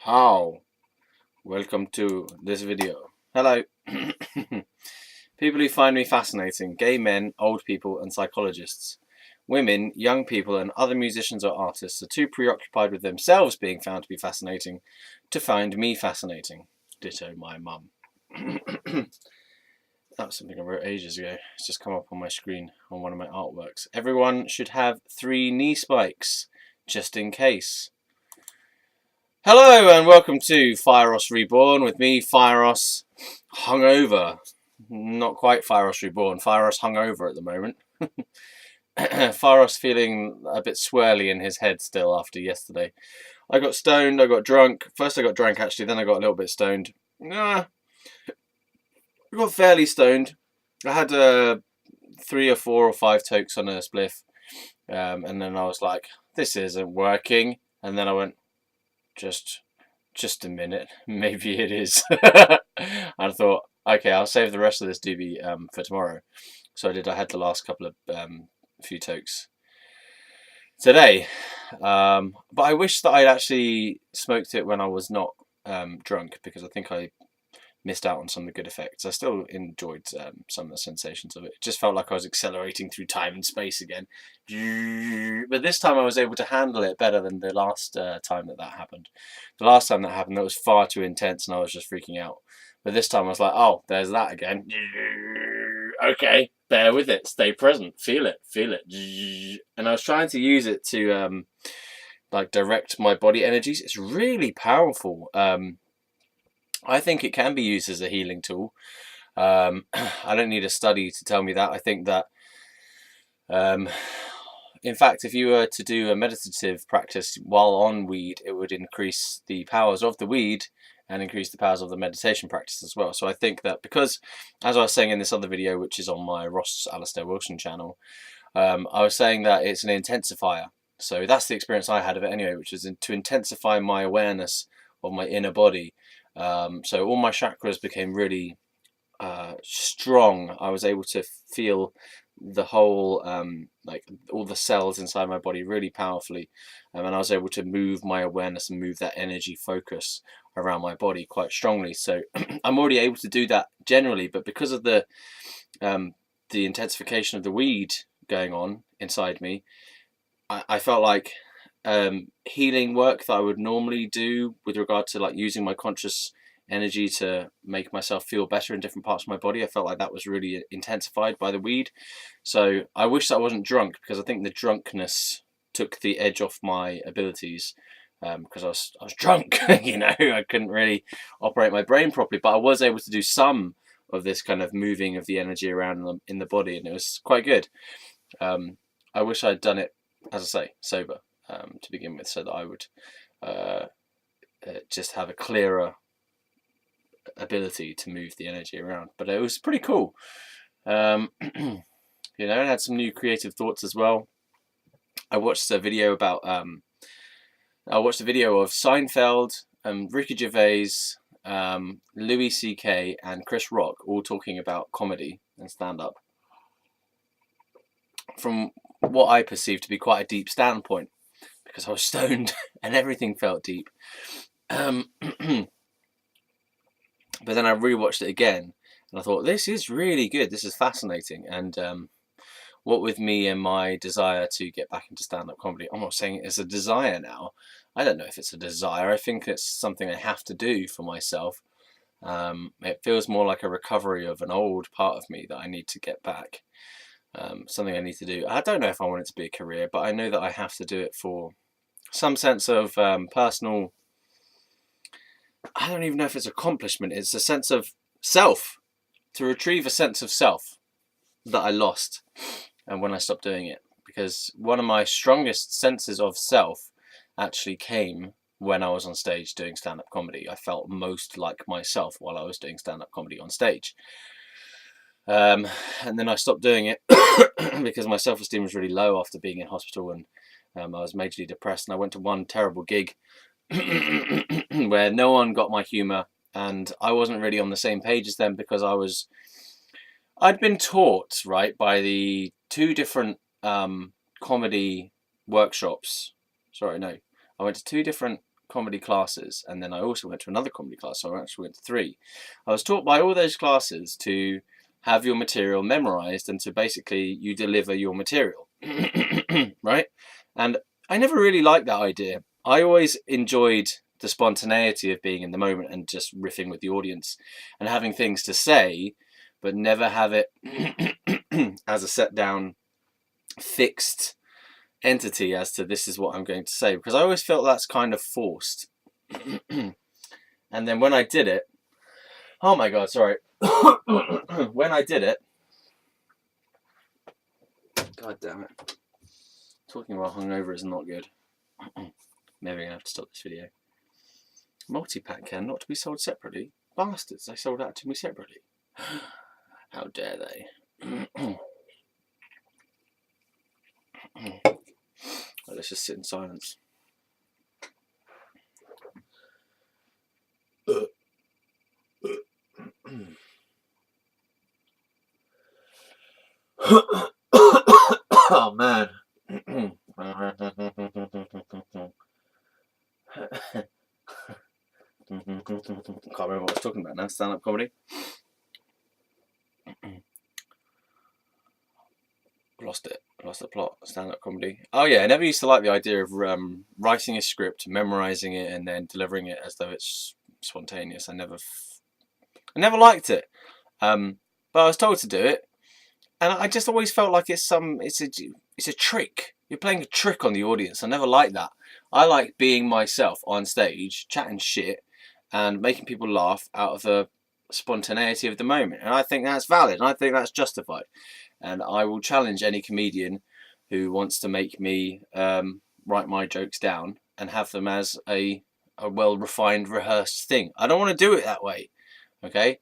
How? Welcome to this video. Hello. People who find me fascinating: gay men, old people, and psychologists. Women, young people, and other musicians or artists are too preoccupied with themselves being found to be fascinating to find me fascinating. Ditto my mum. That was something I wrote ages ago. It's just come up on my screen on one of my artworks. Everyone should have 3 knee spikes, just in case. Hello and welcome to Fieros Reborn with me, Fieros, hungover. Not quite Fieros Reborn, Fieros hungover at the moment. Fieros feeling a bit swirly in his head still after yesterday. I got stoned, I got drunk. First I got drunk actually, then I got a little bit stoned. I got fairly stoned. I had 3 or 4 or 5 tokes on a spliff. And then I was like, this isn't working. And then I went, just a minute, maybe it is. I thought, okay, I'll save the rest of this doobie for tomorrow. So I had the last couple of few tokes today. But I wish that I'd actually smoked it when I was not drunk, because I think I missed out on some of the good effects. I still enjoyed some of the sensations of it. It just felt like I was accelerating through time and space again. But this time I was able to handle it better than the last time that happened. The last time that happened, that was far too intense and I was just freaking out. But this time I was like, oh, there's that again. Okay, bear with it, stay present, feel it. And I was trying to use it to like direct my body energies. It's really powerful. I think it can be used as a healing tool. I don't need a study to tell me that. I think that, in fact, if you were to do a meditative practice while on weed, it would increase the powers of the weed and increase the powers of the meditation practice as well. So I think that because, as I was saying in this other video, which is on my Ross Alistair Wilson channel, I was saying that it's an intensifier. So that's the experience I had of it anyway, which is to intensify my awareness of my inner body. So all my chakras became really strong. I was able to feel the whole, like all the cells inside my body really powerfully, and I was able to move my awareness and move that energy focus around my body quite strongly. So I'm already able to do that generally, but because of the intensification of the weed going on inside me, I felt like healing work that I would normally do with regard to like using my conscious energy to make myself feel better in different parts of my body, I felt like that was really intensified by the weed. So I wish that I wasn't drunk, because I think the drunkenness took the edge off my abilities, because I was drunk. You know, I couldn't really operate my brain properly, but I was able to do some of this kind of moving of the energy around in the body, and it was quite good. I wish I'd done it, as I say, sober to begin with, so that I would just have a clearer ability to move the energy around. But it was pretty cool. You know, I had some new creative thoughts as well. I watched a video about of Seinfeld, Ricky Gervais, Louis C.K. and Chris Rock all talking about comedy and stand-up from what I perceived to be quite a deep standpoint, because I was stoned and everything felt deep. But then I rewatched it again and I thought, this is really good, this is fascinating. And what with me and my desire to get back into stand-up comedy, I'm not saying it's a desire now. I don't know if it's a desire. I think it's something I have to do for myself. It feels more like a recovery of an old part of me that I need to get back. Something I need to do. I don't know if I want it to be a career, but I know that I have to do it for some sense of personal, I don't even know if it's accomplishment. It's a sense of self, to retrieve a sense of self that I lost and when I stopped doing it. Because one of my strongest senses of self actually came when I was on stage doing stand-up comedy. I felt most like myself while I was doing stand-up comedy on stage. And then I stopped doing it because my self-esteem was really low after being in hospital, and I was majorly depressed. And I went to one terrible gig where no one got my humour, and I wasn't really on the same page as them, because I'd been taught, right, by the 2 different comedy workshops. Sorry, no, I went to 2 different comedy classes, and then I also went to another comedy class, so I actually went to 3. I was taught by all those classes to have your material memorized and to basically you deliver your material, right? And I never really liked that idea. I always enjoyed the spontaneity of being in the moment and just riffing with the audience and having things to say, but never have it as a set down fixed entity as to this is what I'm going to say, because I always felt that's kind of forced. And then when I did it, oh my god, sorry. When I did it, god damn it, talking while hungover is not good. Maybe I'm gonna have to stop this video. Multi-pack can not to be sold separately. Bastards, they sold out to me separately. How dare they? Well, let's just sit in silence. Oh man. Can't remember what I was talking about now. Stand-up comedy. Lost it. Lost the plot. Stand-up comedy. Oh yeah, I never used to like the idea of writing a script, memorizing it, and then delivering it as though it's spontaneous. I never liked it. But I was told to do it, and I just always felt like it's a trick. You're playing a trick on the audience. I never liked that. I like being myself on stage, chatting shit, and making people laugh out of the spontaneity of the moment. And I think that's valid, and I think that's justified. And I will challenge any comedian who wants to make me write my jokes down and have them as a well-refined, rehearsed thing. I don't want to do it that way, okay?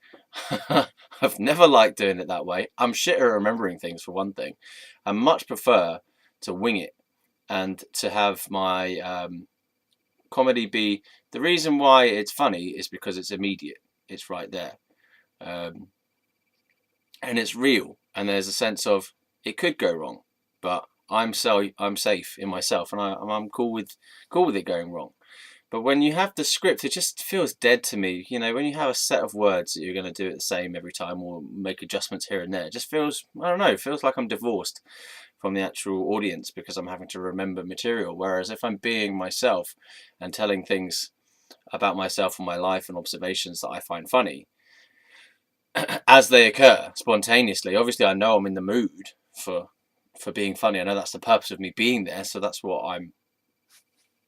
I've never liked doing it that way. I'm shit at remembering things, for one thing. I much prefer to wing it and to have my comedy be... The reason why it's funny is because it's immediate. It's right there. And it's real. And there's a sense of it could go wrong, but I'm safe in myself, and I'm cool with it going wrong. But when you have the script, it just feels dead to me. You know, when you have a set of words that you're going to do it the same every time or make adjustments here and there, it just feels, I don't know, it feels like I'm divorced from the actual audience because I'm having to remember material. Whereas if I'm being myself and telling things about myself and my life and observations that I find funny, as they occur spontaneously, obviously I know I'm in the mood for being funny. I know that's the purpose of me being there, so that's what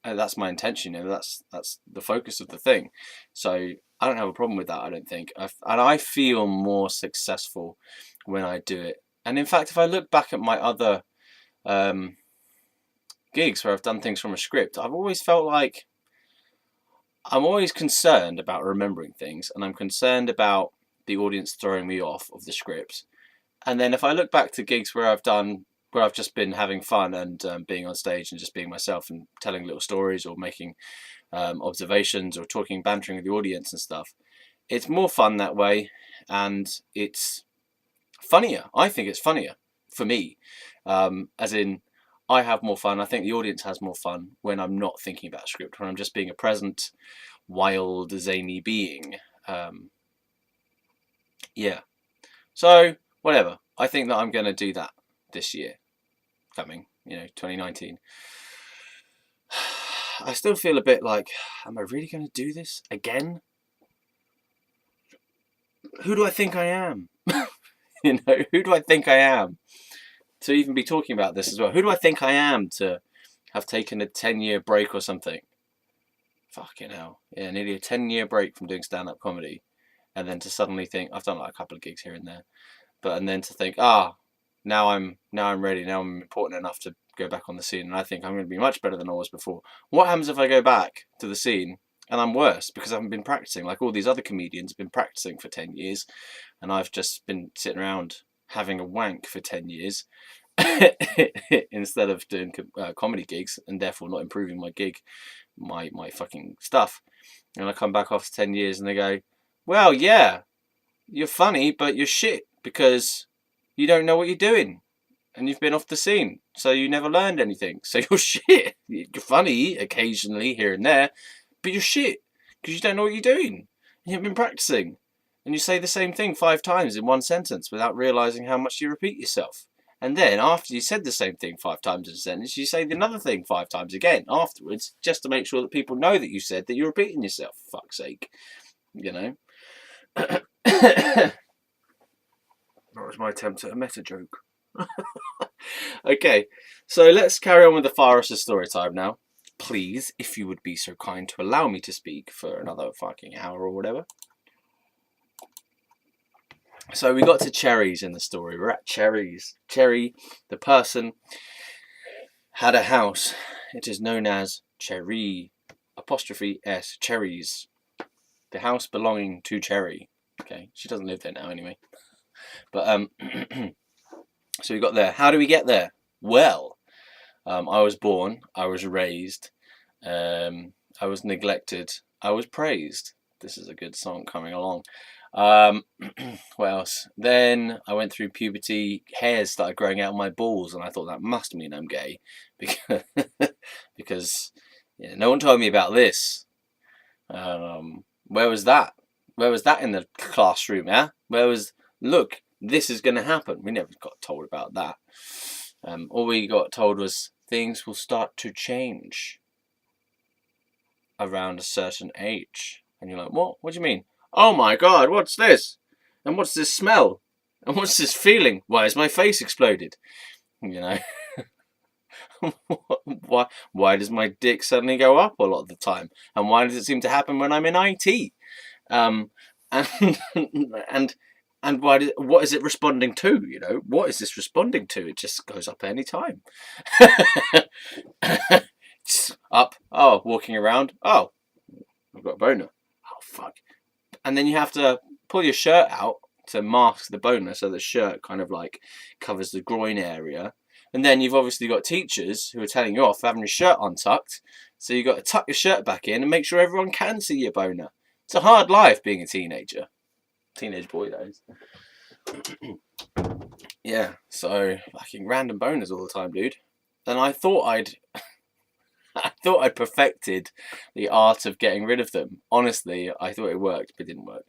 that's my intention, and that's the focus of the thing. So I don't have a problem with that, I don't think. And I feel more successful when I do it. And in fact, if I look back at my other gigs where I've done things from a script, I've always felt like I'm always concerned about remembering things, and I'm concerned about the audience throwing me off of the script. And then if I look back to gigs where I've just been having fun and being on stage and just being myself and telling little stories or making observations or bantering with the audience and stuff, it's more fun that way, and it's funnier. I think it's funnier for me, as in I have more fun. I think the audience has more fun when I'm not thinking about a script, when I'm just being a present, wild, zany being. Yeah, so whatever. I think that I'm going to do that this year, coming, 2019. I still feel a bit like, am I really going to do this again? Who do I think I am? Who do I think I am to even be talking about this as well? Who do I think I am to have taken a 10-year break or something? Fucking hell. Yeah, nearly a 10-year break from doing stand-up comedy. And then to suddenly think, I've done like a couple of gigs here and there, and then to think, now I'm ready, now I'm important enough to go back on the scene, and I think I'm going to be much better than I was before. What happens if I go back to the scene and I'm worse because I haven't been practicing? Like all these other comedians have been practicing for 10 years, and I've just been sitting around having a wank for 10 years instead of doing comedy gigs, and therefore not improving my fucking stuff. And I come back after 10 years and they go, well, yeah, you're funny, but you're shit because you don't know what you're doing and you've been off the scene, so you never learned anything. So you're shit. You're funny occasionally here and there, But you're shit because you don't know what you're doing. You haven't been practicing. And you say the same thing 5 times in one sentence without realising how much you repeat yourself. And then after you said the same thing 5 times in a sentence, you say another thing 5 times again afterwards, just to make sure that people know that you said that you're repeating yourself, for fuck's sake. You know? That was my attempt at a meta joke. Okay, so let's carry on with the Fieros' story time now. Please, if you would be so kind to allow me to speak for another fucking hour or whatever. So we got to Cherries in the story. We're at Cherries. Cherry, the person, had a house. It is known as Cherry, apostrophe S, Cherries. The house belonging to Cherry. Okay, she doesn't live there now anyway. But so we got there. How do we get there? Well, I was born, I was raised, I was neglected, I was praised. This is a good song coming along. What else? Then I went through puberty, hairs started growing out of my balls, and I thought that must mean I'm gay. Because yeah, no one told me about this. Where was that? Where was that in the classroom, yeah? Where was, look, this is going to happen. We never got told about that. All we got told was things will start to change around a certain age. And you're like, what? What do you mean? Oh my God, what's this? And what's this smell? And what's this feeling? Why has my face exploded? You know? Why does my dick suddenly go up a lot of the time? And why does it seem to happen when I'm in IT? And what is it responding to? You know, what is this responding to? It just goes up any time. Up. Oh, walking around. Oh, I've got a boner. Oh, fuck. And then you have to pull your shirt out to mask the boner, so the shirt kind of like covers the groin area. And then you've obviously got teachers who are telling you off for having your shirt untucked. So you've got to tuck your shirt back in and make sure everyone can see your boner. It's a hard life being a teenager. Teenage boy, that is. Yeah, so fucking random boners all the time, dude. And I thought I'd perfected the art of getting rid of them. Honestly, I thought it worked, but it didn't work.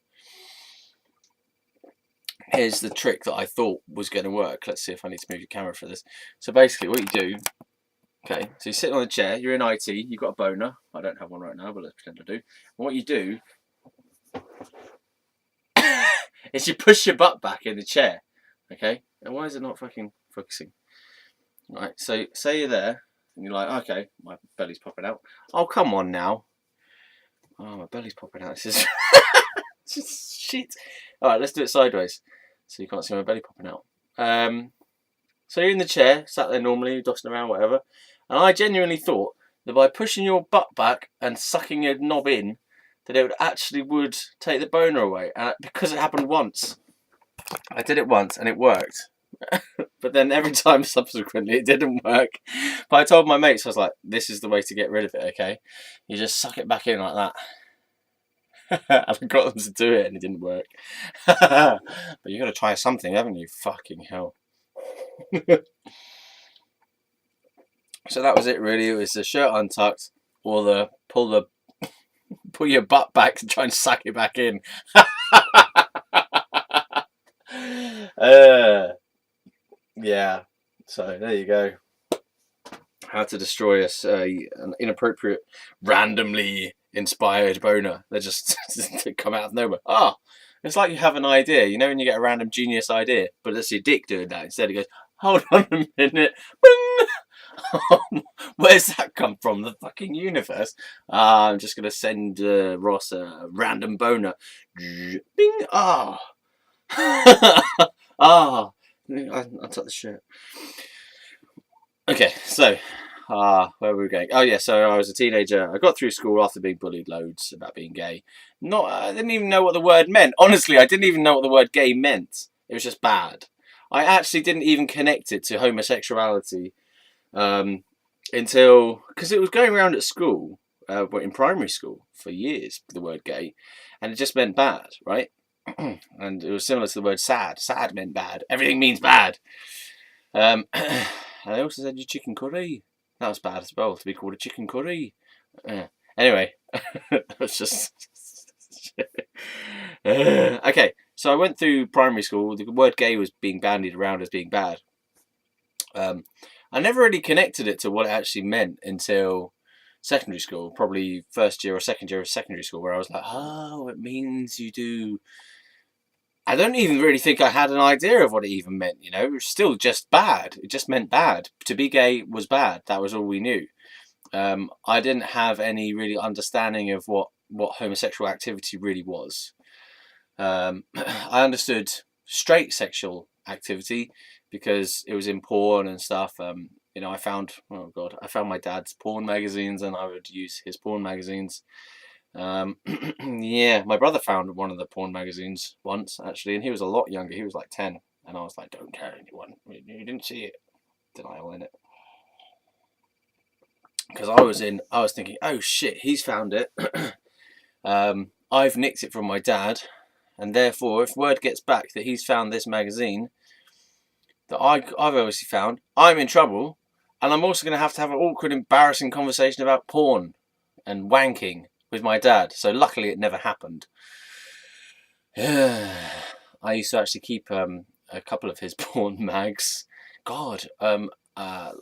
Here's the trick that I thought was going to work. Let's see if I need to move your camera for this. So basically what you do, okay, so you're sitting on a chair, you're in IT, you've got a boner. I don't have one right now, but let's pretend I do. And what you do is you push your butt back in the chair, okay? And why is it not fucking focusing? Right, so say you're there, and you're like, okay, my belly's popping out. Oh, come on now. Oh, my belly's popping out. This is just shit. Alright, let's do it sideways, so you can't see my belly popping out. So you're in the chair, sat there normally, dossing around, whatever. And I genuinely thought that by pushing your butt back and sucking your knob in, that it would take the boner away. Because it happened once. I did it once and it worked. But then every time subsequently it didn't work. But I told my mates, I was like, this is the way to get rid of it, okay? You just suck it back in like that. And I got them to do it and it didn't work. But you got to try something, haven't you? Fucking hell. So that was it really. It was the shirt untucked or the pull your butt back to try and suck it back in. Yeah, so there you go. How to destroy an inappropriate, randomly inspired boner. They just come out of nowhere. Oh, it's like you have an idea. You know when you get a random genius idea, but it's your dick doing that. Instead it goes, hold on a minute. Where's that come from? The fucking universe? I'm just going to send Ross a random boner. Bing! Ah! Ah! I took the shirt. Okay, so where were we going? Oh yeah, so I was a teenager. I got through school after being bullied loads about being gay. I didn't even know what the word meant. Honestly, I didn't even know what the word gay meant. It was just bad. I actually didn't even connect it to homosexuality until, because it was going around at school, in primary school for years, the word gay, and it just meant bad, right? And it was similar to the word sad. Sad meant bad. Everything means bad. And I also said your chicken curry. That was bad as well, to be called a chicken curry. Anyway, that's just okay. So I went through primary school. The word "gay" was being bandied around as being bad. I never really connected it to what it actually meant until secondary school, probably first year or second year of secondary school, where I was like, oh, it means you do. I don't even really think I had an idea of what it even meant, you know. It was still just bad. It just meant bad. To be gay was bad. That was all we knew. I didn't have any really understanding of what homosexual activity really was. I understood straight sexual activity because it was in porn and stuff. You know, I found my dad's porn magazines, and I would use his porn magazines. Yeah, my brother found one of the porn magazines once, actually, and he was a lot younger. He was like 10, and I was like, "Don't tell anyone. You didn't see it." Denial in it. Because I was thinking, "Oh shit, he's found it." I've nicked it from my dad, and therefore, if word gets back that he's found this magazine that I've obviously found, I'm in trouble, and I'm also going to have an awkward, embarrassing conversation about porn and wanking with my dad. So luckily, it never happened. I used to actually keep a couple of his porn mags. God,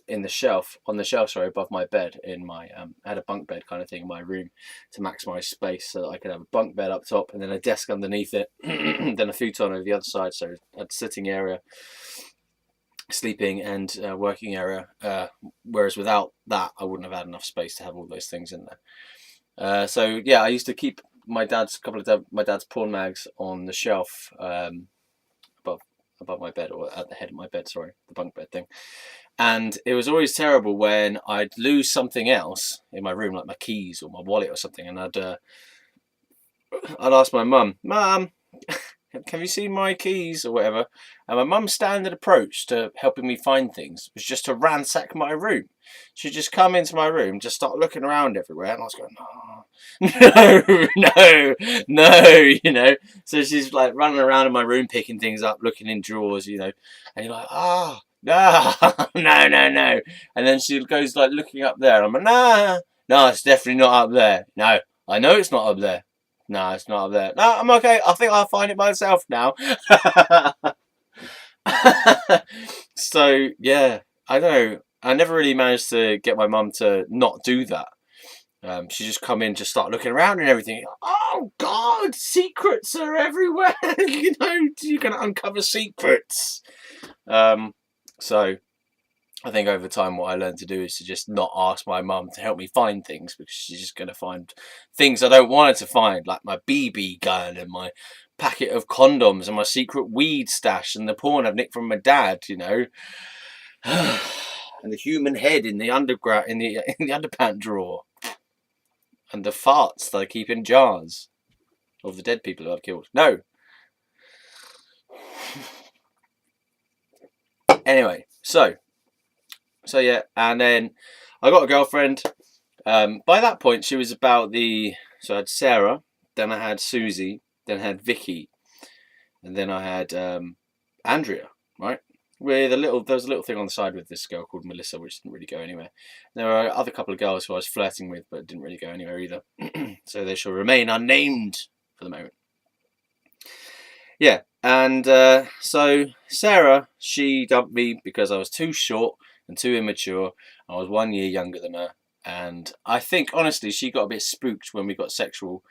in the shelf, sorry, above my bed in my I had a bunk bed kind of thing in my room to maximise space, so that I could have a bunk bed up top and then a desk underneath it, then a futon over the other side, so a sitting area, sleeping and working area. Whereas without that, I wouldn't have had enough space to have all those things in there. So yeah, I used to keep my dad's porn mags on the shelf above my bed, or at the head of my bed, sorry, the bunk bed thing. And it was always terrible when I'd lose something else in my room, like my keys or my wallet or something, and I'd ask my mum, "Mum, have you seen my keys?" or whatever. And my mum's standard approach to helping me find things was just to ransack my room. She'd just come into my room, just start looking around everywhere, and I was going, "Oh, no," you know. So she's like running around in my room, picking things up, looking in drawers, you know, and you're like, "Ah." No, no. And then she goes like looking up there. And I'm like, nah, no, it's definitely not up there. No, I know it's not up there. No, it's not up there. No, I'm okay. I think I'll find it myself now. So, yeah, I don't know. I never really managed to get my mum to not do that. She just come in, just start looking around and everything. Oh, God, secrets are everywhere. You know, you're going to uncover secrets. So I think over time what I learned to do is to just not ask my mum to help me find things, because she's just going to find things I don't want her to find, like my BB gun and my packet of condoms and my secret weed stash and the porn I've nicked from my dad, you know. And the human head in the underground, in the underpant drawer, and the farts that I keep in jars of the dead people that I've killed. No. Anyway, so yeah, and then I got a girlfriend. By that point, she was about so I had Sarah, then I had Susie, then I had Vicky, and then I had Andrea, right? There was a little thing on the side with this girl called Melissa, which didn't really go anywhere. There were other couple of girls who I was flirting with, but didn't really go anywhere either. So they shall remain unnamed for the moment. Yeah, and so Sarah, she dumped me because I was too short and too immature. I was 1 year younger than her, and I think honestly she got a bit spooked when we got sexual,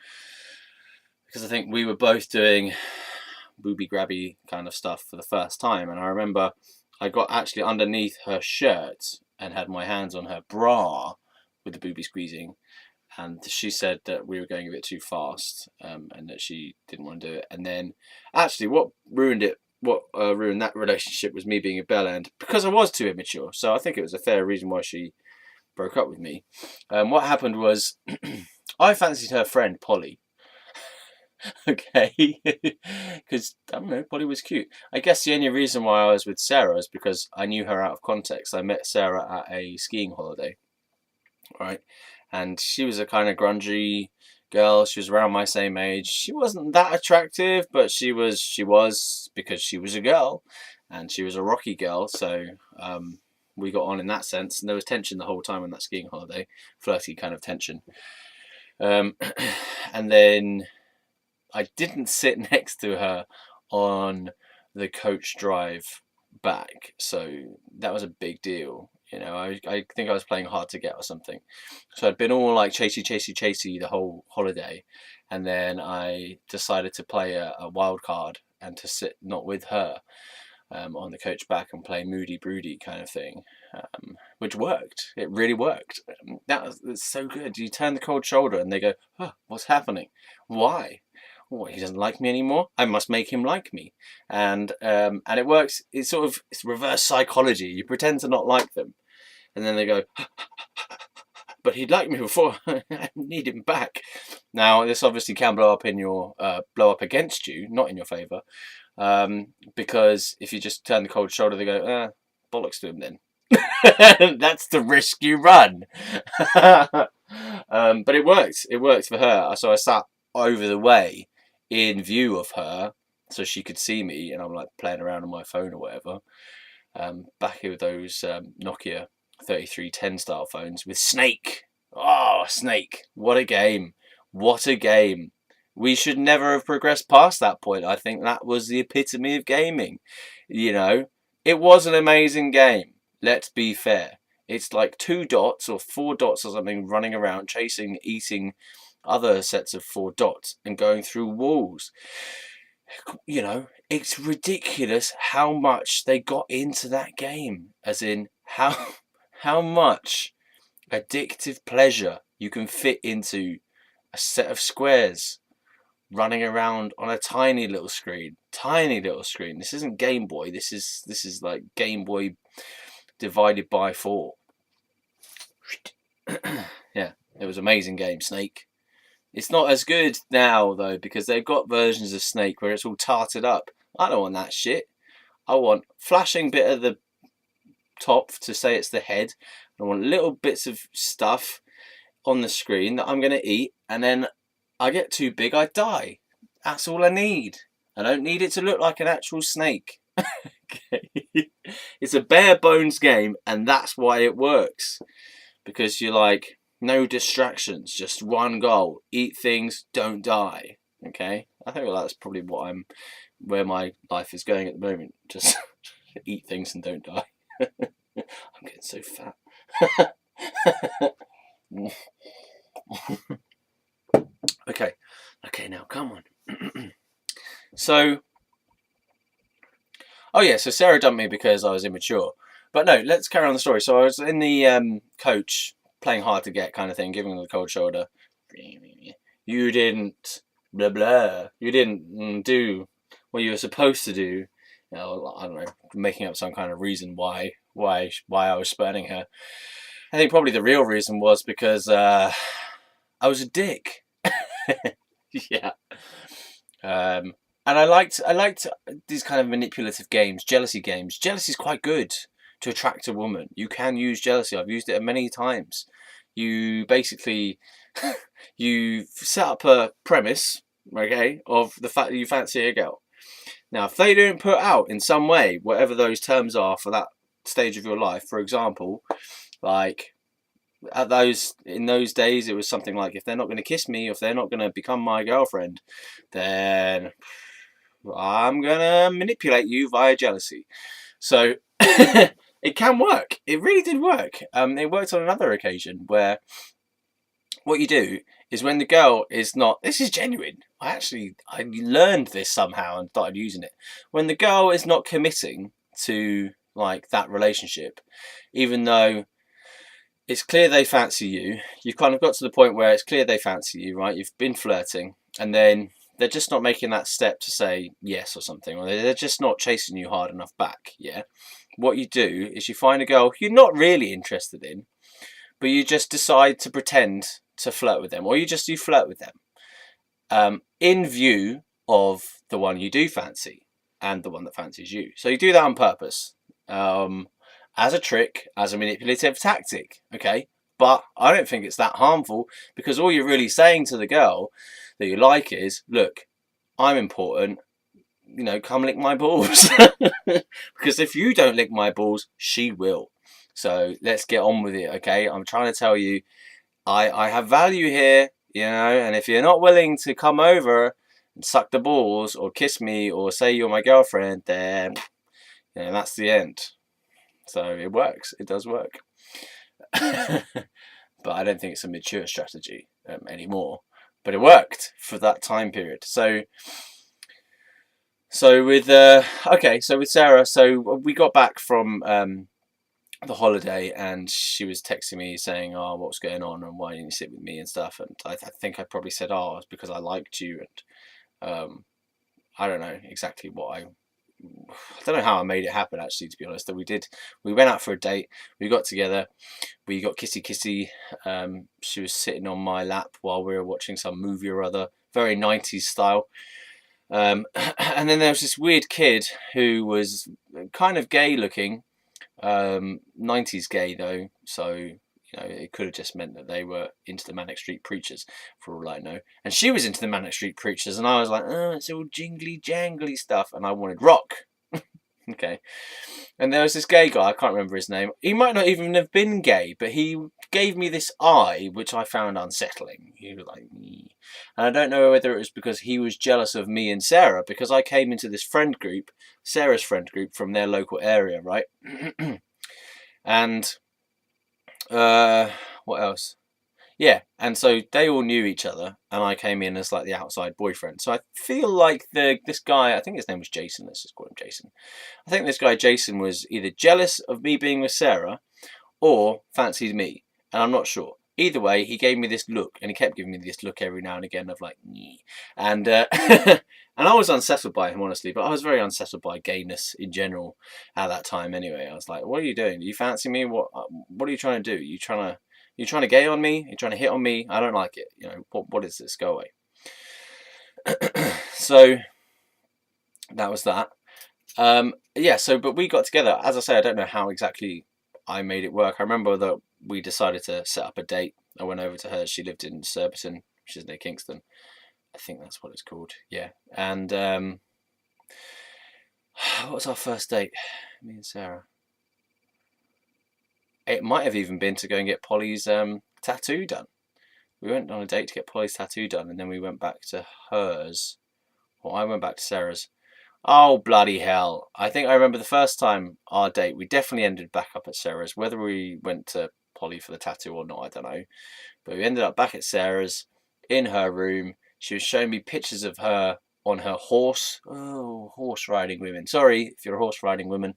because I think we were both doing booby grabby kind of stuff for the first time. And I remember I got actually underneath her shirt and had my hands on her bra with the booby squeezing, and she said that we were going a bit too fast, and that she didn't want to do it. And then actually what ruined that relationship was me being a bell end, because I was too immature. So I think it was a fair reason why she broke up with me. What happened was I fancied her friend Polly. Okay, because I don't know, Polly was cute. I guess the only reason why I was with Sarah is because I knew her out of context. I met Sarah at a skiing holiday, right? And she was a kind of grungy girl. She was around my same age. She wasn't that attractive, but she was because she was a girl, and she was a rocky girl. So we got on in that sense, and there was tension the whole time on that skiing holiday, flirty kind of tension. And then I didn't sit next to her on the coach drive back, so that was a big deal. You know, I think I was playing hard to get or something. So I'd been all like chasey the whole holiday, and then I decided to play a wild card and to sit not with her on the coach back and play moody broody kind of thing, which worked. It really worked. That's so good. You turn the cold shoulder and they go, "Oh, what's happening? Why? What, he doesn't like me anymore? I must make him like me." And it works. It's reverse psychology. You pretend to not like them, and then they go, "But he'd like me before. I need him back." Now this obviously can blow up against you, not in your favour. Because if you just turn the cold shoulder, they go, bollocks to him then. That's the risk you run. But it worked. It worked for her. So I sat over the way in view of her so she could see me, and I'm like playing around on my phone or whatever. Back with those Nokia 3310 style phones with Snake. Oh, Snake. What a game. What a game. We should never have progressed past that point. I think that was the epitome of gaming. You know, it was an amazing game. Let's be fair. It's like 2 dots or 4 dots or something running around, chasing, eating other sets of 4 dots and going through walls. You know, it's ridiculous how much they got into that game. As in, how much addictive pleasure you can fit into a set of squares running around on a tiny little screen. This isn't Game Boy. This is like Game Boy divided by 4. Yeah, it was an amazing game, Snake. It's not as good now though, because they've got versions of Snake where it's all tarted up. I don't want that shit. I want flashing bit at the top to say it's the head. I want little bits of stuff on the screen that I'm going to eat, and then I get too big, I die. That's all I need. I don't need it to look like an actual snake. Okay. It's a bare bones game, and that's why it works. Because you're like, no distractions, just one goal. Eat things, don't die. Okay? I think that's probably where my life is going at the moment. Just eat things and don't die. I'm getting so fat. Okay, now come on. So Sarah dumped me because I was immature. But no, let's carry on the story. So I was in the coach, playing hard to get kind of thing, giving her the cold shoulder. You didn't, blah blah. You didn't do what you were supposed to do. You know, I don't know, making up some kind of reason why I was spurning her. I think probably the real reason was because I was a dick. Yeah. And I liked these kind of manipulative games, jealousy games. Jealousy is quite good to attract a woman. You can use jealousy. I've used it many times. You basically you set up a premise, okay, of the fact that you fancy a girl. Now, if they don't put out in some way, whatever those terms are for that stage of your life, for example, like in those days, it was something like, if they're not going to kiss me, if they're not going to become my girlfriend, then I'm going to manipulate you via jealousy. So it can work. It really did work. It worked on another occasion where what you do is when the girl is not, this is genuine. I learned this somehow and started using it. When the girl is not committing to like that relationship, even though it's clear they fancy you, you've kind of got to the point where it's clear they fancy you, right? You've been flirting, and then they're just not making that step to say yes or something, or they're just not chasing you hard enough back, yeah? What you do is you find a girl you're not really interested in, but you just decide to pretend to flirt with them, or you flirt with them in view of the one you do fancy and the one that fancies you. So you do that on purpose. As a trick, as a manipulative tactic, okay? But I don't think it's that harmful, because all you're really saying to the girl that you like is, look, I'm important, you know, come lick my balls. Because if you don't lick my balls, she will. So let's get on with it, okay? I'm trying to tell you, I have value here. you know, and if you're not willing to come over and suck the balls or kiss me or say you're my girlfriend, then that's the end. So it works. It does work. But I don't think it's a mature strategy anymore. But it worked for that time period. So with Sarah, so we got back from the holiday, and she was texting me saying, "Oh, what's going on, and why didn't you sit with me and stuff?" And I think I probably said, "Oh, it's because I liked you," and I don't know exactly what I don't know how I made it happen, actually, to be honest. That we went out for a date, we got together, we got kissy. She was sitting on my lap while we were watching some movie or other, very 90s style. And then there was this weird kid who was kind of gay looking, 90s gay though, so it could have just meant that they were into the Manic Street Preachers, for all I know. And she was into the Manic Street Preachers, and I was like, oh, it's all jingly jangly stuff, and I wanted rock. Okay. And there was this gay guy, I can't remember his name. He might not even have been gay, but he gave me this eye, which I found unsettling. He was like, and I don't know whether it was because he was jealous of me and Sarah, because I came into this friend group, Sarah's friend group, from their local area, right? And what else? Yeah, and so they all knew each other, and I came in as like the outside boyfriend. So I feel like this guy, I think his name was Jason, let's just call him Jason. I think this guy Jason was either jealous of me being with Sarah or fancied me, and I'm not sure. Either way, he gave me this look, and he kept giving me this look every now and again of like, nee. And and I was unsettled by him, honestly, but I was very unsettled by gayness in general at that time anyway. I was like, what are you doing? Do you fancy me? What are you trying to do? You trying to gay on me? You're trying to hit on me? I don't like it. What is this? Go away. So that was that. Yeah, but we got together. As I say, I don't know how exactly I made it work. I remember that we decided to set up a date. I went over to her. She lived in Surbiton, which is near Kingston. I think that's what it's called. Yeah. And what was our first date? Me and Sarah. It might have even been to go and get Polly's tattoo done. We went on a date to get Polly's tattoo done, and then we went back to hers. Or I went back to Sarah's. Oh, bloody hell. I think I remember the first time our date, we definitely ended back up at Sarah's. Whether we went to Polly for the tattoo or not, I don't know. But we ended up back at Sarah's, in her room. She was showing me pictures of her on her horse. Oh, horse riding women. Sorry if you're a horse riding woman.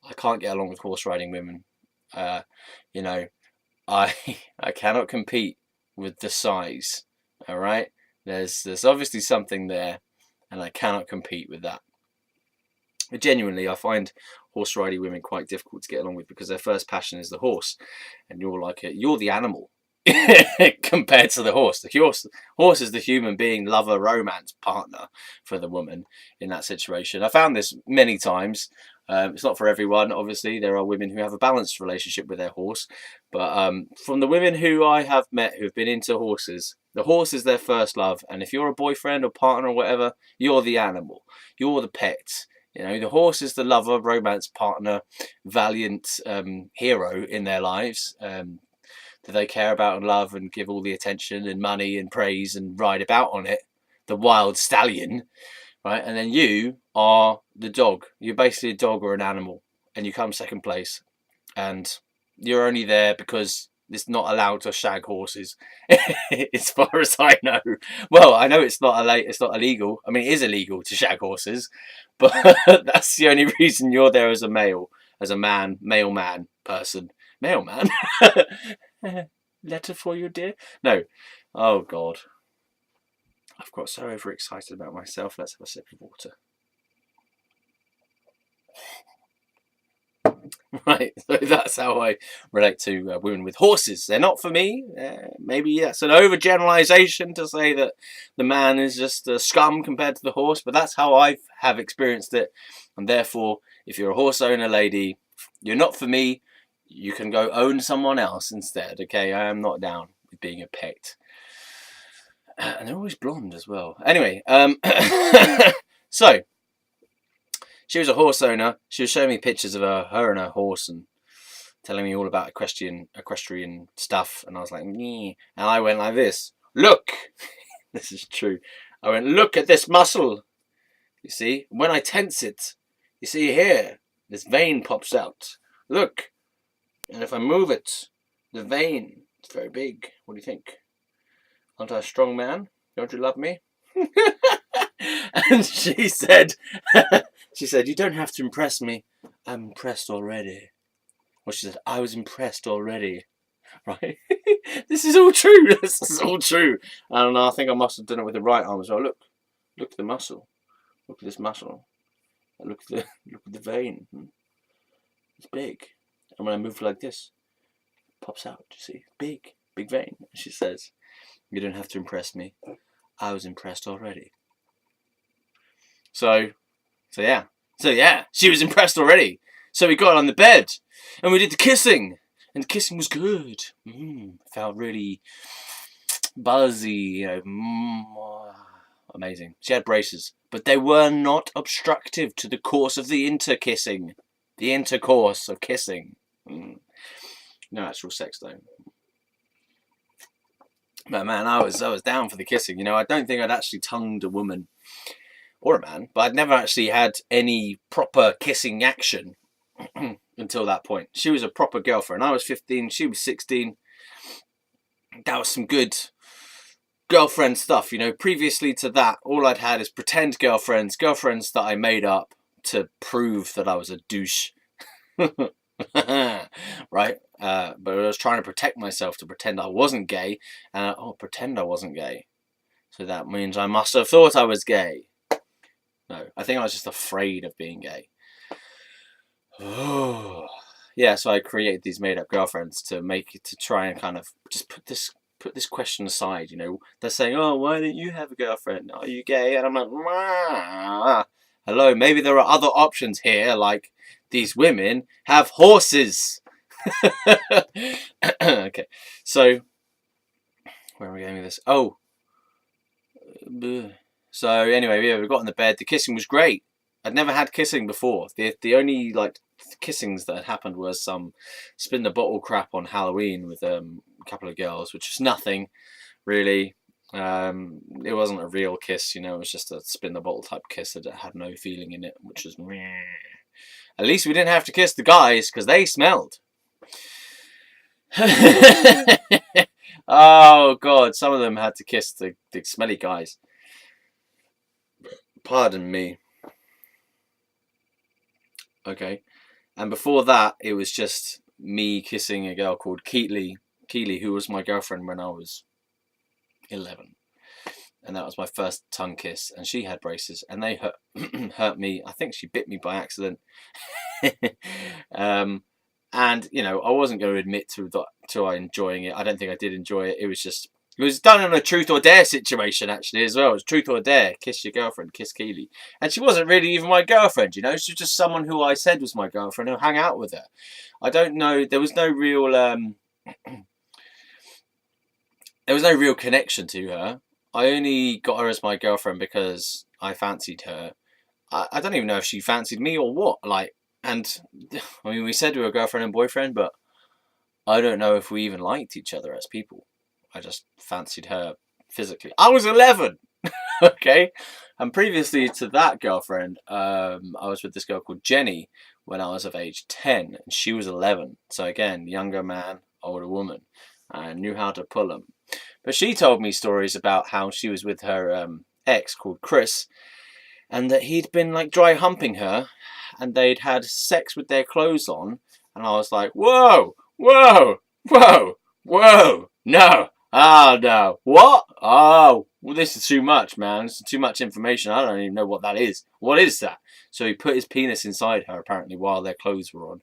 I can't get along with horse riding women. I cannot compete with the size. All right? There's obviously something there, and I cannot compete with that. But genuinely, I find horse riding women quite difficult to get along with, because their first passion is the horse, and you're the animal compared to the horse. The horse is the human being, lover, romance partner for the woman in that situation. I found this many times. It's not for everyone, obviously. There are women who have a balanced relationship with their horse, but from the women who I have met who've been into horses, the horse is their first love, and if you're a boyfriend or partner or whatever, you're the animal, you're the pet. The horse is the lover, romance partner, valiant hero in their lives that they care about and love and give all the attention and money and praise and ride about on it, the wild stallion, right? And then you are the dog. You're basically a dog or an animal, and you come second place, and you're only there because it's not allowed to shag horses, as far as I know. Well, I know it's not illegal. I mean, it is illegal to shag horses, but that's the only reason you're there as a male person. Mailman? Letter for you, dear? No. Oh, God. I've got so overexcited about myself. Let's have a sip of water. Right, so that's how I relate to women with horses. They're not for me. Maybe that's an overgeneralization to say that the man is just a scum compared to the horse, but that's how I have experienced it. And therefore, if you're a horse owner lady, you're not for me. You can go own someone else instead, okay? I am not down with being a pet. And they're always blonde as well. Anyway, so she was a horse owner. She was showing me pictures of her and her horse, and telling me all about equestrian stuff. And I was like, nee. And I went like this. look. This is true. I went, look at this muscle. You see, when I tense it, you see here, this vein pops out. Look. And if I move it, the vein, it's very big. What do you think? Aren't I a strong man? Don't you love me? And she said, you don't have to impress me. I'm impressed already. Well, she said, I was impressed already. Right? This is all true. This is all true. And I think I must have done it with the right arm as well. Look at the muscle. Look at this muscle. Look at the vein. It's big. And when I move like this, it pops out. You see, big vein. And she says, you don't have to impress me. I was impressed already. So yeah, she was impressed already. So we got on the bed and we did the kissing, and the kissing was good. Felt really buzzy, amazing. She had braces, but they were not obstructive to the course of the intercourse of kissing. No actual sex though. But man, I was down for the kissing. I don't think I'd actually tongued a woman or a man, but I'd never actually had any proper kissing action until that point. She was a proper girlfriend. I was 15, she was 16. That was some good girlfriend stuff. Previously to that, all I'd had is pretend girlfriends that I made up to prove that I was a douche. Right? But I was trying to protect myself, to pretend I wasn't gay. Pretend I wasn't gay. So that means I must have thought I was gay. No, I think I was just afraid of being gay. Yeah, so I created these made-up girlfriends to try and kind of just put this question aside. They're saying, "Oh, why don't you have a girlfriend? Are you gay?" And I'm like, hello, maybe there are other options here, like these women have horses. Okay, so where are we going with this? So anyway, yeah, we got in the bed. The kissing was great. I'd never had kissing before. The only kissings that had happened was some spin the bottle crap on Halloween with a couple of girls, which was nothing really. It wasn't a real kiss, it was just a spin the bottle type kiss that had no feeling in it, which was meh. At least we didn't have to kiss the guys because they smelled. Oh god, some of them had to kiss the smelly guys. Pardon me. Okay, and before that, it was just me kissing a girl called Keely, who was my girlfriend when I was 11, and that was my first tongue kiss. And she had braces, and they hurt me. I think she bit me by accident. And I wasn't going to admit to I enjoying it. I don't think I did enjoy it. It was done in a truth or dare situation, actually, as well. It was truth or dare. Kiss your girlfriend. Kiss Keely. And she wasn't really even my girlfriend, She was just someone who I said was my girlfriend who hung out with her. I don't know. There was no real connection to her. I only got her as my girlfriend because I fancied her. I don't even know if she fancied me or what. We said we were girlfriend and boyfriend, but I don't know if we even liked each other as people. I just fancied her physically. I was 11, okay? And previously to that girlfriend, I was with this girl called Jenny when I was of age 10, and she was 11. So again, younger man, older woman. I knew how to pull them. But she told me stories about how she was with her ex called Chris, and that he'd been dry humping her, and they'd had sex with their clothes on, and I was like, whoa, no. Oh, no. What? Oh, well, this is too much, man. This is too much information. I don't even know what that is. What is that? So he put his penis inside her, apparently, while their clothes were on.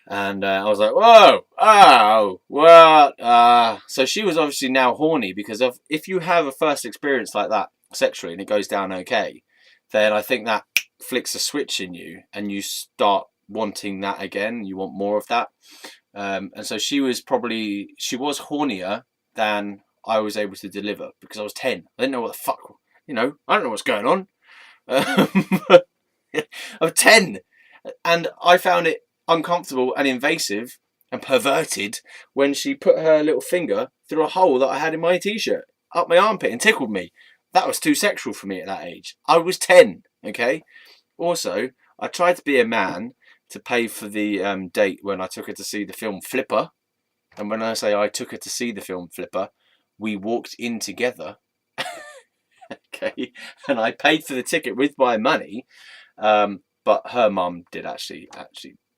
And I was like, whoa, oh, what? So she was obviously now horny, because if you have a first experience like that sexually and it goes down okay, then I think that flicks a switch in you and you start wanting that again. You want more of that. And so she was hornier than I was able to deliver, because I was 10. I didn't know what the fuck, I don't know what's going on. I'm 10, and I found it uncomfortable and invasive and perverted when she put her little finger through a hole that I had in my t-shirt. up my armpit and tickled me. That was too sexual for me at that age. I was 10, okay? Also, I tried to be a man to pay for the date when I took her to see the film Flipper. And when I say I took her to see the film Flipper, we walked in together. Okay? And I paid for the ticket with my money. But her mum did actually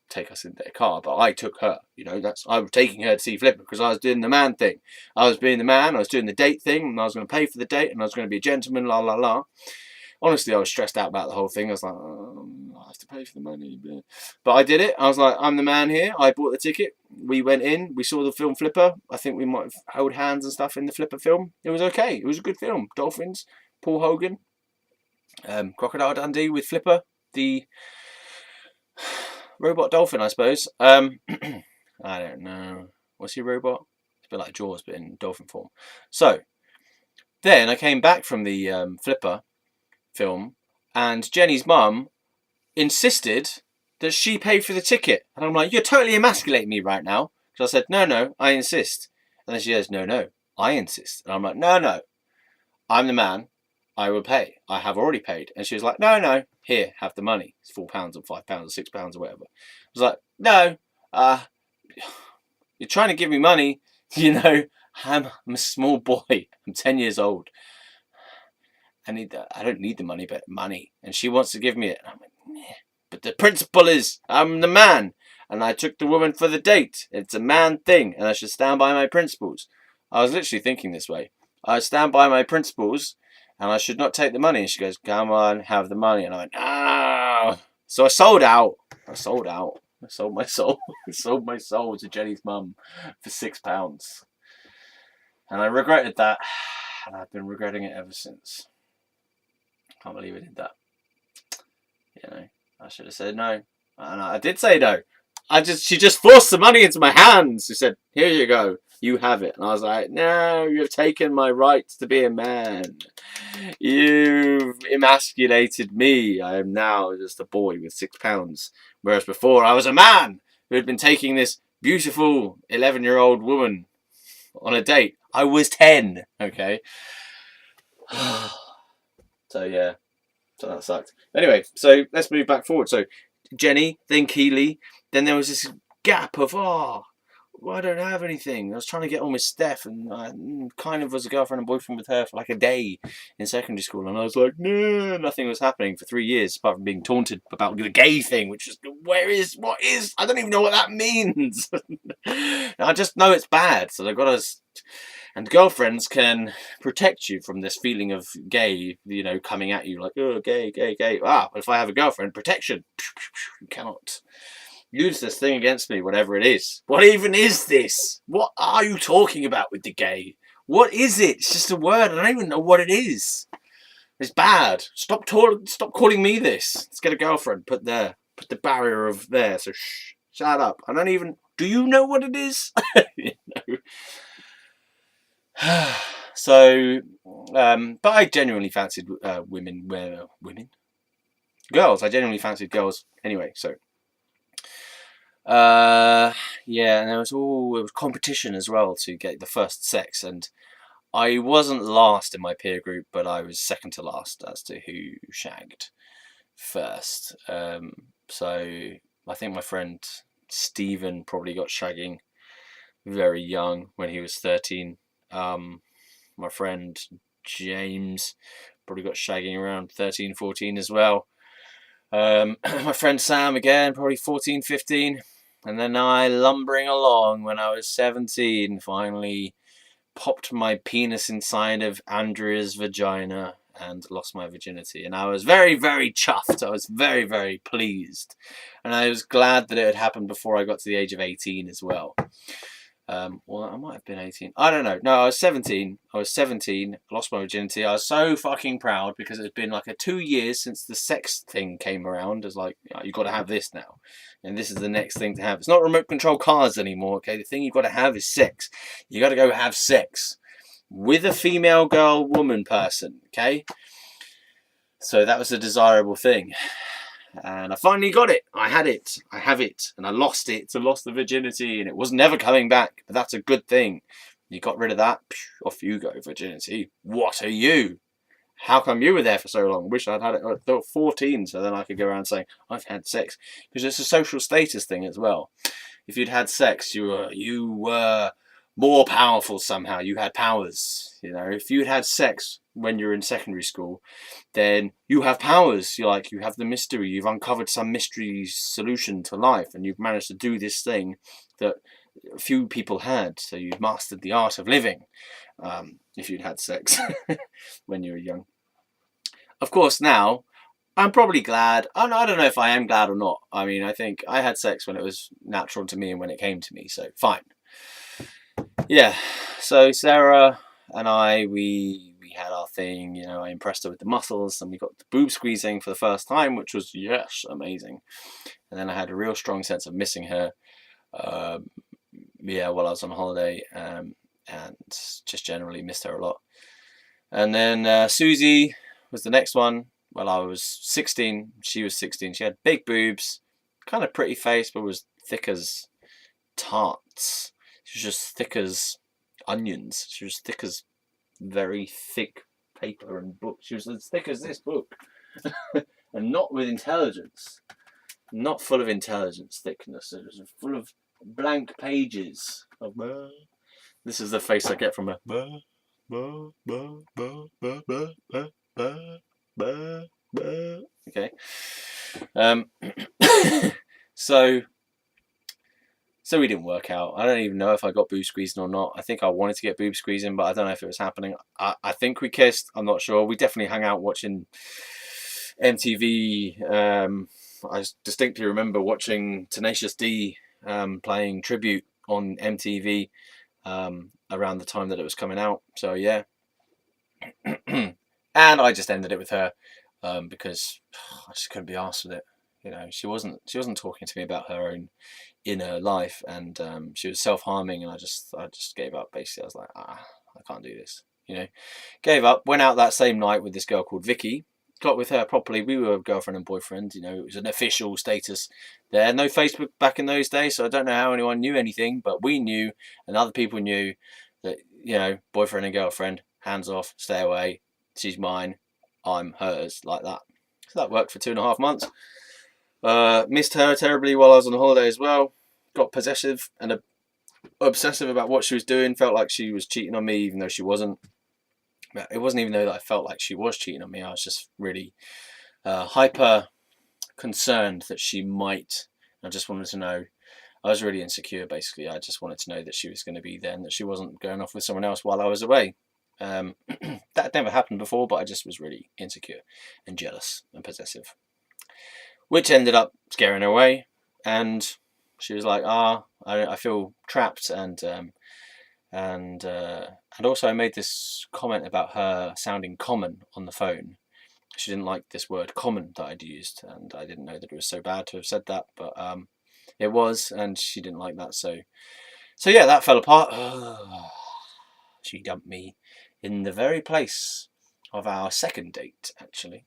take us in their car, but I took her. You know, I was taking her to see Flipper because I was doing the man thing. I was being the man. I was doing the date thing, and I was going to pay for the date, and I was going to be a gentleman. La la la. Honestly, I was stressed out about the whole thing. I was like, I have to pay for the money, but I did it. I was like, I'm the man here. I bought the ticket. We went in. We saw the film Flipper. I think we might have held hands and stuff in the Flipper film. It was okay. It was a good film. Dolphins, Paul Hogan, Crocodile Dundee with Flipper, the robot dolphin, I suppose. I don't know. Was he a robot? It's a bit like Jaws, but in dolphin form. So, then I came back from the Flipper film, and Jenny's mum insisted that she pay for the ticket. And I'm like, you're totally emasculating me right now. So I said, no, I insist. And then she goes, no, I insist. And I'm like, no, I'm the man. I will pay. I have already paid. And she was like, no, here, have the money. It's £4 or £5 or £6 or whatever. I was like, no, you're trying to give me money. You know, I'm a small boy. I'm 10 years old. I don't need the money, but money. And she wants to give me it. And I'm like, nah. But the principle is, I'm the man. And I took the woman for the date. It's a man thing. And I should stand by my principles. I was literally thinking this way. I stand by my principles. And I should not take the money. And she goes, come on, have the money. And I went, ah. So I sold out. I sold my soul. I sold my soul to Jenny's mum for £6. And I regretted that. And I've been regretting it ever since. Can't believe I did that. You know, I should have said no. And I did say no. She just forced the money into my hands. She said, here you go. You have it. And I was like, no, you've taken my rights to be a man. You've emasculated me. I am now just a boy with £6. Whereas before I was a man who had been taking this beautiful 11-year-old woman on a date. I was 10. Okay. So yeah. So that sucked. Anyway, so let's move back forward. So Jenny, then Keely. Then there was this gap of, I don't have anything. I was trying to get on with Steph, and I kind of was a girlfriend and boyfriend with her for like a day in secondary school. And I was like, no, nothing was happening for 3 years apart from being taunted about the gay thing, which is, what is? I don't even know what that means. I just know it's bad. So they've got to. And girlfriends can protect you from this feeling of gay, you know, coming at you like, oh, gay. But if I have a girlfriend, protection. You cannot use this thing against me, whatever it is. What even is this? What are you talking about with the gay? What is it? It's just a word. I don't even know what it is. It's bad. Stop calling me this. Let's get a girlfriend. Put the barrier of there. So shut up. I don't even. Do you know what it is? You know. So, but I genuinely fancied girls. I genuinely fancied girls anyway. So, yeah, and there was competition as well to get the first sex, and I wasn't last in my peer group, but I was second to last as to who shagged first. So I think my friend Stephen probably got shagging very young when he was 13. My friend James probably got shagging around 13, 14 as well. My friend Sam again, probably 14, 15. And then I, lumbering along when I was 17, finally popped my penis inside of Andrea's vagina and lost my virginity. And I was very, very chuffed. I was very, very pleased. And I was glad that it had happened before I got to the age of 18 as well. Well, I might have been 18. I don't know. No, I was 17. Lost my virginity. I was so fucking proud because it's been like 2 years since the sex thing came around. It's like, you've got to have this now. And this is the next thing to have. It's not remote control cars anymore, okay? The thing you've got to have is sex. You got to go have sex with a female, girl, woman person, okay? So that was a desirable thing. And I finally got it. I had it. I have it. And I lost it. I lost the virginity. And it was never coming back. But that's a good thing. You got rid of that, off you go, virginity. What are you? How come you were there for so long? Wish I'd had it at 14, so then I could go around saying I've had sex, because it's a social status thing as well. If you'd had sex, you were more powerful somehow. You had powers. You know, if you'd had sex when you're in secondary school, then you have powers. You have the mystery. You've uncovered some mystery solution to life, and you've managed to do this thing that few people had. So you've mastered the art of living. If you'd had sex when you were young. Of course, now I'm probably glad. I don't know if I am glad or not. I mean, I think I had sex when it was natural to me and when it came to me, so fine. Yeah, so Sarah and I, we had our thing, you know, I impressed her with the muscles and we got the boob squeezing for the first time, which was, yes, amazing. And then I had a real strong sense of missing her, yeah, while I was on holiday, and just generally missed her a lot. And then Susie was the next one. Well, I was 16, she was 16. She had big boobs, kind of pretty face, but was thick as tarts. She was just thick as onions. She was thick as very thick paper and book. She was as thick as this book. And not with intelligence. Not full of intelligence thickness. It was full of blank pages. This is the face I get from her. Okay. So we didn't work out. I don't even know if I got boob squeezing or not. I think I wanted to get boob squeezing, but I don't know if it was happening. I think we kissed. I'm not sure. We definitely hung out watching MTV. I distinctly remember watching Tenacious D playing Tribute on MTV around the time that it was coming out. So yeah. And I just ended it with her because I just couldn't be arsed with it. You know, she wasn't talking to me about her own inner life, and she was self-harming, and I just gave up. Basically, I was like, I can't do this. You know, gave up. Went out that same night with this girl called Vicky. Got with her properly. We were girlfriend and boyfriend. You know, it was an official status there. No Facebook back in those days, so I don't know how anyone knew anything, but we knew, and other people knew that, you know, boyfriend and girlfriend, hands off, stay away. She's mine, I'm hers, like that. So that worked for 2.5 months. Missed her terribly while I was on holiday as well. Got possessive and obsessive about what she was doing. Felt like she was cheating on me, even though she wasn't. It wasn't even though that I felt like she was cheating on me. I was just really hyper concerned that she might. I just wanted to know. I was really insecure, basically. I just wanted to know that she was going to be there and that she wasn't going off with someone else while I was away. That never happened before, but I just was really insecure and jealous and possessive, which ended up scaring her away. And she was like, I feel trapped, and also I made this comment about her sounding common on the phone. She didn't like this word common that I'd used, and I didn't know that it was so bad to have said that, but it was, and she didn't like that. So yeah, that fell apart. She dumped me in the very place of our second date, actually.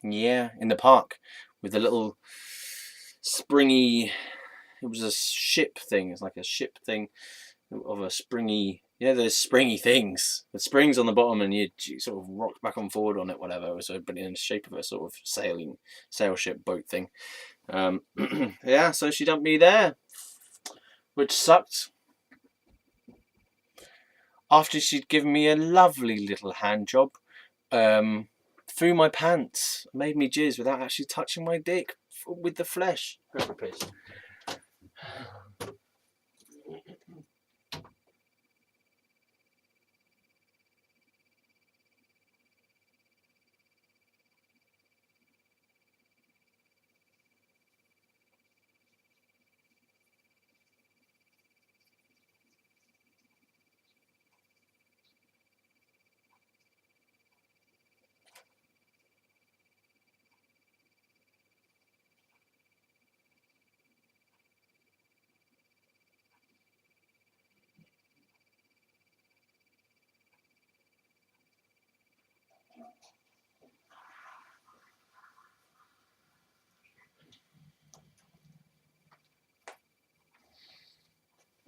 Yeah, in the park with the little springy. It was a ship thing. It's like a ship thing of a springy. Yeah, there's springy things with springs on the bottom, and you sort of rock back and forward on it. Whatever. It was but in the shape of a sort of sail ship boat thing. Yeah, so she dumped me there, which sucked. After she'd given me a lovely little hand job through my pants, made me jizz without actually touching my dick with the flesh. Go piss.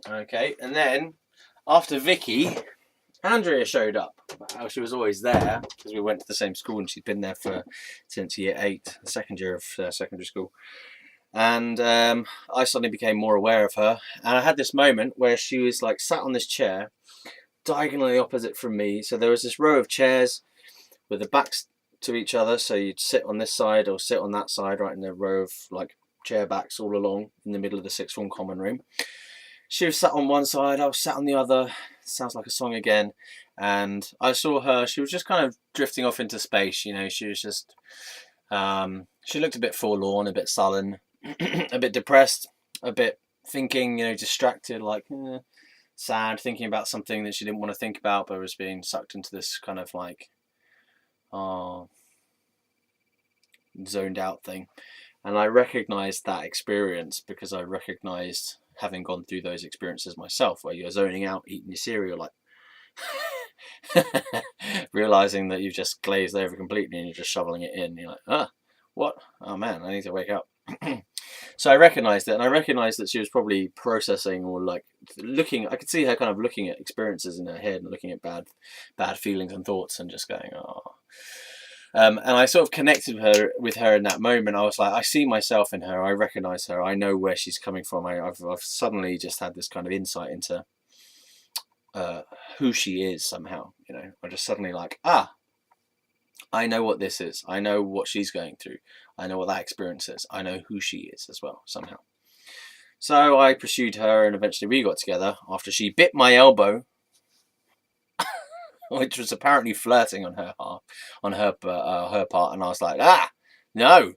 Okay, and then after Vicky, Andrea showed up. She was always there because we went to the same school and she'd been there since year 8, the second year of secondary school. And I suddenly became more aware of her. And I had this moment where she was like sat on this chair, diagonally opposite from me. So there was this row of chairs with the backs to each other. So you'd sit on this side or sit on that side, right in the row of like chair backs all along in the middle of the sixth form common room. She was sat on one side, I was sat on the other. Sounds like a song again. And I saw her, she was just kind of drifting off into space, you know, she was just, she looked a bit forlorn, a bit sullen, a bit depressed, a bit thinking, you know, distracted, like sad, thinking about something that she didn't want to think about, but was being sucked into this kind of like, zoned out thing. And I recognized that experience because I recognized having gone through those experiences myself, where you're zoning out, eating your cereal, like realizing that you've just glazed over completely and you're just shoveling it in. You're like, what? Oh man, I need to wake up. So I recognized it, and I recognized that she was probably processing or like looking. I could see her kind of looking at experiences in her head and looking at bad feelings and thoughts, and just going, oh. And I sort of connected with her in that moment. I was like, I see myself in her. I recognize her. I know where she's coming from. I've suddenly just had this kind of insight into who she is somehow. You know, I just suddenly like, I know what this is. I know what she's going through. I know what that experience is. I know who she is as well somehow. So I pursued her, and eventually we got together after she bit my elbow, which was apparently flirting on her part, and I was like, no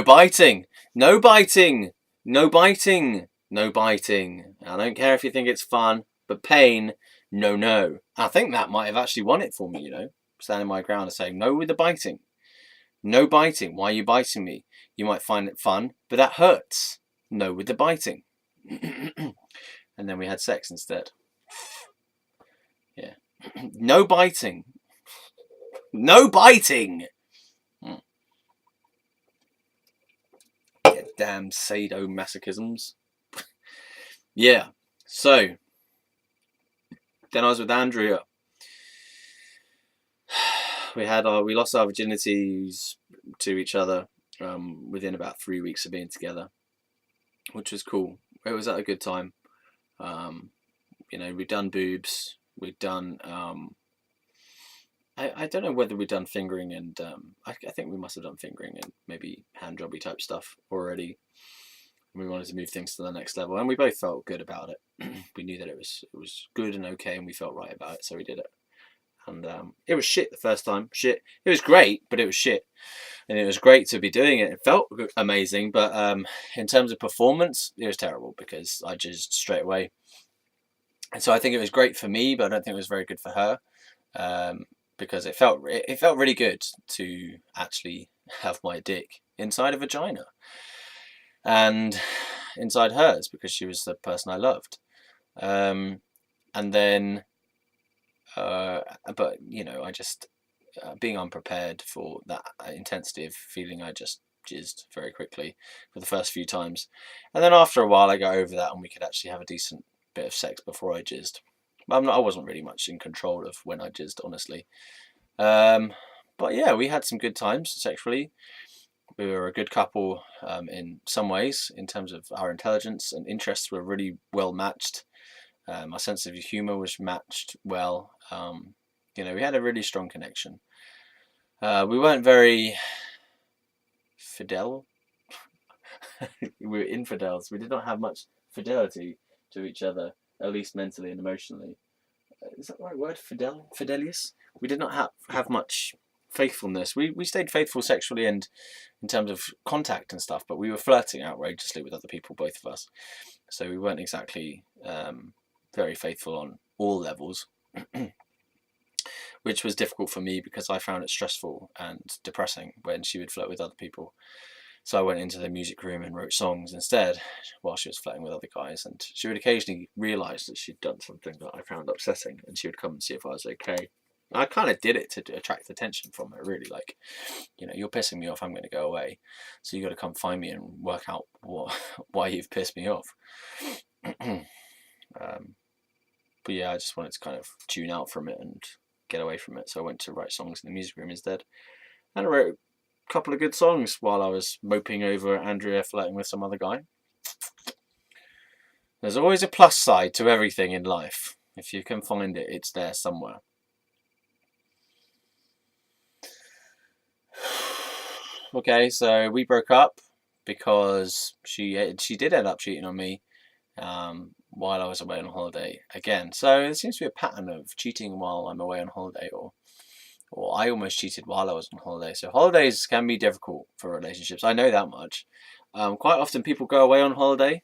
biting, no biting, no biting, no biting. I don't care if you think it's fun, but pain, no. I think that might have actually won it for me, you know, standing my ground and saying no with the biting, no biting. Why are you biting me? You might find it fun, but that hurts. No with the biting. And then we had sex instead. Yeah. No biting. No biting. Yeah, damn sadomasochisms. Yeah. So then I was with Andrea. We lost our virginities to each other within about 3 weeks of being together, which was cool. It was at a good time. You know, we'd done boobs. We'd done. I don't know whether we'd done fingering, and I think we must have done fingering and maybe hand jobby type stuff already. We wanted to move things to the next level, and we both felt good about it. We knew that it was good and okay, and we felt right about it, so we did it. And it was shit the first time. Shit. It was great, but it was shit. And it was great to be doing it. It felt amazing, but in terms of performance, it was terrible because I just straight away. And so I think it was great for me, but I don't think it was very good for her, because it felt really good to actually have my dick inside a vagina and inside hers, because she was the person I loved. And then. But you know, I just being unprepared for that intensity of feeling, I just jizzed very quickly for the first few times, and then after a while I got over that, and we could actually have a decent bit of sex before I jizzed. But I wasn't really much in control of when I jizzed, honestly. But yeah, we had some good times sexually. We were a good couple in some ways, in terms of our intelligence and interests were really well matched. Our sense of humour was matched well. You know, we had a really strong connection. We weren't very fidel. We were infidels. We did not have much fidelity to each other, at least mentally and emotionally. Is that the right word? Fidelius? We did not have much faithfulness. We stayed faithful sexually and in terms of contact and stuff, but we were flirting outrageously with other people, both of us. So we weren't exactly very faithful on all levels, which was difficult for me because I found it stressful and depressing when she would flirt with other people. So I went into the music room and wrote songs instead while she was flirting with other guys, and she would occasionally realise that she'd done something that I found upsetting, and she would come and see if I was okay. I kind of did it to attract attention from her, really, like, you know, you're pissing me off, I'm going to go away, so you got to come find me and work out why you've pissed me off. But yeah, I just wanted to kind of tune out from it and get away from it. So I went to write songs in the music room instead. And I wrote a couple of good songs while I was moping over Andrea flirting with some other guy. There's always a plus side to everything in life. If you can find it, it's there somewhere. Okay, so we broke up because she did end up cheating on me while I was away on holiday again. So there seems to be a pattern of cheating while I'm away on holiday, or I almost cheated while I was on holiday. So holidays can be difficult for relationships. I know that much. Quite often people go away on holiday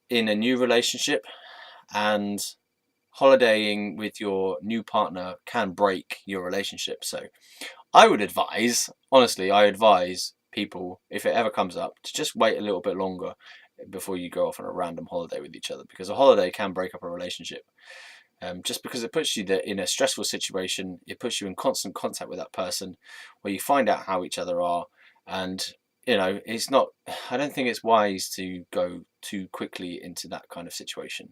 in a new relationship, and holidaying with your new partner can break your relationship. So I would advise, honestly, I advise people, if it ever comes up, to just wait a little bit longer before you go off on a random holiday with each other, because a holiday can break up a relationship. Just because it puts you in a stressful situation, it puts you in constant contact with that person, where you find out how each other are, and it's not. I don't think it's wise to go too quickly into that kind of situation,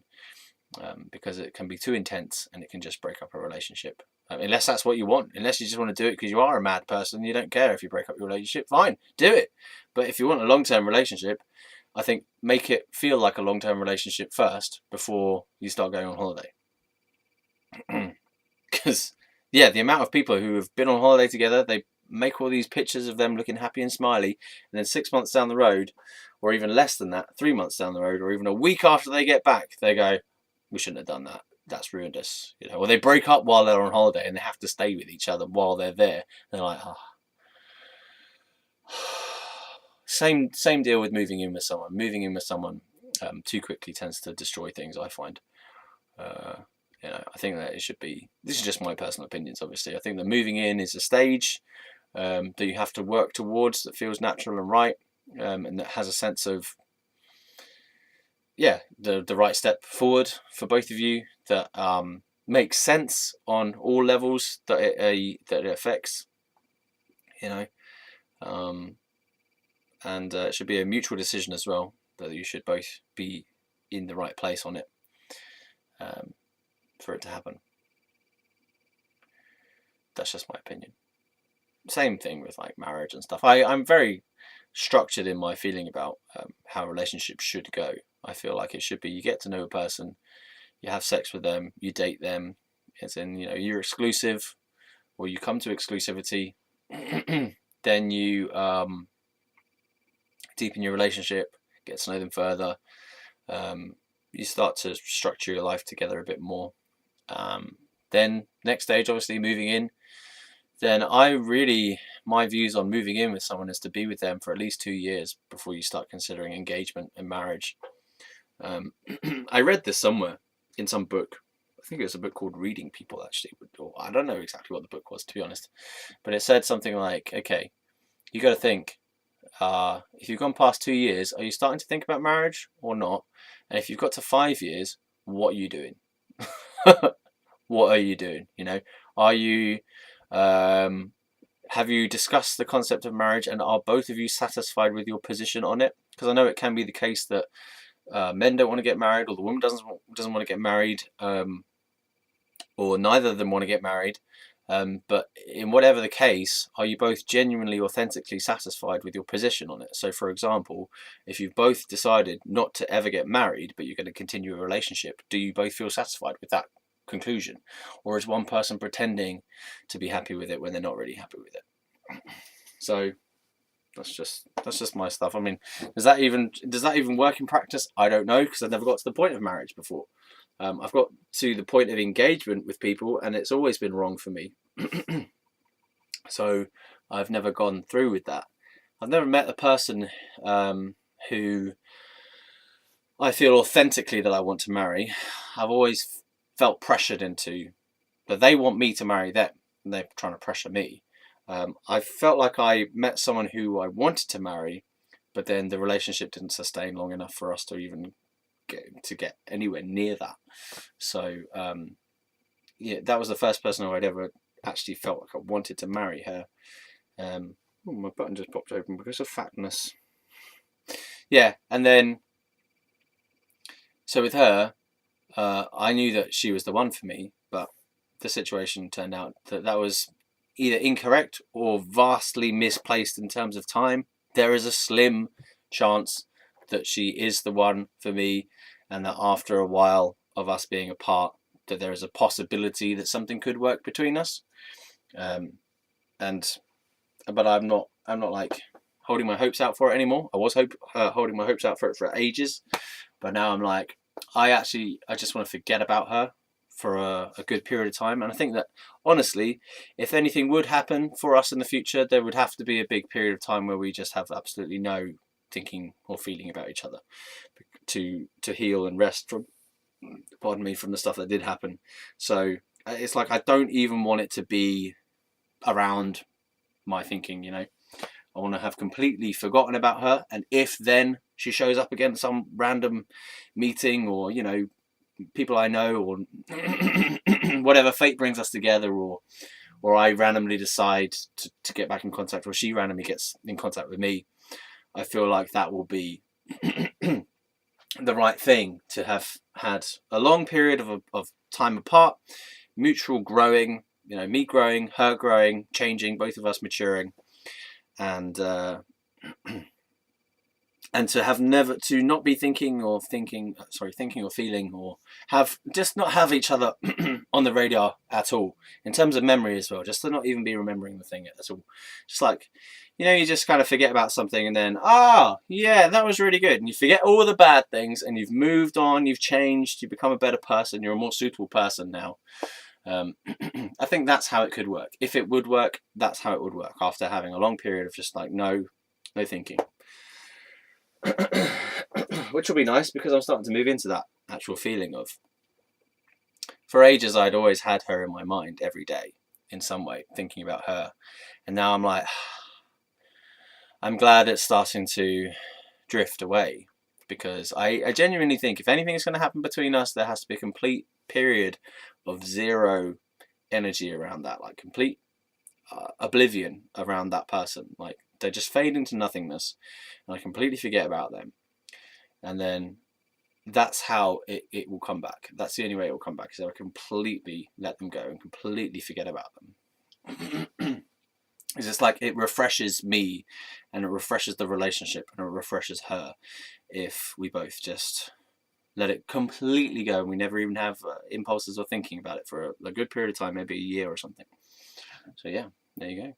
because it can be too intense and it can just break up a relationship. Unless that's what you want, unless you just want to do it because you are a mad person, you don't care if you break up your relationship, fine, do it. But if you want a long-term relationship, I think make it feel like a long-term relationship first before you start going on holiday. Because yeah, the amount of people who have been on holiday together, they make all these pictures of them looking happy and smiley, and then 6 months down the road, or even less than that, 3 months down the road, or even a week after they get back, they go, we shouldn't have done that, that's ruined us, or they break up while they're on holiday and they have to stay with each other while they're there, and they're like, oh. Same deal with moving in with someone too quickly tends to destroy things, I find. I think that it should be, this is just my personal opinions, obviously. I think that moving in is a stage that you have to work towards, that feels natural and right, and that has a sense of, the right step forward for both of you, that makes sense on all levels that it affects, and it should be a mutual decision as well, that you should both be in the right place on it for it to happen. That's just my opinion. Same thing with like marriage and stuff. I'm very structured in my feeling about how relationships should go. I feel like it should be, you get to know a person, you have sex with them, you date them, as in, you're exclusive, or you come to exclusivity, then you deepen your relationship, get to know them further, you start to structure your life together a bit more. Then next stage, obviously moving in, then my views on moving in with someone is to be with them for at least 2 years before you start considering engagement and marriage. I read this somewhere in some book. I think it was a book called Reading People, actually. Or I don't know exactly what the book was, to be honest. But it said something like, okay, you got to think, if you've gone past 2 years, are you starting to think about marriage or not? And if you've got to 5 years, what are you doing? What are you doing? Are you, have you discussed the concept of marriage, and are both of you satisfied with your position on it? Because I know it can be the case that men don't want to get married, or the woman doesn't want to get married, or neither of them want to get married. But in whatever the case, are you both genuinely, authentically satisfied with your position on it? So, for example, if you've both decided not to ever get married, but you're going to continue a relationship, do you both feel satisfied with that conclusion? Or is one person pretending to be happy with it when they're not really happy with it? So that's just my stuff. I mean, does that even work in practice? I don't know, because I've never got to the point of marriage before. I've got to the point of engagement with people, and it's always been wrong for me. So I've never gone through with that. I've never met a person who I feel authentically that I want to marry. I've always felt pressured into that they want me to marry them, and they're trying to pressure me. I felt like I met someone who I wanted to marry, but then the relationship didn't sustain long enough for us to even get anywhere near that. So that was the first person I'd ever actually felt like I wanted to marry her. My button just popped open because of fatness. And then so with her, I knew that she was the one for me, but the situation turned out that was either incorrect or vastly misplaced in terms of time. There is a slim chance that she is the one for me, and that after a while of us being apart, that there is a possibility that something could work between us. But I'm not like holding my hopes out for it anymore. I was holding my hopes out for it for ages, but now I'm like, I just want to forget about her for a good period of time. And I think that, honestly, if anything would happen for us in the future, there would have to be a big period of time where we just have absolutely no thinking or feeling about each other to heal and rest from, pardon me, from the stuff that did happen. So it's like I don't even want it to be around my thinking, you know. I want to have completely forgotten about her, and if then she shows up again at some random meeting, or, you know, people I know, or whatever, fate brings us together, or I randomly decide to get back in contact, or she randomly gets in contact with me, I feel like that will be the right thing, to have had a long period of time apart, mutual growing, you know, me growing, her growing, changing, both of us maturing, and to have never to not be thinking or feeling, or have just not have each other on the radar at all, in terms of memory as well, just to not even be remembering the thing at all. Just like, you know, you just kind of forget about something, and then, yeah, that was really good, and you forget all the bad things, and you've moved on, you've changed, you've become a better person, you're a more suitable person now. I think that's how it could work. If it would work, that's how it would work, after having a long period of just like no thinking. Which will be nice, because I'm starting to move into that actual feeling of, for ages I'd always had her in my mind every day in some way, thinking about her, and now I'm like, I'm glad it's starting to drift away, because I genuinely think if anything is going to happen between us, there has to be a complete period of zero energy around that, like complete oblivion around that person. Like, they just fade into nothingness, and I completely forget about them, and then that's how it will come back. That's the only way it will come back, is if I completely let them go and completely forget about them. It's just like, it refreshes me, and it refreshes the relationship, and it refreshes her, if we both just let it completely go, and we never even have impulses or thinking about it for a good period of time, maybe a year or something. So yeah, there you go.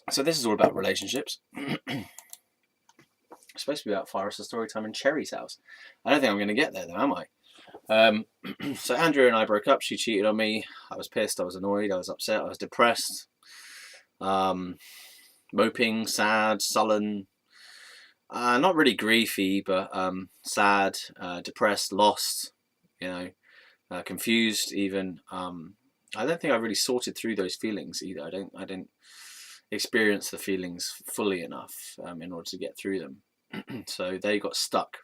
So this is all about relationships. It's supposed to be about Fieros' story time in Cherry's house. I don't think I'm going to get there, though, am I? So Andrea and I broke up. She cheated on me. I was pissed. I was annoyed. I was upset. I was depressed. Moping, sad, sullen. Not really griefy, but sad, depressed, lost. You know, confused even. I don't think I really sorted through those feelings either. I didn't experience the feelings fully enough in order to get through them. So they got stuck,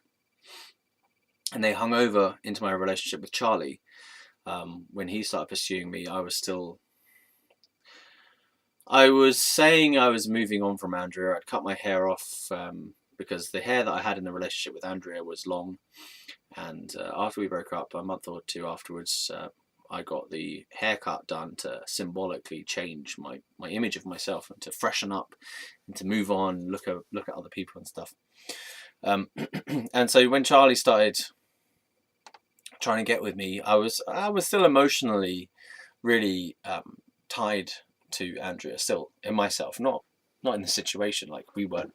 and they hung over into my relationship with Charlie. When he started pursuing me, I was saying I was moving on from Andrea. I'd cut my hair off because the hair that I had in the relationship with Andrea was long, and after we broke up, a month or two afterwards, I got the haircut done to symbolically change my image of myself, and to freshen up, and to move on, look at other people and stuff. And so when Charlie started trying to get with me, I was still emotionally really tied to Andrea, still in myself, not in the situation. Like, we weren't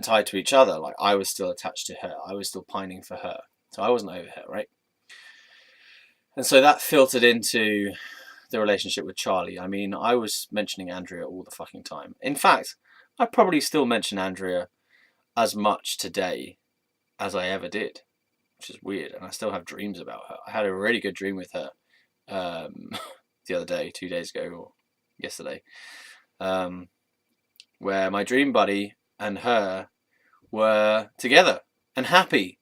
tied to each other. Like, I was still attached to her. I was still pining for her. So I wasn't over her, right? And so that filtered into the relationship with Charlie. I mean, I was mentioning Andrea all the fucking time. In fact, I probably still mention Andrea as much today as I ever did, which is weird. And I still have dreams about her. I had a really good dream with her the other day, 2 days ago, or yesterday, where my dream buddy and her were together and happy.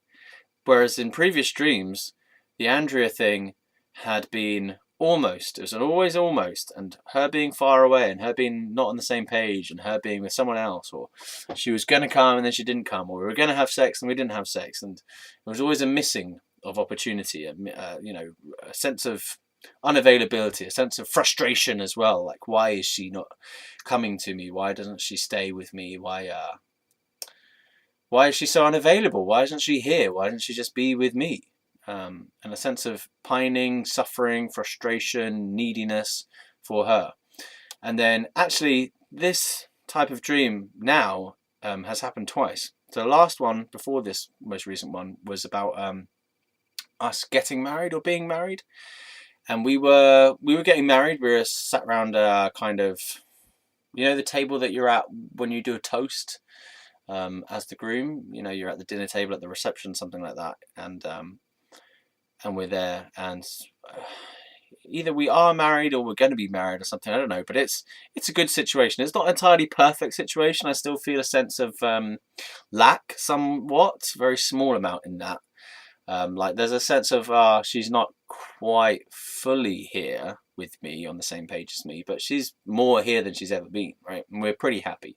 Whereas in previous dreams, the Andrea thing had been almost. It was always almost, and her being far away, and her being not on the same page, and her being with someone else, or she was going to come and then she didn't come, or we were going to have sex and we didn't have sex, and it was always a missing of opportunity, you know, a sense of unavailability, a sense of frustration as well. Like, why is she not coming to me? Why doesn't she stay with me? Why is she so unavailable? Why isn't she here? Why doesn't she just be with me? And a sense of pining, suffering, frustration, neediness for her. And then actually this type of dream now has happened twice. So the last one before this most recent one was about us getting married or being married. And we were getting married. We were sat around kind of, you know, the table that you're at when you do a toast as the groom. You know, you're at the dinner table at the reception, something like that. And we're there, and either we are married or we're going to be married or something. I don't know, but it's a good situation. It's not an entirely perfect situation. I still feel a sense of lack, somewhat, very small amount in that. Like there's a sense of she's not quite fully here with me, on the same page as me, but she's more here than she's ever been, right? And we're pretty happy.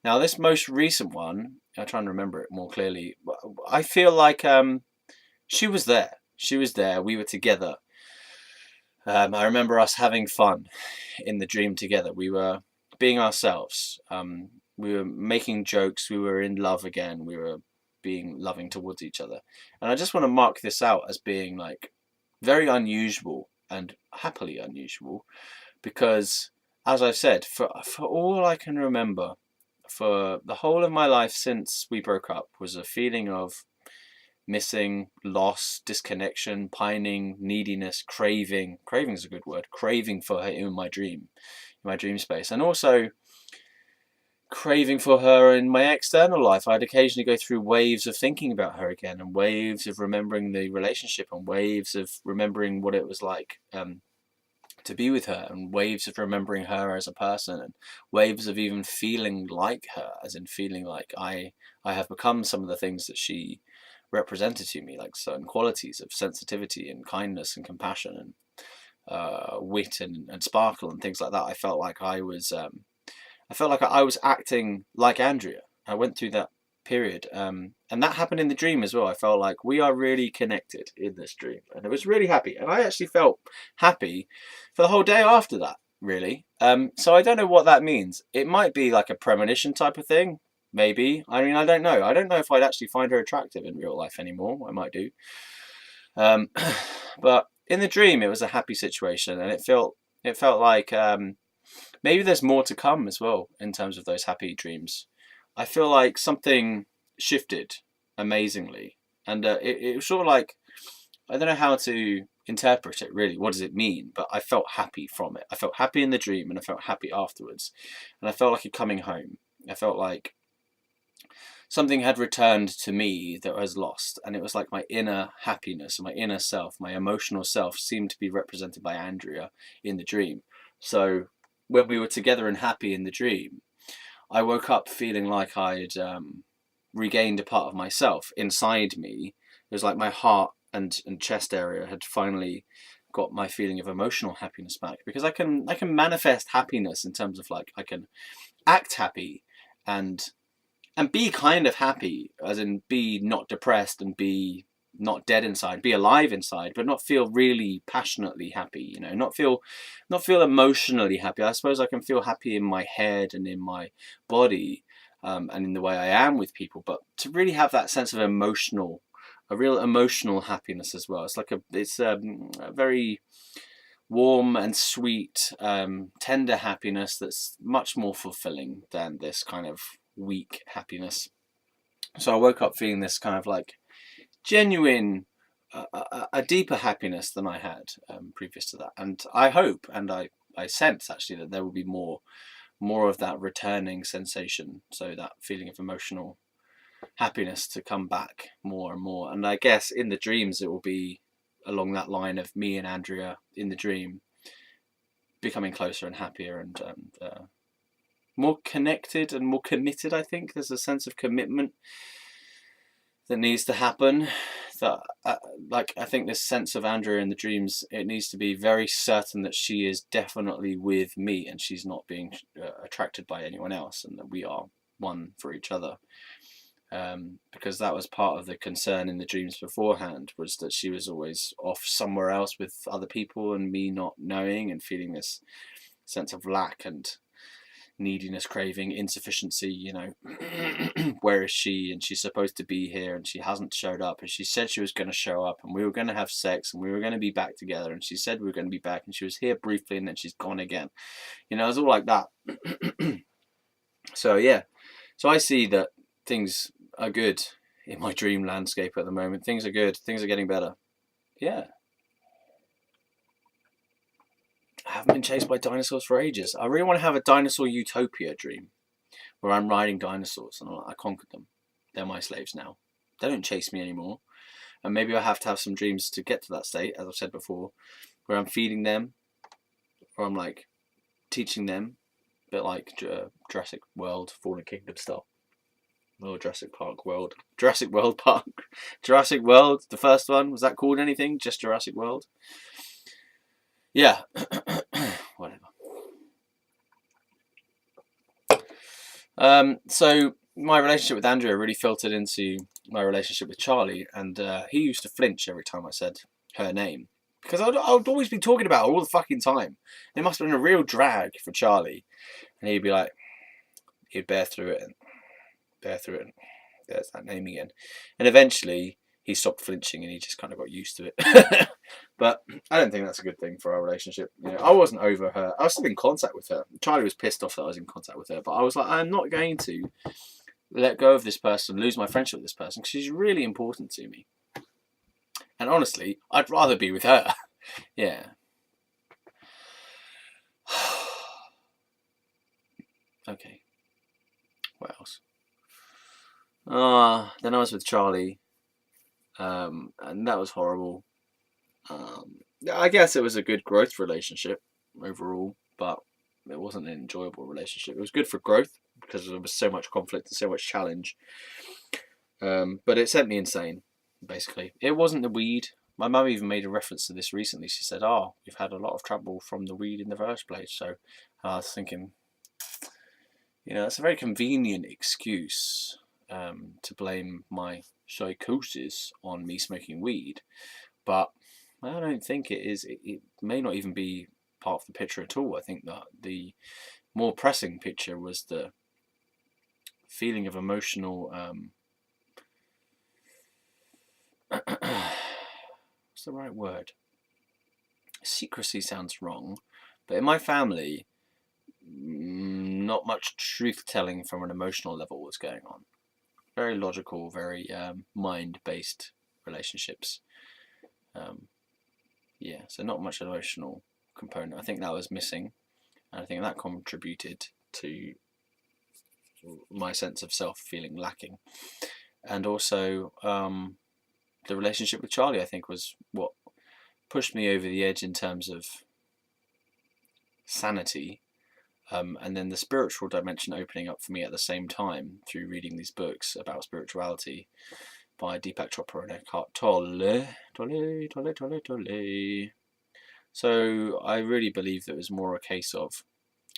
Now this most recent one, I'm trying to remember it more clearly. I feel like she was there. She was there. We were together. I remember us having fun in the dream together. We were being ourselves. We were making jokes. We were in love again. We were being loving towards each other. And I just want to mark this out as being like very unusual and happily unusual, because as I've said, for all I can remember, for the whole of my life since we broke up, was a feeling of missing, loss, disconnection, pining, neediness, craving. Craving is a good word. Craving for her in my dream space. And also craving for her in my external life. I'd occasionally go through waves of thinking about her again, and waves of remembering the relationship, and waves of remembering what it was like to be with her, and waves of remembering her as a person, and waves of even feeling like her, as in feeling like I have become some of the things that she represented to me, like certain qualities of sensitivity and kindness and compassion and wit and sparkle and things like that. I felt like I was acting like Andrea. I went through that period, and that happened in the dream as well. I felt like we are really connected in this dream, and I was really happy, and I actually felt happy for the whole day after that, really. So I don't know what that means. It might be like a premonition type of thing. Maybe. I mean, I don't know. I don't know if I'd actually find her attractive in real life anymore. I might do. But in the dream, it was a happy situation, and it felt like maybe there's more to come as well in terms of those happy dreams. I feel like something shifted amazingly, and it was sort of like, I don't know how to interpret it really. What does it mean? But I felt happy from it. I felt happy in the dream, and I felt happy afterwards, and I felt like a coming home. I felt like something had returned to me that I was lost, and it was like my inner happiness, my inner self, my emotional self seemed to be represented by Andrea in the dream. So when we were together and happy in the dream, I woke up feeling like I'd regained a part of myself inside me. It was like my heart and chest area had finally got my feeling of emotional happiness back, because I can manifest happiness in terms of like I can act happy and be kind of happy, as in be not depressed and be not dead inside, be alive inside, but not feel really passionately happy, you know, not feel emotionally happy. I suppose I can feel happy in my head and in my body, and in the way I am with people, but to really have that sense of a real emotional happiness as well. It's like it's a very warm and sweet, tender happiness that's much more fulfilling than this kind of weak happiness. So I woke up feeling this kind of like genuine, a deeper happiness than I had previous to that. And I hope, and I sense actually, that there will be more of that returning sensation, so that feeling of emotional happiness to come back more and more. And I guess in the dreams it will be along that line of me and Andrea in the dream becoming closer and happier and more connected and more committed. I think there's a sense of commitment that needs to happen. That like I think this sense of Andrea in the dreams, it needs to be very certain that she is definitely with me and she's not being attracted by anyone else, and that we are one for each other. Because that was part of the concern in the dreams beforehand, was that she was always off somewhere else with other people and me not knowing and feeling this sense of lack and neediness, craving, insufficiency, you know. Where is she? And she's supposed to be here and she hasn't showed up, and she said she was going to show up and we were going to have sex and we were going to be back together, and she said we were going to be back, and she was here briefly and then she's gone again, you know. It's all like that. So yeah, so I see that things are good in my dream landscape at the moment. Things are good, things are getting better. Yeah, I haven't been chased by dinosaurs for ages. I really want to have a dinosaur utopia dream where I'm riding dinosaurs and I conquered them. They're my slaves now. They don't chase me anymore. And maybe I have to have some dreams to get to that state, as I've said before, where I'm feeding them, or I'm like teaching them, a bit like Jurassic World, Fallen Kingdom style. Or Jurassic Park World. Jurassic World Park. Jurassic World, the first one, was that called anything? Just Jurassic World? Yeah. Whatever. So my relationship with Andrea really filtered into my relationship with Charlie, and he used to flinch every time I said her name, because I would always be talking about her all the fucking time. It must have been a real drag for Charlie, and he'd be like, he'd bear through it, and there's that name again, and eventually he stopped flinching and he just kind of got used to it. But I don't think that's a good thing for our relationship. You know, I wasn't over her. I was still in contact with her. Charlie was pissed off that I was in contact with her, but I was like, I'm not going to let go of this person, lose my friendship with this person, because she's really important to me. And honestly, I'd rather be with her. Yeah. Okay. What else? Then I was with Charlie, and that was horrible. I guess it was a good growth relationship overall, but it wasn't an enjoyable relationship. It was good for growth because there was so much conflict and so much challenge. But it sent me insane, basically. It wasn't the weed. My mum even made a reference to this recently. She said, "Oh, you've had a lot of trouble from the weed in the first place." So I was thinking, you know, it's a very convenient excuse to blame my psychosis on me smoking weed, but I don't think it is. It may not even be part of the picture at all. I think that the more pressing picture was the feeling of emotional. What's the right word? Secrecy sounds wrong, but in my family, not much truth telling from an emotional level was going on. Very logical, very mind-based relationships. Yeah, so not much emotional component. I think that was missing, and I think that contributed to my sense of self feeling lacking. And also, the relationship with Charlie, I think, was what pushed me over the edge in terms of sanity. And then the spiritual dimension opening up for me at the same time through reading these books about spirituality by Deepak Chopra and Eckhart Tolle. So I really believe that it was more a case of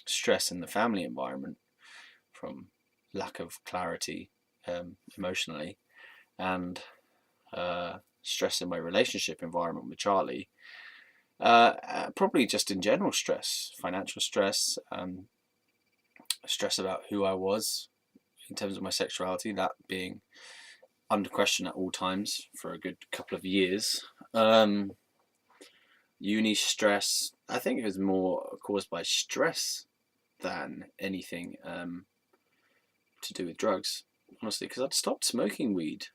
stress in the family environment from lack of clarity emotionally, and stress in my relationship environment with Charlie. Probably just in general stress, financial stress, stress about who I was in terms of my sexuality, that being under question at all times for a good couple of years. Uni stress, I think it was more caused by stress than anything to do with drugs, honestly, because I'd stopped smoking weed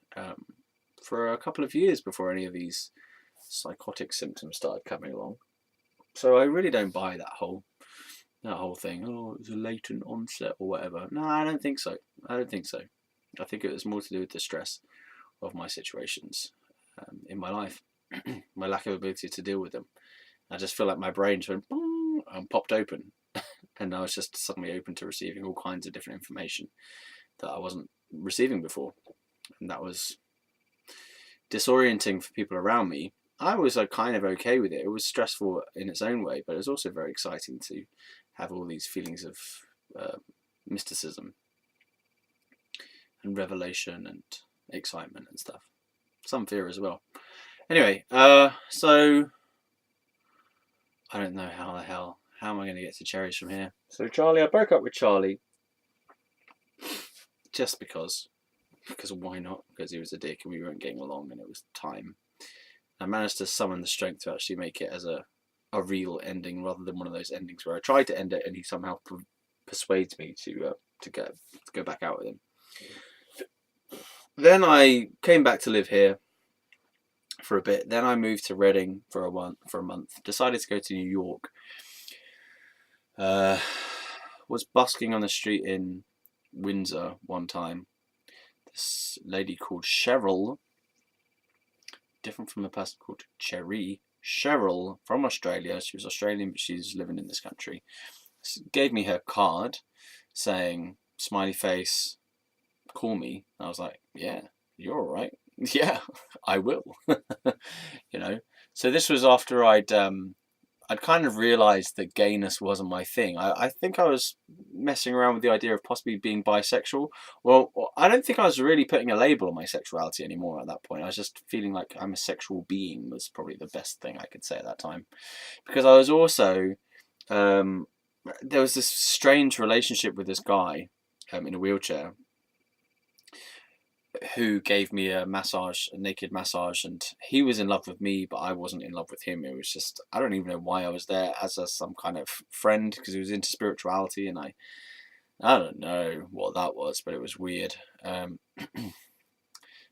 for a couple of years before any of these psychotic symptoms started coming along. So I really don't buy that whole thing. Oh, it was a latent onset or whatever. No, I don't think so. I think it was more to do with the stress of my situations in my life, my lack of ability to deal with them. I just feel like my brain just went boom and popped open, and I was just suddenly open to receiving all kinds of different information that I wasn't receiving before, and that was disorienting for people around me, I was kind of okay with it. It was stressful in its own way, but it was also very exciting to have all these feelings of mysticism and revelation and excitement and stuff. Some fear as well. Anyway, so I don't know how am I going to get to cherries from here? So Charlie, I broke up with Charlie just because why not? Because he was a dick and we weren't getting along and it was time. I managed to summon the strength to actually make it as a real ending rather than one of those endings where I tried to end it and he somehow persuades me to go back out with him. Then I came back to live here for a bit. Then I moved to Reading for a month. Decided to go to New York. Was busking on the street in Windsor one time. This lady called Cheryl, different from the person called Cherry. Cheryl from Australia. She was Australian, but she's living in this country. Gave me her card, saying smiley face, call me. I was like, yeah, you're all right. Yeah, I will. You know. So this was after I'd kind of realised that gayness wasn't my thing. I think I was messing around with the idea of possibly being bisexual. Well, I don't think I was really putting a label on my sexuality anymore at that point. I was just feeling like I'm a sexual being was probably the best thing I could say at that time. Because I was also, there was this strange relationship with this guy in a wheelchair who gave me a naked massage, and he was in love with me, but I wasn't in love with him. It was just, I don't even know why I was there as some kind of friend, because he was into spirituality, and I don't know what that was, but it was weird.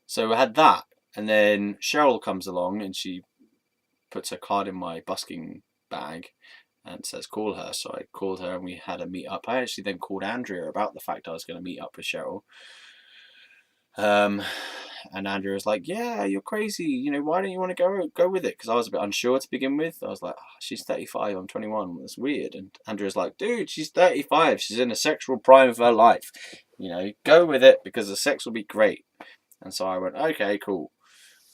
So I had that, and then Cheryl comes along, and she puts her card in my busking bag, and says call her. So I called her, and we had a meet up. I actually then called Andrea about the fact I was going to meet up with Cheryl. And Andrea was like, yeah, you're crazy. You know, why don't you want to go with it? Because I was a bit unsure to begin with. I was like, oh, she's 35, I'm 21. That's weird. And Andrea's like, dude, she's 35. She's in a sexual prime of her life. You know, go with it because the sex will be great. And so I went, okay, cool.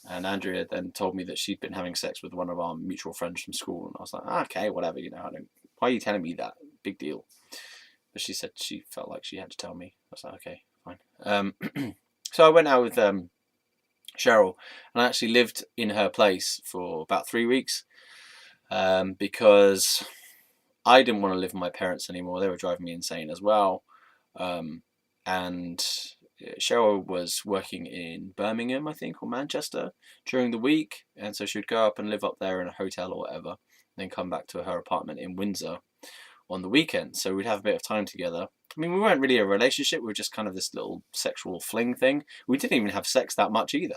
And Andrea then told me that she'd been having sex with one of our mutual friends from school. And I was like, okay, whatever. You know, why are you telling me that? Big deal. But she said she felt like she had to tell me. I was like, okay, fine. So I went out with Cheryl, and I actually lived in her place for about 3 weeks because I didn't want to live with my parents anymore. They were driving me insane as well. And Cheryl was working in Birmingham, I think, or Manchester during the week, and so she would go up and live up there in a hotel or whatever, then come back to her apartment in Windsor on the weekend. So we'd have a bit of time together. I mean, we weren't really a relationship. We were just kind of this little sexual fling thing. We didn't even have sex that much either.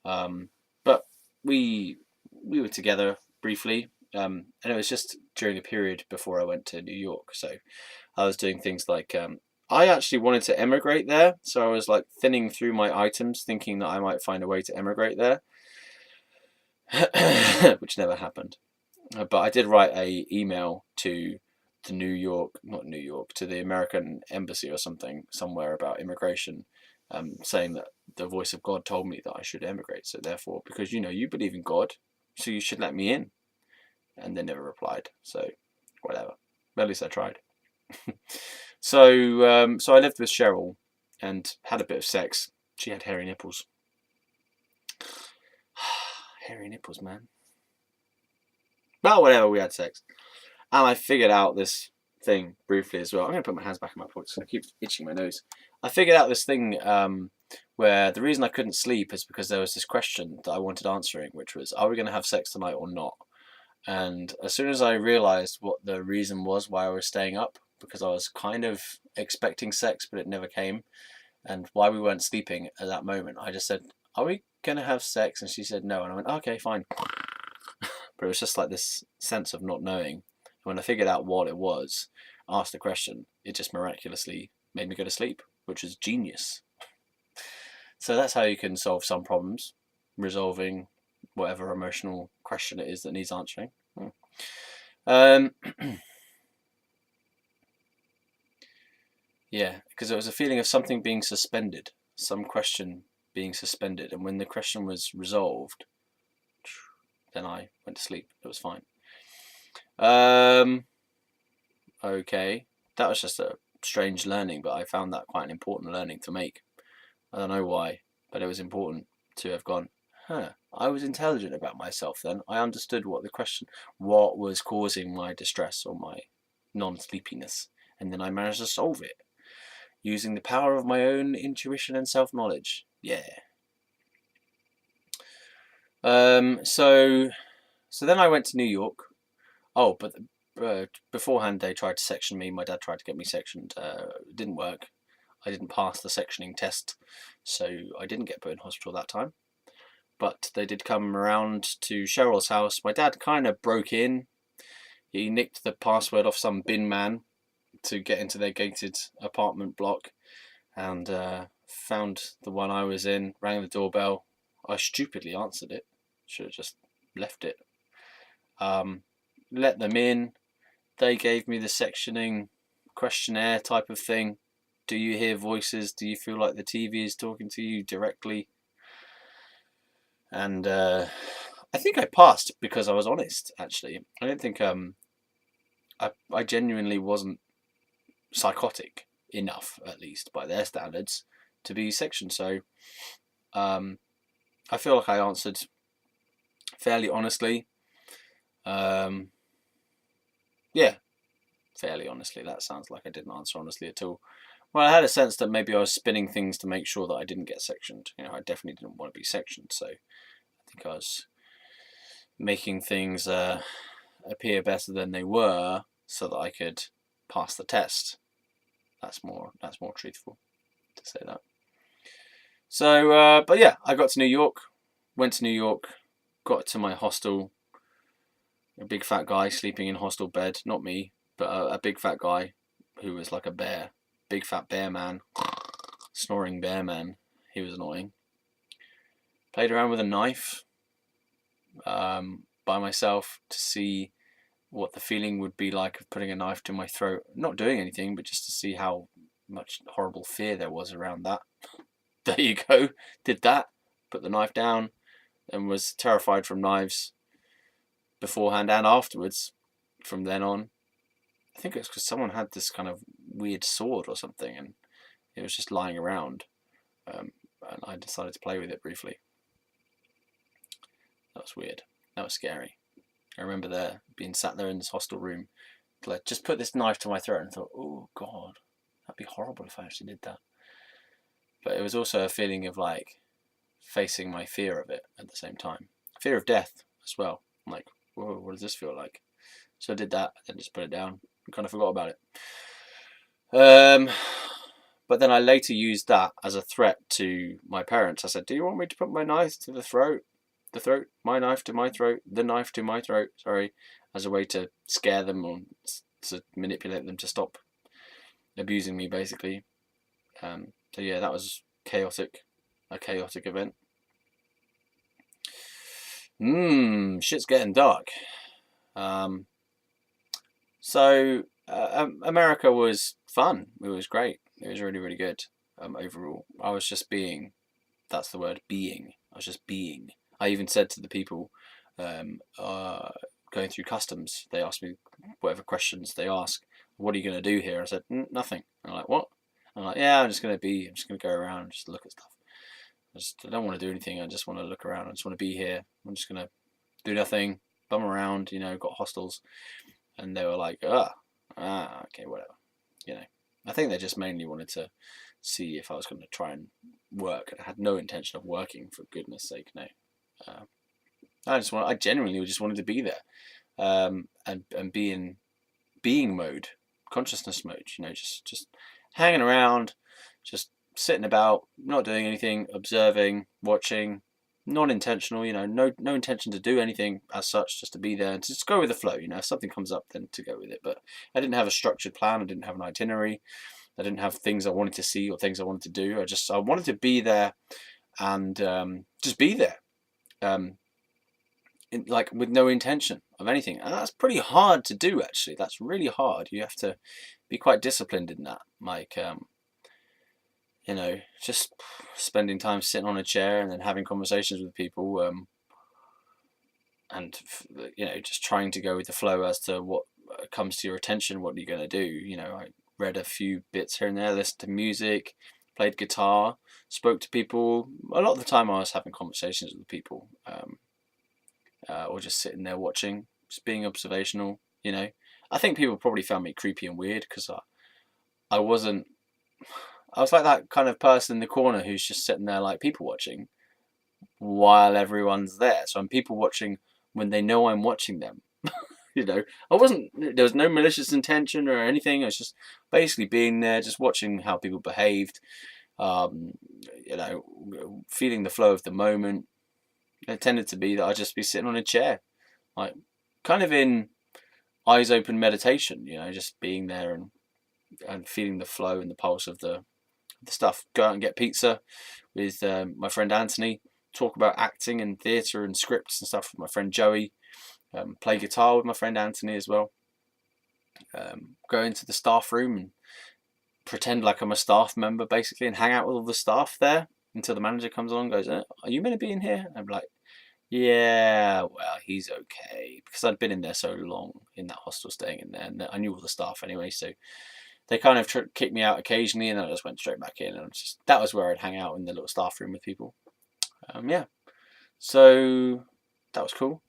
But we were together briefly. And it was just during a period before I went to New York. So I was doing things like, I actually wanted to emigrate there. So I was like thinning through my items, thinking that I might find a way to emigrate there, which never happened. But I did write a email to to the American embassy or somewhere about immigration, saying that the voice of God told me that I should emigrate. So therefore, because you believe in God, so you should let me in. And they never replied. So whatever. But at least I tried. So I lived with Cheryl and had a bit of sex. She had hairy nipples. Hairy nipples, man. Well, whatever. We had sex. And I figured out this thing briefly as well. I'm going to put my hands back in my pockets. I keep itching my nose. I figured out this thing where the reason I couldn't sleep is because there was this question that I wanted answering, which was, are we going to have sex tonight or not? And as soon as I realised what the reason was why I was staying up, because I was kind of expecting sex, but it never came, and why we weren't sleeping at that moment, I just said, are we going to have sex? And she said no. And I went, okay, fine. But it was just like this sense of not knowing. When I figured out what it was, asked the question, it just miraculously made me go to sleep, which is genius. So that's how you can solve some problems, resolving whatever emotional question it is that needs answering. Yeah, because it was a feeling of something being suspended, some question being suspended, and when the question was resolved, then I went to sleep. It was fine. Okay, that was just a strange learning, but I found that quite an important learning to make. I don't know why, but it was important to have gone, I was intelligent about myself then. I understood what was causing my distress or my non-sleepiness, and then I managed to solve it using the power of my own intuition and self-knowledge. Yeah. So then I went to New York. Oh, but beforehand they tried to section me. My dad tried to get me sectioned. It didn't work. I didn't pass the sectioning test, so I didn't get put in hospital that time. But they did come around to Cheryl's house. My dad kind of broke in. He nicked the password off some bin man to get into their gated apartment block, and found the one I was in, rang the doorbell. I stupidly answered it. Should have just left it. Let them in. They gave me the sectioning questionnaire type of thing. Do you hear voices? Do you feel like the TV is talking to you directly? And I think I passed because I was honest, actually. I don't think I genuinely wasn't psychotic enough, at least by their standards, to be sectioned. So I feel like I answered fairly honestly. Yeah, fairly honestly. That sounds like I didn't answer honestly at all. Well, I had a sense that maybe I was spinning things to make sure that I didn't get sectioned. You know, I definitely didn't want to be sectioned, so I think I was making things appear better than they were so that I could pass the test. That's more truthful to say that. So, but yeah, I got to New York, went to New York, got to my hostel. A big fat guy sleeping in hostel bed, not me, but a big fat guy who was like a bear, big fat bear man, snoring bear man. He was annoying. Played around with a knife by myself to see what the feeling would be like of putting a knife to my throat. Not doing anything, but just to see how much horrible fear there was around that. There you go. Did that. Put the knife down and was terrified from knives beforehand and afterwards from then on. I think it's because someone had this kind of weird sword or something and it was just lying around. And I decided to play with it briefly. That was weird. That was scary. I remember being sat there in this hostel room, like, just put this knife to my throat and thought, oh God, that'd be horrible if I actually did that. But it was also a feeling of like facing my fear of it at the same time. Fear of death as well. I'm like, whoa, what does this feel like? So I did that and then just put it down and kind of forgot about it. But then I later used that as a threat to my parents. I said, do you want me to put my knife to the throat? The throat, my knife to my throat, the knife to my throat, sorry, as a way to scare them or to manipulate them to stop abusing me, basically. So yeah, that was a chaotic event. Shit's getting dark. So America was fun. It was great. It was really, really good. Overall, I was just being. That's the word, being. I was just being. I even said to the people going through customs, they asked me whatever questions they ask. What are you going to do here? I said, nothing. And I'm like, what? I'm like, yeah, I'm just going to go around and just look at stuff. I don't want to do anything. I just want to look around. I just want to be here. I'm just going to do nothing, bum around, got hostels. And they were like, okay, whatever. I think they just mainly wanted to see if I was going to try and work. I had no intention of working, for goodness sake, no. I genuinely just wanted to be there, and be in being mode, consciousness mode. Just hanging around, just sitting about, not doing anything, observing, watching, non-intentional. No intention to do anything as such, just to be there and to just go with the flow. If something comes up, then to go with it. But I didn't have a structured plan. I didn't have an itinerary. I didn't have things I wanted to see or things I wanted to do. I wanted to be there and just be there. Like with no intention of anything, and that's pretty hard to do. Actually, that's really hard. You have to be quite disciplined in that. Like, you know, just spending time sitting on a chair and then having conversations with people, and you know, just trying to go with the flow as to what comes to your attention. What are you going to do? You know, I read a few bits here and there, listened to music, played guitar, spoke to people. A lot of the time I was having conversations with people, or just sitting there watching, just being observational, you know. I think people probably found me creepy and weird because I wasn't, I was like that kind of person in the corner who's just sitting there like people watching while everyone's there. So I'm people watching when they know I'm watching them. You know, there was no malicious intention or anything. I was just basically being there, just watching how people behaved, um, you know, feeling the flow of the moment. It tended to be that I'd just be sitting on a chair, like kind of in eyes open meditation, you know, just being there and feeling the flow and the pulse of the stuff. Go out and get pizza with my friend Anthony, talk about acting and theatre and scripts and stuff with my friend Joey, play guitar with my friend Anthony as well, go into the staff room and pretend like I'm a staff member basically and hang out with all the staff there until the manager comes along and goes, are you meant to be in here? And I'm like, yeah, well, he's okay, because I'd been in there so long in that hostel, staying in there, and I knew all the staff anyway, so they kind of kicked me out occasionally, and then I just went straight back in, and that was where I'd hang out in the little staff room with people. Yeah, so that was cool.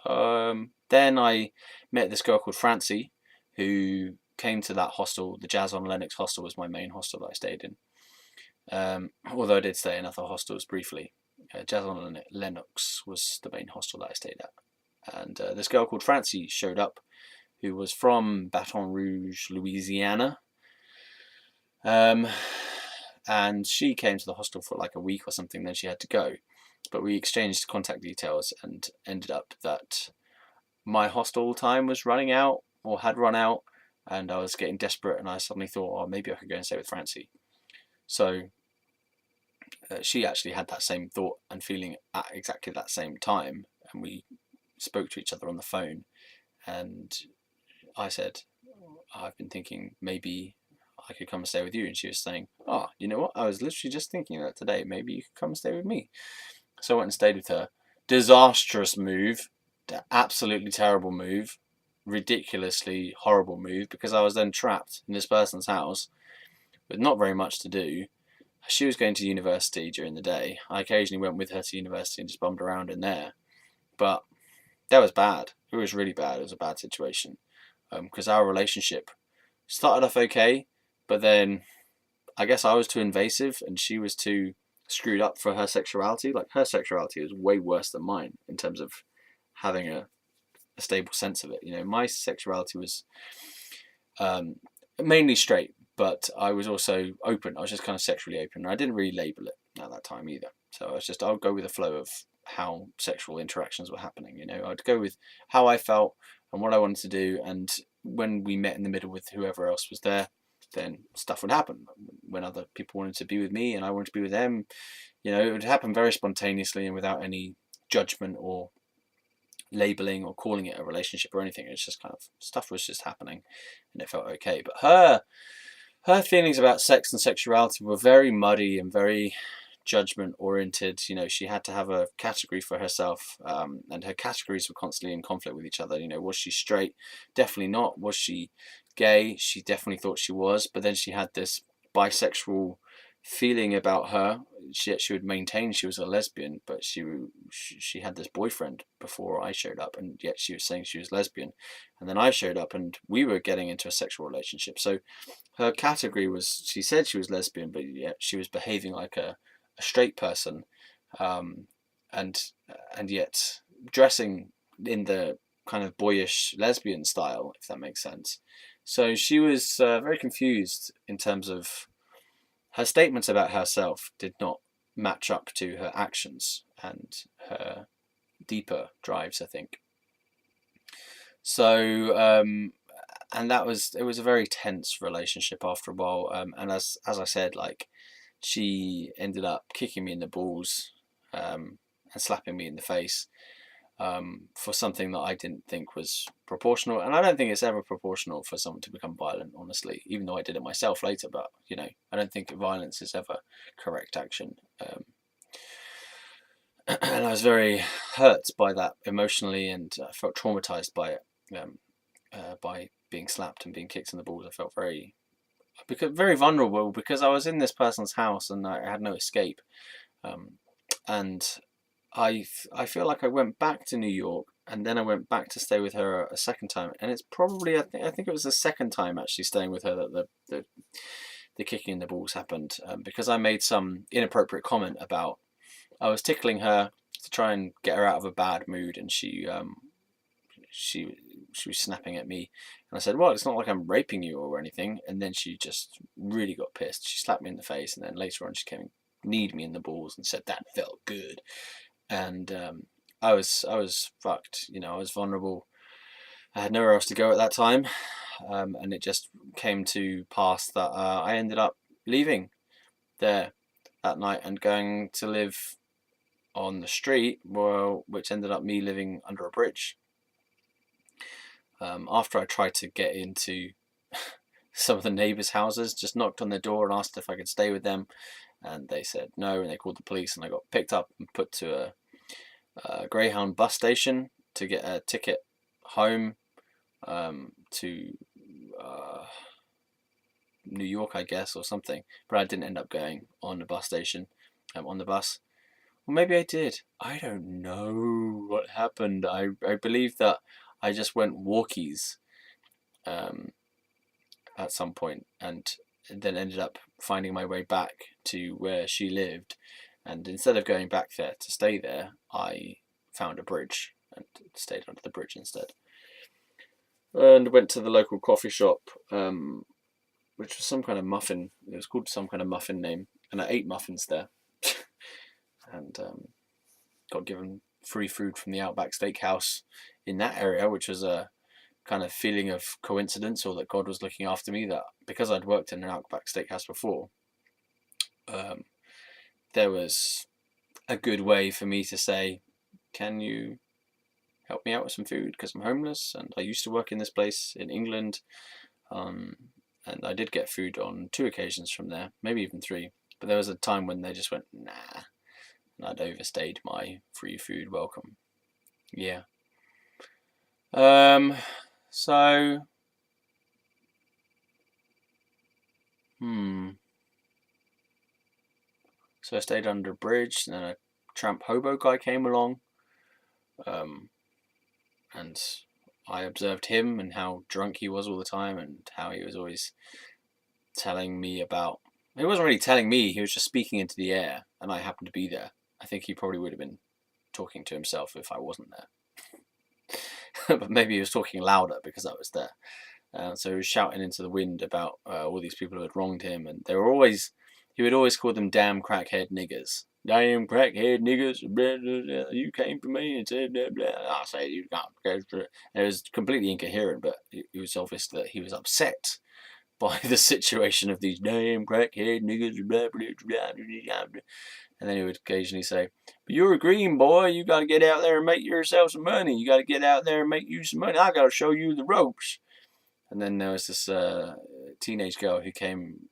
Then I met this girl called Francie, who came to that hostel. The Jazz on Lennox hostel was my main hostel that I stayed in, although I did stay in other hostels briefly. Jazz on Lennox was the main hostel that I stayed at. And this girl called Francie showed up, who was from Baton Rouge, Louisiana. And she came to the hostel for like a week or something, then she had to go. But we exchanged contact details and ended up that my hostel time was running out, or had run out, and I was getting desperate, and I suddenly thought, oh, maybe I could go and stay with Francie. So she actually had that same thought and feeling at exactly that same time, and we spoke to each other on the phone, and I said, I've been thinking maybe I could come and stay with you, and she was saying, oh, you know what, I was literally just thinking that today, maybe you could come and stay with me. So I went and stayed with her. Disastrous move, absolutely terrible move, ridiculously horrible move, because I was then trapped in this person's house with not very much to do. She was going to university during the day. I occasionally went with her to university and just bummed around in there. But that was bad. It was really bad. It was a bad situation. Because our relationship started off okay, but then I guess I was too invasive and she was too screwed up for her sexuality. Like, her sexuality was way worse than mine in terms of having a stable sense of it. You know, my sexuality was mainly straight, but I was also open. I was just kind of sexually open. I didn't really label it at that time either. So I was just, I'll go with the flow of how sexual interactions were happening. You know, I'd go with how I felt and what I wanted to do. And when we met in the middle with whoever else was there, then stuff would happen. When other people wanted to be with me and I wanted to be with them, you know, it would happen very spontaneously and without any judgment or labeling or calling it a relationship or anything. It's just kind of, stuff was just happening and it felt okay. But her feelings about sex and sexuality were very muddy and very judgment oriented. You know, she had to have a category for herself, and her categories were constantly in conflict with each other. You know, was she straight? Definitely not. Was she gay? She definitely thought she was, but then she had this bisexual feeling about her. She would maintain she was a lesbian, but she had this boyfriend before I showed up, and yet she was saying she was lesbian. And then I showed up and we were getting into a sexual relationship. So her category was, she said she was lesbian, but yet she was behaving like a straight person, and yet dressing in the kind of boyish lesbian style, if that makes sense. So she was very confused in terms of her statements about herself did not match up to her actions and her deeper drives, I think. So, and it was a very tense relationship after a while. And as I said, like, she ended up kicking me in the balls, and slapping me in the face. for something that I didn't think was proportional. And I don't think it's ever proportional for someone to become violent, honestly, even though I did it myself later. But, you know, I don't think violence is ever correct action. And I was very hurt by that emotionally, and I felt traumatized by it, by being slapped and being kicked in the balls. I felt very vulnerable because I was in this person's house and I had no escape. And I feel like I went back to New York, and then I went back to stay with her a second time, and it's probably I think it was the second time actually staying with her that the kicking in the balls happened, because I made some inappropriate comment about I was tickling her to try and get her out of a bad mood, and she was snapping at me, and I said, well, it's not like I'm raping you or anything, and then she just really got pissed. She slapped me in the face, and then later on she came and kneed me in the balls and said that felt good. And I was fucked, you know. I was vulnerable. I had nowhere else to go at that time, and it just came to pass that I ended up leaving there that night and going to live on the street, well, which ended up me living under a bridge. After I tried to get into some of the neighbours' houses, just knocked on their door and asked if I could stay with them, and they said no, and they called the police, and I got picked up and put to a Greyhound bus station to get a ticket home to New York, I guess, or something. But I didn't end up going on the bus station, on the bus. Well, maybe I did. I don't know what happened. I believe that I just went walkies at some point, and then ended up finding my way back to where she lived. And instead of going back there to stay there, I found a bridge and stayed under the bridge instead. And went to the local coffee shop, which was some kind of muffin. It was called some kind of muffin name, and I ate muffins there. And got given free food from the Outback Steakhouse in that area, which was a kind of feeling of coincidence, or that God was looking after me, that because I'd worked in an Outback Steakhouse before, there was a good way for me to say, can you help me out with some food, because I'm homeless and I used to work in this place in England, and I did get food on 2 occasions from there, maybe even 3, but there was a time when they just went nah, and I'd overstayed my free food welcome. Yeah. So So I stayed under a bridge, and then a tramp hobo guy came along, and I observed him and how drunk he was all the time, and how he was always telling me about... He wasn't really telling me, he was just speaking into the air, and I happened to be there. I think he probably would have been talking to himself if I wasn't there. But maybe he was talking louder because I was there. So he was shouting into the wind about all these people who had wronged him, and they were always... He would always call them damn crackhead niggers. Damn crackhead niggers, blah, blah, blah. You came for me and said blah, blah. I say you can't. And it was completely incoherent, but it was obvious that he was upset by the situation of these damn crackhead niggers, blah, blah, blah, blah, blah. And then he would occasionally say, but you're a green boy, you got to get out there and make yourself some money. You got to get out there and make you some money. I got to show you the ropes. And then there was this teenage girl who came...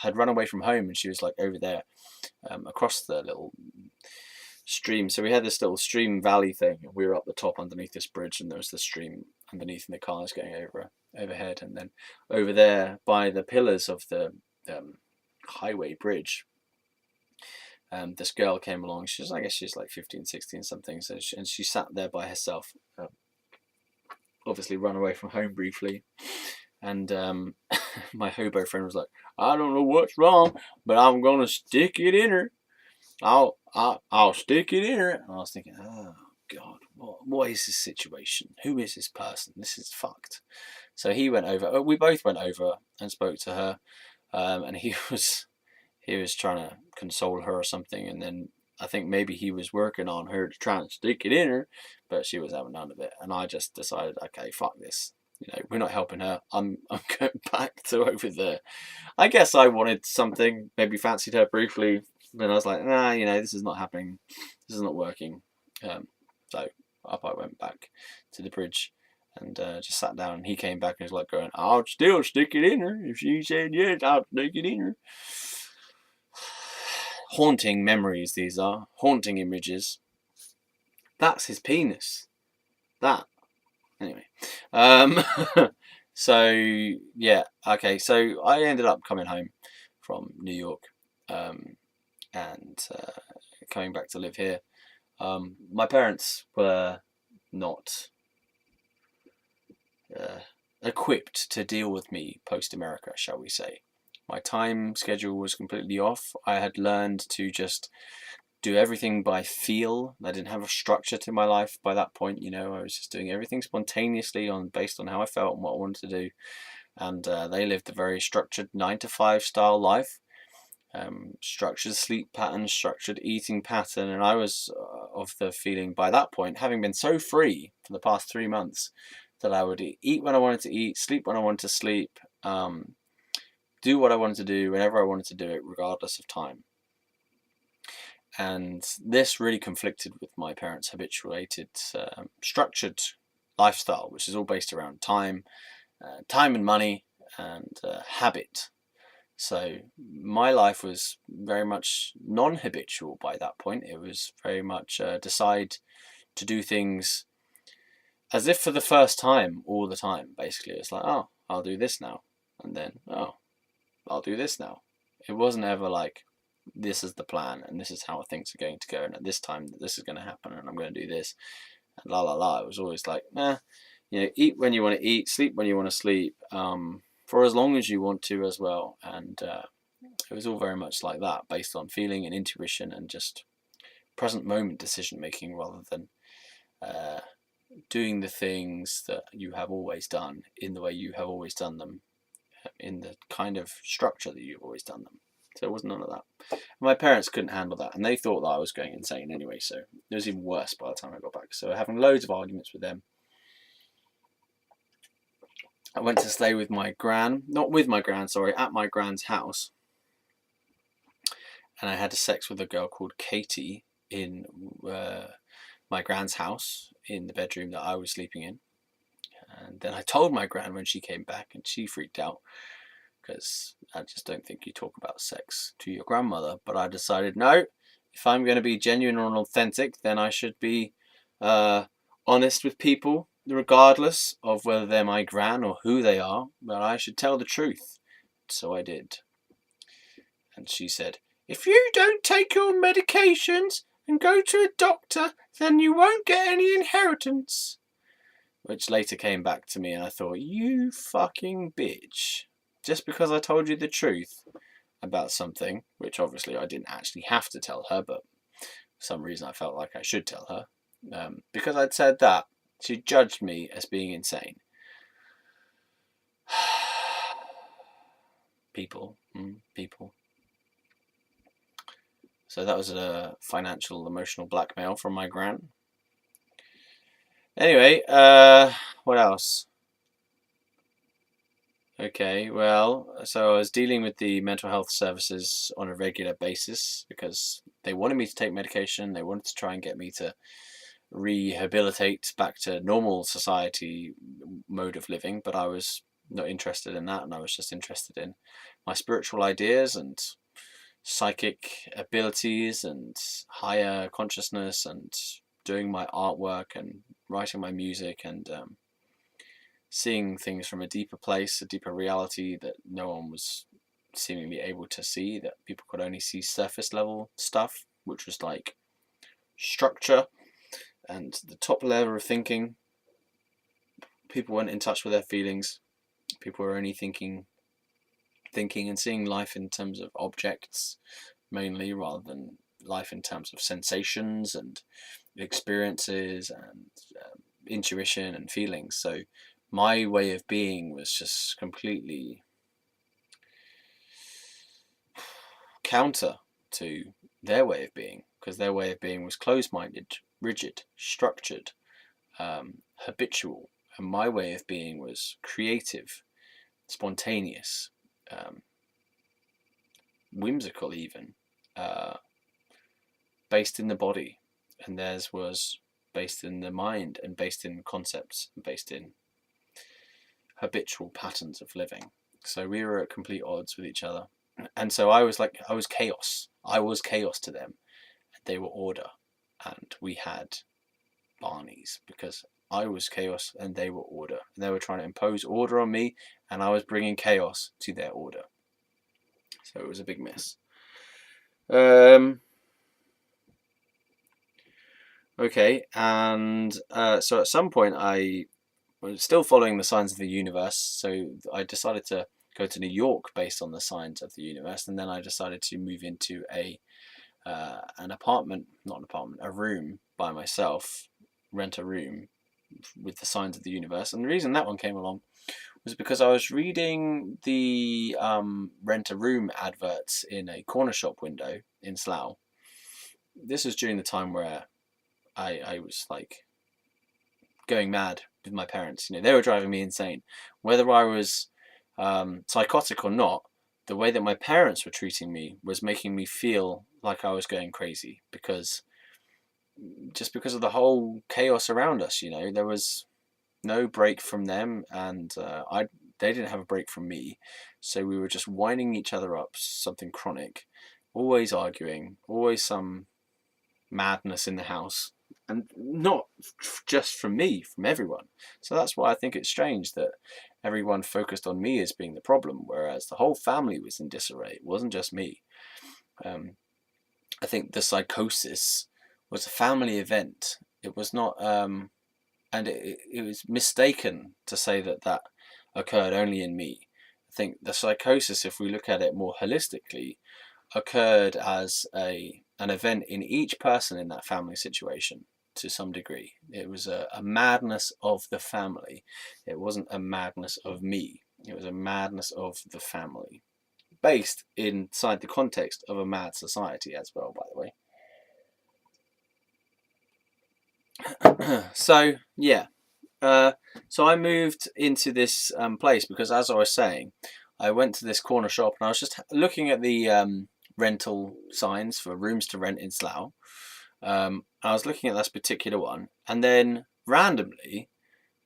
had run away from home, and she was like over there across the little stream. So we had this little stream valley thing, and we were up the top underneath this bridge, and there was the stream underneath, and the cars going overhead. And then over there by the pillars of the highway bridge, this girl came along. I guess she's like 15, 16 something. So she sat there by herself, obviously run away from home briefly. And my hobo friend was like, I don't know what's wrong, but I'm gonna stick it in her. I'll stick it in her. And I was thinking, oh God, what is this situation? Who is this person? This is fucked. So he went over. We both went over and spoke to her, and he was trying to console her or something. And then I think maybe he was working on her to try and stick it in her, but she was having none of it. And I just decided, okay, fuck this. You know, we're not helping her. I'm going back to over there. I guess I wanted something, maybe fancied her briefly, Then I was like, nah, this is not happening. This is not working. So up I went back to the bridge and just sat down. And he came back and was like going, I'll still stick it in her. If she said yes, I'll stick it in her. Haunting memories, these are. Haunting images. That's his penis. That. Anyway. So, yeah. Okay, so I ended up coming home from New York and coming back to live here. My parents were not equipped to deal with me post-America, shall we say. My time schedule was completely off. I had learned to just do everything by feel. I didn't have a structure to my life by that point. I was just doing everything spontaneously based on how I felt and what I wanted to do. And they lived a very structured 9 to 5 style life. Structured sleep pattern, structured eating pattern, and I was of the feeling by that point, having been so free for the past 3 months, that I would eat when I wanted to eat, sleep when I wanted to sleep, do what I wanted to do whenever I wanted to do it, regardless of time. And this really conflicted with my parents' habituated, structured lifestyle, which is all based around time and money, and habit. So my life was very much non-habitual by that point. It was very much decide to do things as if for the first time all the time. Basically, it's like, oh, I'll do this now, and then, oh, I'll do this now. It wasn't ever like, this is the plan and this is how things are going to go, and at this time this is going to happen and I'm going to do this, and la la la. It was always like, eat when you want to eat, sleep when you want to sleep, for as long as you want to as well. And it was all very much like that, based on feeling and intuition and just present moment decision making, rather than doing the things that you have always done in the way you have always done them, in the kind of structure that you've always done them. So it was none of that. My parents couldn't handle that, and they thought that I was going insane anyway, so it was even worse by the time I got back. So having loads of arguments with them. I went to stay with my gran, not with my gran, sorry, at my gran's house. And I had sex with a girl called Katie in my gran's house, in the bedroom that I was sleeping in. And then I told my gran when she came back, and she freaked out, because I just don't think you talk about sex to your grandmother. But I decided, no, if I'm going to be genuine and authentic, then I should be honest with people, regardless of whether they're my gran or who they are, but I should tell the truth. So I did. And she said, if you don't take your medications and go to a doctor, then you won't get any inheritance. Which later came back to me, and I thought, you fucking bitch. Just because I told you the truth about something, which obviously I didn't actually have to tell her, but for some reason I felt like I should tell her. Because I'd said that, she judged me as being insane. People. So that was a financial, emotional blackmail from my gran. Anyway, what else? Okay, well, so I was dealing with the mental health services on a regular basis, because they wanted me to take medication. They wanted to try and get me to rehabilitate back to normal society mode of living, but I was not interested in that, and I was just interested in my spiritual ideas and psychic abilities and higher consciousness and doing my artwork and writing my music and seeing things from a deeper place, a deeper reality that no one was seemingly able to see, that people could only see surface level stuff, which was like structure and the top level of thinking. People weren't in touch with their feelings. People were only thinking and seeing life in terms of objects mainly, rather than life in terms of sensations and experiences and intuition and feelings. So my way of being was just completely counter to their way of being, because their way of being was closed-minded, rigid, structured, habitual, and my way of being was creative, spontaneous, whimsical even, based in the body, and theirs was based in the mind, and based in concepts, and based in habitual patterns of living. So we were at complete odds with each other. And so I was chaos. I was chaos to them. They were order. And we had Barneys because I was chaos and they were order. And they were trying to impose order on me, and I was bringing chaos to their order. So it was a big mess. Okay, and so at some point I was still following the signs of the universe, so I decided to go to New York based on the signs of the universe, and then I decided to move into a room by myself, rent a room with the signs of the universe. And the reason that one came along was because I was reading the rent a room adverts in a corner shop window in Slough. This was during the time where I was like going mad with my parents. You know, they were driving me insane. Whether I was psychotic or not, the way that my parents were treating me was making me feel like I was going crazy, because of the whole chaos around us. You know, there was no break from them, and they didn't have a break from me. So we were just winding each other up, something chronic, always arguing, always some madness in the house, and not just from me, from everyone. So that's why I think it's strange that everyone focused on me as being the problem, whereas the whole family was in disarray. It wasn't just me. I think the psychosis was a family event. It was not, and it was mistaken to say that that occurred only in me. I think the psychosis, if we look at it more holistically, occurred as an event in each person in that family situation to some degree. It was a madness of the family. It wasn't a madness of me. It was a madness of the family, based inside the context of a mad society as well, by the way. So yeah, so I moved into this place because, as I was saying, I went to this corner shop and I was just looking at the rental signs for rooms to rent in Slough. I was looking at this particular one, and then randomly,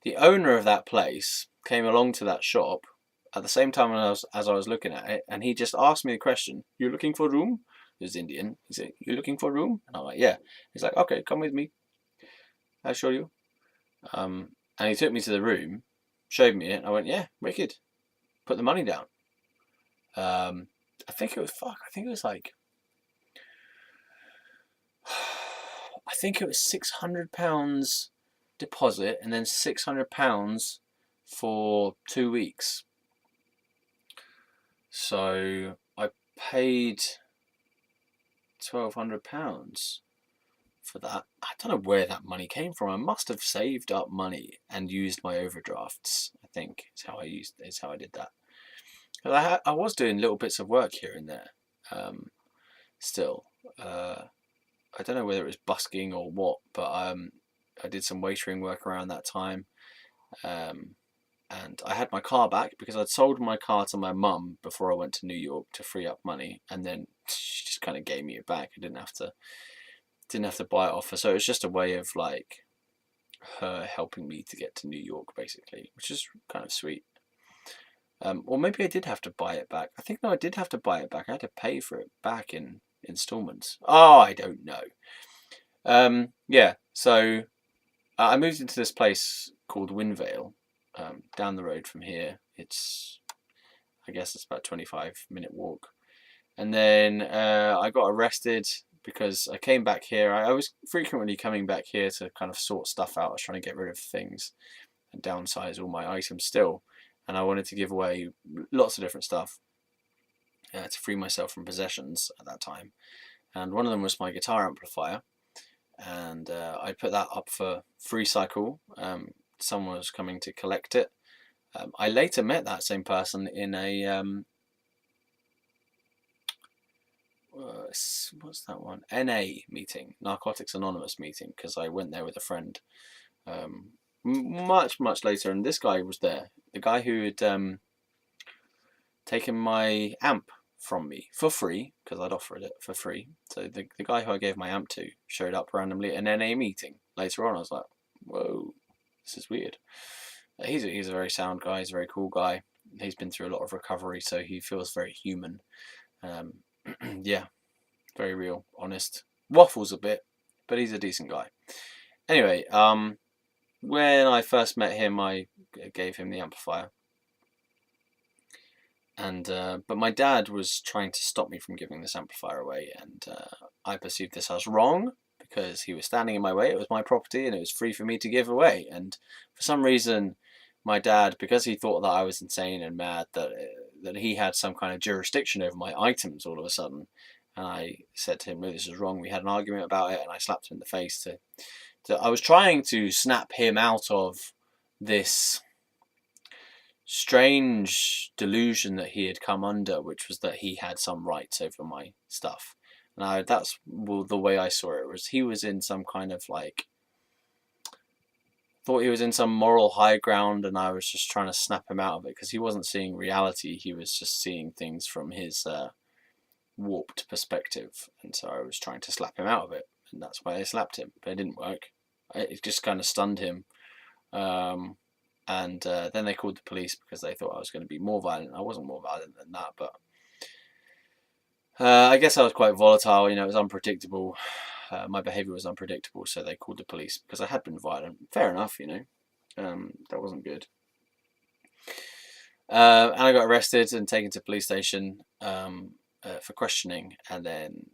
the owner of that place came along to that shop at the same time as I was looking at it, and he just asked me the question, "You looking for a room?" He was Indian. He said, "You looking for a room?" And I'm like, "Yeah." He's like, "Okay, come with me. I'll show you." And he took me to the room, showed me it. And I went, "Yeah, wicked." Put the money down. I think it was like, I think it was £600 deposit and then £600 for 2 weeks. So I paid £1,200 for that. I don't know where that money came from. I must have saved up money and used my overdrafts. I think is how I did that. Because I was doing little bits of work here and there. Still, I don't know whether it was busking or what, but I did some waitering work around that time. And I had my car back because I'd sold my car to my mum before I went to New York to free up money, and then she just kind of gave me it back. I didn't have to buy it off her, so it was just a way of like her helping me to get to New York, basically, which is kind of sweet. Or maybe I did have to buy it back. I think no, I did have to buy it back. I had to pay for it back in installments. Oh, I don't know. Yeah, so I moved into this place called Winvale, down the road from here. I guess it's about a 25-minute walk. And then I got arrested because I came back here. I was frequently coming back here to kind of sort stuff out. I was trying to get rid of things and downsize all my items still. And I wanted to give away lots of different stuff to free myself from possessions at that time. And one of them was my guitar amplifier. And I put that up for free cycle. Someone was coming to collect it. I later met that same person in a what's that one? NA meeting, Narcotics Anonymous meeting, because I went there with a friend much later, and this guy was there. The guy who had taken my amp from me for free, because I'd offered it for free. So the guy who I gave my amp to showed up randomly at an NA meeting later on. I was like, whoa, this is weird. He's a very sound guy. He's a very cool guy. He's been through a lot of recovery, so he feels very human. Yeah, very real, honest. Waffles a bit, but he's a decent guy. Anyway, when I first met him, I gave him the amplifier. And but my dad was trying to stop me from giving this amplifier away, and I perceived this as wrong because he was standing in my way. It was my property and it was free for me to give away. And for some reason, my dad, because he thought that I was insane and mad, that he had some kind of jurisdiction over my items all of a sudden. And I said to him, no, this is wrong. We had an argument about it, and I slapped him in the face. I was trying to snap him out of this strange delusion that he had come under, which was that he had some rights over my stuff. Now that's the way I saw it. Was he was in some kind of thought he was in some moral high ground, and I was just trying to snap him out of it because he wasn't seeing reality. He was just seeing things from his warped perspective, and so I was trying to slap him out of it, and that's why I slapped him. But it didn't work. It just kind of stunned him. And then they called the police because they thought I was going to be more violent. I wasn't more violent than that, but I guess I was quite volatile. It was unpredictable. My behaviour was unpredictable, so they called the police because I had been violent. Fair enough, that wasn't good. And I got arrested and taken to police station for questioning, and then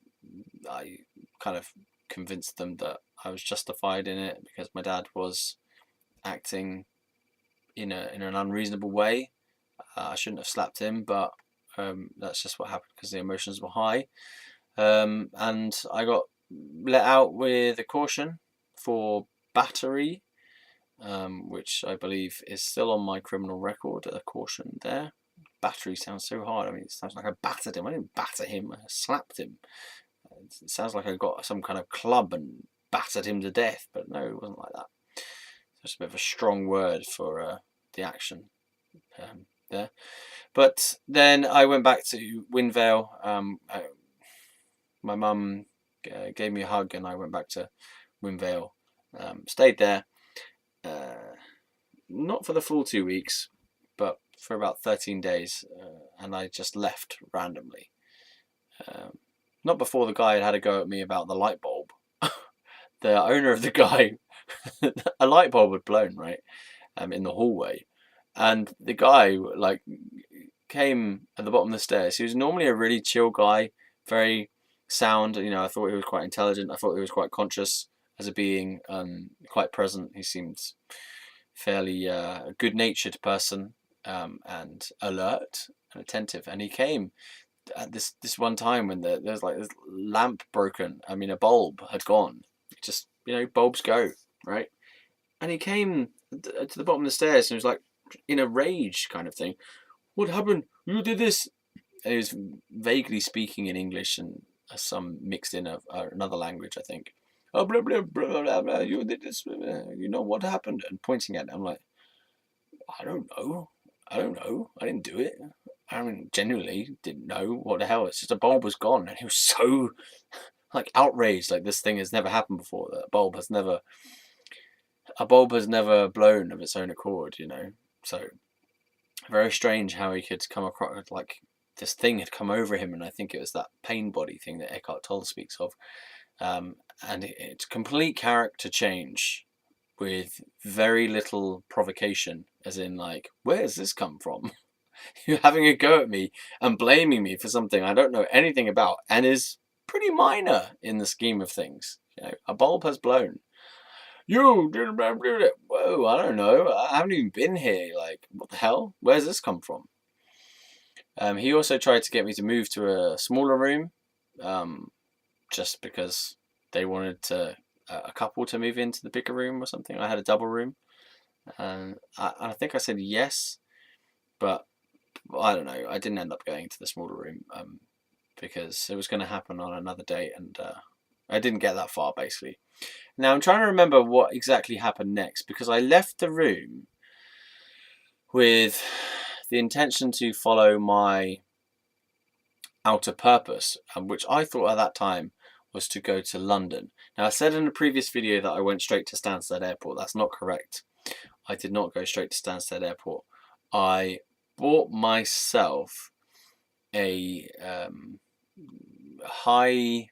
I kind of convinced them that I was justified in it because my dad was acting in an unreasonable way. I shouldn't have slapped him, but that's just what happened because the emotions were high. And I got let out with a caution for battery, which I believe is still on my criminal record. A caution there. Battery sounds so hard. I mean, it sounds like I battered him. I didn't batter him. I slapped him. It sounds like I got some kind of club and battered him to death, but no, it wasn't like that. Just a bit of a strong word for the action there. But then I went back to Windvale. My mum gave me a hug, and I went back to Windvale. Stayed there, not for the full 2 weeks, but for about 13 days, and I just left randomly. Not before the guy had a go at me about the light bulb. The owner of the guy, a light bulb had blown, right, in the hallway, and the guy came at the bottom of the stairs. He was normally a really chill guy, very sound. I thought he was quite intelligent. I thought he was quite conscious as a being, quite present. He seemed fairly a good-natured person, and alert and attentive. And he came at this one time when there's this lamp broken. I mean, a bulb had gone. Just bulbs go, right? And he came to the bottom of the stairs and was like in a rage kind of thing. What happened? You did this. And he was vaguely speaking in English and some mixed in another language, I think. Oh, blah, blah, blah, blah, blah. You did this. What happened? And pointing at it, I'm like, I don't know. I didn't do it. I mean, genuinely didn't know. What the hell? It's just a bulb was gone. And he was so outraged. This thing has never happened before. A bulb has never blown of its own accord, So very strange how he could come across this thing had come over him, and I think it was that pain body thing that Eckhart Tolle speaks of. And it's complete character change with very little provocation, as in where has this come from? You're having a go at me and blaming me for something I don't know anything about and is pretty minor in the scheme of things. A bulb has blown. You didn't do it. Whoa, I don't know. I haven't even been here. What the hell? Where's this come from? He also tried to get me to move to a smaller room, just because they wanted a couple to move into the bigger room or something. I had a double room, and I think I said yes, but I don't know. I didn't end up going to the smaller room because it was going to happen on another date, and I didn't get that far, basically. Now, I'm trying to remember what exactly happened next, because I left the room with the intention to follow my outer purpose, which I thought at that time was to go to London. Now, I said in a previous video that I went straight to Stansted Airport. That's not correct. I did not go straight to Stansted Airport. I bought myself a high,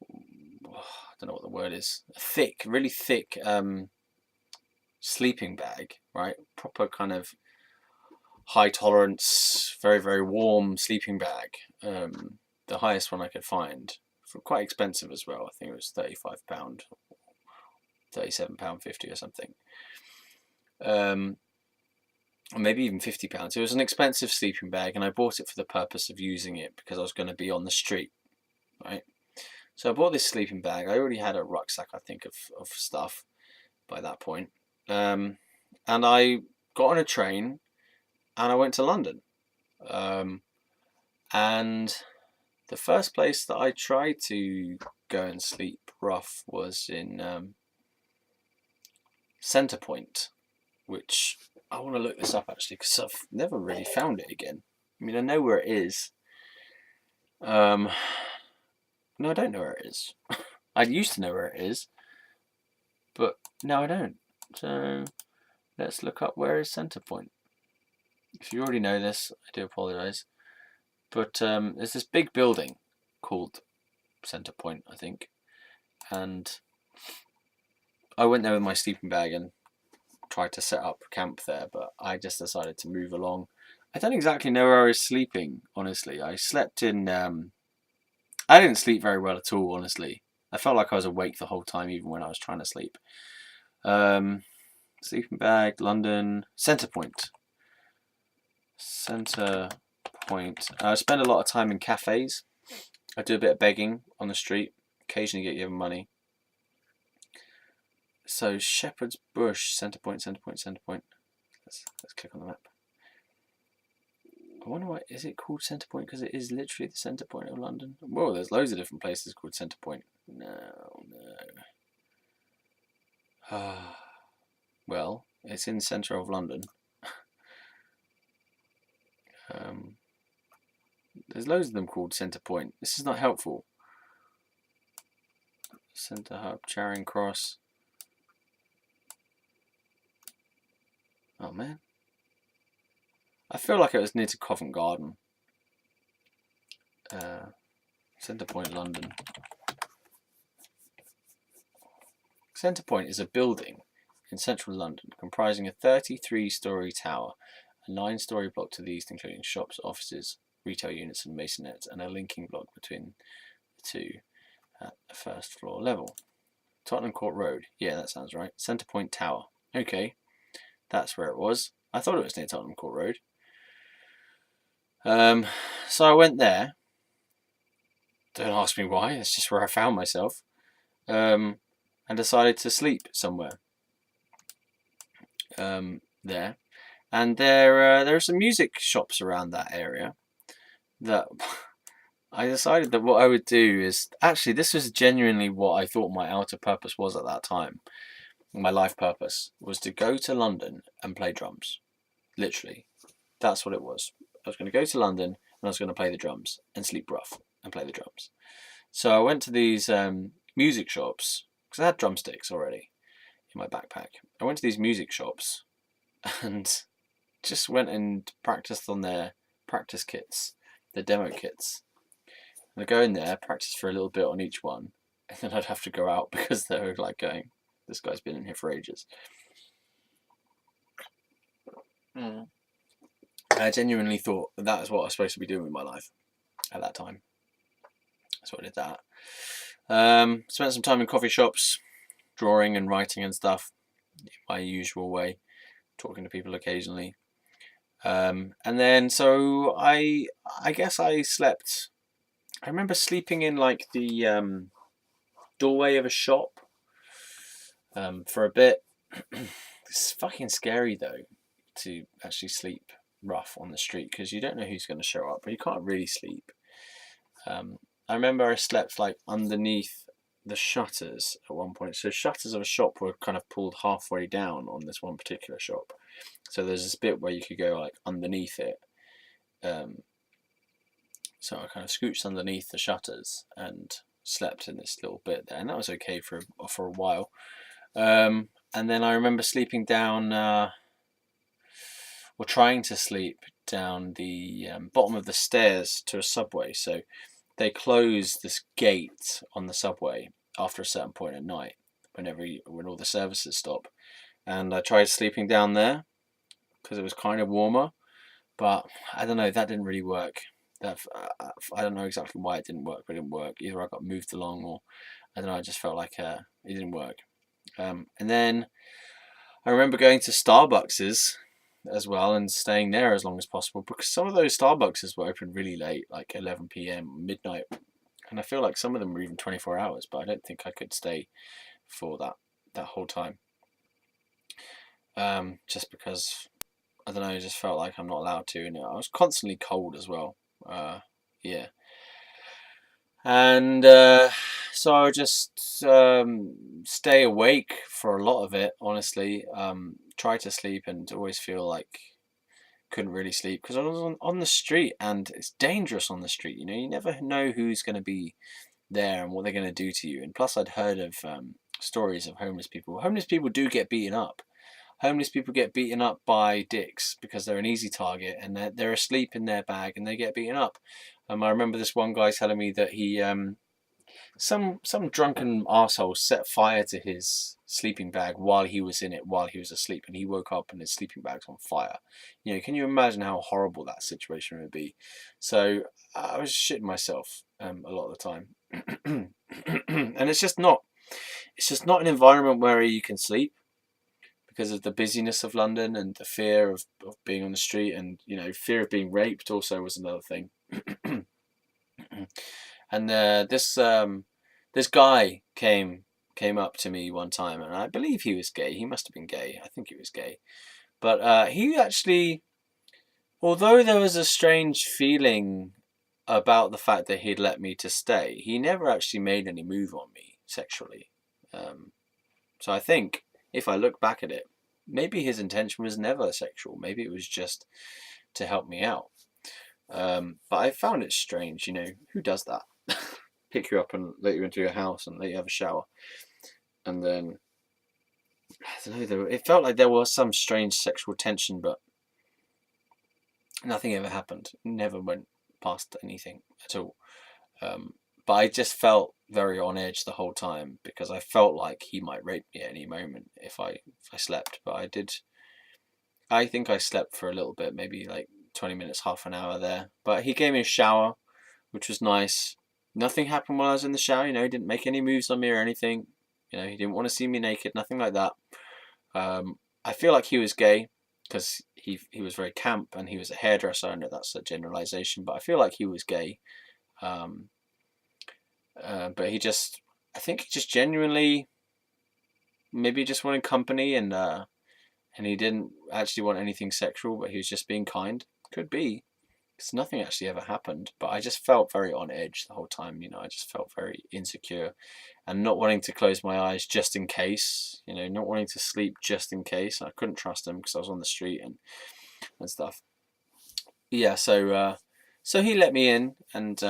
I don't know what the word is, a thick, really thick sleeping bag, right? Proper kind of high tolerance, very, very warm sleeping bag. The highest one I could find, for quite expensive as well. I think it was £35, £37.50 or something. Or maybe even £50. It was an expensive sleeping bag, and I bought it for the purpose of using it because I was going to be on the street, right? So I bought this sleeping bag. I already had a rucksack, I think, of stuff by that point. And I got on a train and I went to London. And the first place that I tried to go and sleep rough was in Centre Point, which I want to look this up actually because I've never really found it again. I mean, I know where it is. No, I don't know where it is. I used to know where it is, but now I don't. So let's look up where is Centre Point. If you already know this, I do apologise. But there's this big building called Centre Point, I think. And I went there with my sleeping bag and tried to set up camp there, but I just decided to move along. I don't exactly know where I was sleeping, honestly. I slept in... I didn't sleep very well at all, honestly. I felt like I was awake the whole time, even when I was trying to sleep. Sleeping bag, London, Centre Point. Centre Point. I spend a lot of time in cafes. I do a bit of begging on the street. Occasionally get given money. So Shepherd's Bush, Centre Point, Centre Point, Centre Point. Let's click on the map. I wonder why is it called Centre Point, because it is literally the centre point of London. Whoa, there's loads of different places called Centre Point. No. Well, it's in the centre of London. There's loads of them called Centre Point. This is not helpful. Centre Hub, Charing Cross. Oh man. I feel like it was near to Covent Garden. Centre Point, London. Centre Point is a building in central London comprising a 33-storey tower, a 9-storey block to the east including shops, offices, retail units and masonettes, and a linking block between the two at the first floor level. Tottenham Court Road. Yeah, that sounds right. Centre Point Tower. Okay, that's where it was. I thought it was near Tottenham Court Road. So I went there. Don't ask me why. It's just where I found myself. And decided to sleep somewhere. There. And there are some music shops around that area that I decided that what I would do is, actually this was genuinely what I thought my outer purpose was at that time. My life purpose was to go to London and play drums. Literally. That's what it was. I was going to go to London and I was going to play the drums and sleep rough and play the drums. So I went to these music shops because I had drumsticks already in my backpack. I went to these music shops and just went and practiced on their practice kits, the demo kits. And I'd go in there, practice for a little bit on each one, and then I'd have to go out because they were like going, this guy's been in here for ages. I genuinely thought that is what I was supposed to be doing with my life at that time. So I did that. Spent some time in coffee shops, drawing and writing and stuff, in my usual way, talking to people occasionally. And then so I guess I slept. I remember sleeping in like the doorway of a shop for a bit. It's fucking scary though to actually sleep rough on the street because you don't know who's going to show up, but you can't really sleep. I remember I slept like underneath the shutters at one point. So shutters of a shop were kind of pulled halfway down on this one particular shop. So there's this bit where you could go like underneath it. So I kind of scooched underneath the shutters and slept in this little bit there, and that was okay for a while. And then I remember sleeping down, or trying to sleep down the bottom of the stairs to a subway. So they close this gate on the subway after a certain point at night, when all the services stop. And I tried sleeping down there because it was kind of warmer, but I don't know, that didn't really work. I don't know exactly why it didn't work, but it didn't work. Either I got moved along, or I don't know, I just felt like it didn't work. And then I remember going to Starbucks's as well and staying there as long as possible, because some of those Starbucks were open really late, like 11 p.m., midnight, and I feel like some of them were even 24 hours, but I don't think I could stay for that whole time. Just because, I don't know, I just felt like I'm not allowed to, and I was constantly cold as well. Yeah. And so I would just stay awake for a lot of it, honestly. Try to sleep and always feel like couldn't really sleep because I was on the street, and it's dangerous on the street. You know, you never know who's going to be there and what they're going to do to you. And plus, I'd heard of stories of homeless people. Homeless people do get beaten up. Homeless people get beaten up by dicks because they're an easy target, and they're asleep in their bag and they get beaten up. I remember this one guy telling me that he some drunken arsehole set fire to his sleeping bag while he was in it, while he was asleep, and he woke up and his sleeping bag's on fire. You know, can you imagine how horrible that situation would be? So I was shitting myself a lot of the time. And it's just not an environment where you can sleep because of the busyness of London and the fear of being on the street, and you know, fear of being raped also was another thing. And this guy came up to me one time, and I believe he was gay. He must have been gay. I think he was gay. But he actually, although there was a strange feeling about the fact that he'd let me to stay, he never actually made any move on me sexually. So I think, if I look back at it, maybe his intention was never sexual. Maybe it was just to help me out. But I found it strange, you know, who does that? Pick you up and let you into your house and let you have a shower. And then, I don't know, it felt like there was some strange sexual tension, but nothing ever happened. Never went past anything at all. But I just felt very on edge the whole time because I felt like he might rape me at any moment if I slept. But I think I slept for a little bit, maybe like 20 minutes, half an hour there. But he gave me a shower, which was nice. Nothing happened while I was in the shower. You know, he didn't make any moves on me or anything. You know, he didn't want to see me naked, nothing like that. I feel like he was gay because he was very camp and he was a hairdresser. I know that's a generalization, but I feel like he was gay. But I think he just genuinely maybe just wanted company, and he didn't actually want anything sexual, but he was just being kind. Could be, because nothing actually ever happened. But I just felt very on edge the whole time. You know, I just felt very insecure, and not wanting to close my eyes just in case. You know, not wanting to sleep just in case. I couldn't trust him because I was on the street and stuff. Yeah, so he let me in and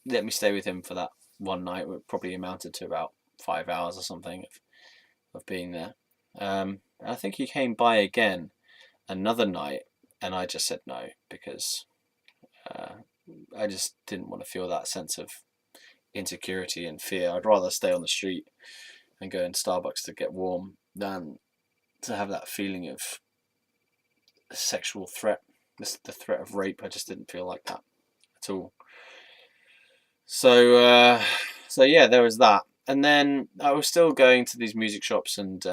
let me stay with him for that one night. It probably amounted to about 5 hours or something of being there. I think he came by again another night, and I just said no because I just didn't want to feel that sense of insecurity and fear. I'd rather stay on the street and go in Starbucks to get warm than to have that feeling of a sexual threat, the threat of rape. I just didn't feel like that at all. So yeah, there was that. And then I was still going to these music shops and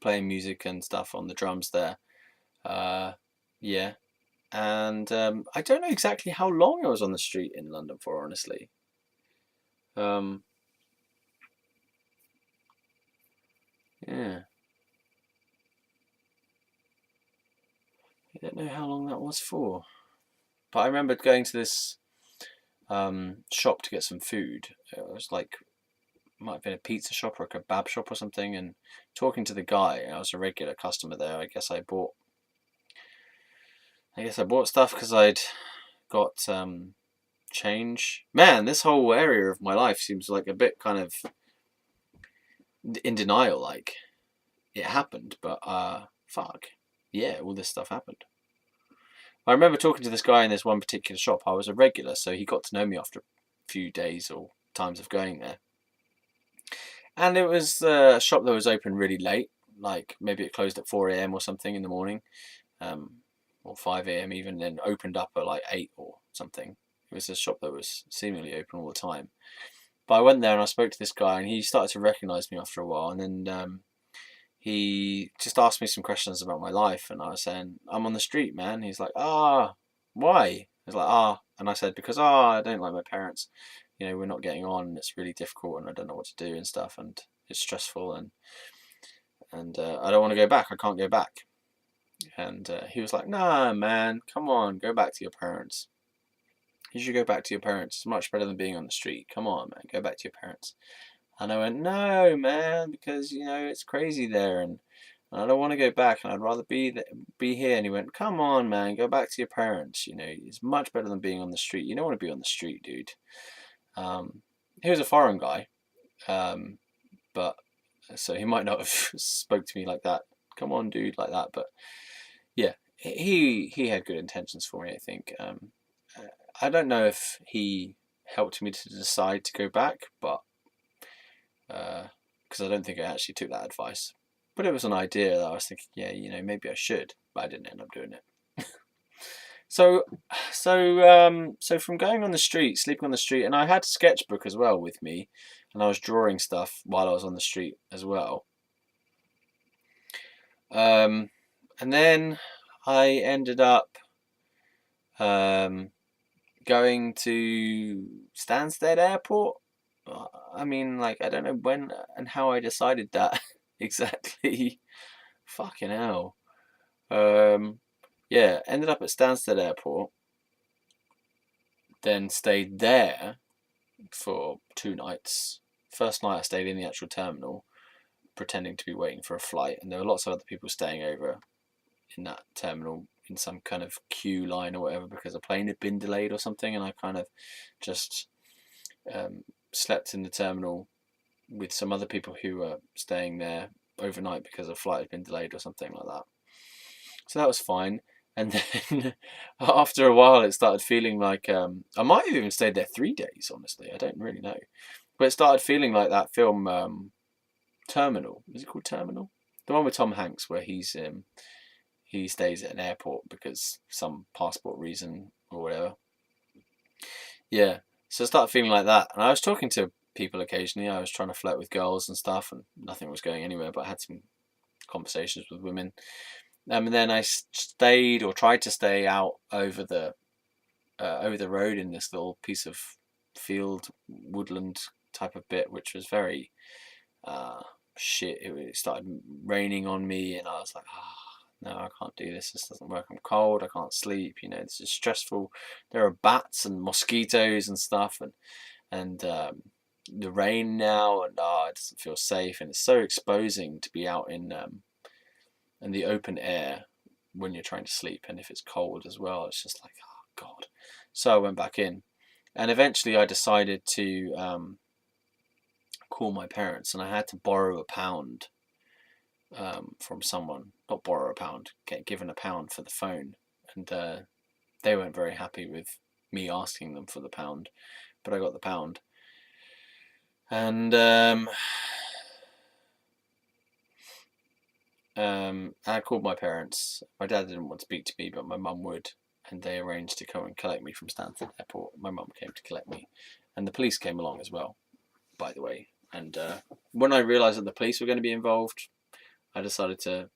playing music and stuff on the drums there. Yeah. And I don't know exactly how long I was on the street in London for, honestly. Yeah. I don't know how long that was for. But I remember going to this shop to get some food. It was like, might have been a pizza shop or a kebab shop or something, and talking to the guy. I was a regular customer there. I guess I bought stuff because I'd got change. Man, this whole area of my life seems like a bit kind of in denial, like it happened, but fuck. Yeah, all this stuff happened. I remember talking to this guy in this one particular shop. I was a regular, so he got to know me after a few days or times of going there. And it was a shop that was open really late, like maybe it closed at 4 a.m. or something in the morning, or 5 a.m. even, then opened up at like 8 or something. It was a shop that was seemingly open all the time. But I went there and I spoke to this guy, and he started to recognise me after a while, and then he just asked me some questions about my life, and I was saying, I'm on the street, man. He's like, why? He's like, and I said, because, I don't like my parents. You know, we're not getting on, and it's really difficult, and I don't know what to do and stuff, and it's stressful, and I don't want to go back. I can't go back. And he was like, nah, man, come on, go back to your parents. You should go back to your parents. It's much better than being on the street. Come on, man, go back to your parents. And I went, no, man, because, you know, it's crazy there, and I don't want to go back, and I'd rather be here. And he went, come on, man, go back to your parents. You know, it's much better than being on the street. You don't want to be on the street, dude. He was a foreign guy, but so he might not have spoke to me like that. Come on, dude, like that. But yeah, he had good intentions for me, I think. I don't know if he helped me to decide to go back, but because I don't think I actually took that advice. But it was an idea that I was thinking, yeah, you know, maybe I should, but I didn't end up doing it. So from going on the street, sleeping on the street, and I had a sketchbook as well with me, and I was drawing stuff while I was on the street as well. And then I ended up going to Stansted Airport. I mean, like, I don't know when and how I decided that exactly. Fucking hell. Yeah, ended up at Stansted Airport, then stayed there for 2 nights. First night I stayed in the actual terminal, pretending to be waiting for a flight, and there were lots of other people staying over in that terminal in some kind of queue line or whatever because a plane had been delayed or something, and I kind of just slept in the terminal with some other people who were staying there overnight because a flight had been delayed or something like that. So that was fine. And then after a while, it started feeling like I might have even stayed there 3 days. Honestly, I don't really know, but it started feeling like that film Terminal. Is it called Terminal? The one with Tom Hanks, where he stays at an airport because some passport reason or whatever. Yeah, so I started feeling like that, and I was talking to people occasionally. I was trying to flirt with girls and stuff, and nothing was going anywhere. But I had some conversations with women. And then I stayed or tried to stay out over the road in this little piece of field, woodland type of bit, which was very shit. It started raining on me, and I was like, no, I can't do this. This doesn't work. I'm cold. I can't sleep. You know, this is stressful. There are bats and mosquitoes and stuff, and the rain now, and it doesn't feel safe, and it's so exposing to be out in the open air when you're trying to sleep, and if it's cold as well, it's just like, oh god. So I went back in, and eventually I decided to call my parents, and I had to borrow £1 from someone. Not borrow £1, get given £1 for the phone, and they weren't very happy with me asking them for the £1, but I got the £1, and I called my parents. My dad didn't want to speak to me, but my mum would, and they arranged to come and collect me from Stansted Airport. My mum came to collect me, and the police came along as well, by the way. And when I realised that the police were going to be involved, I decided to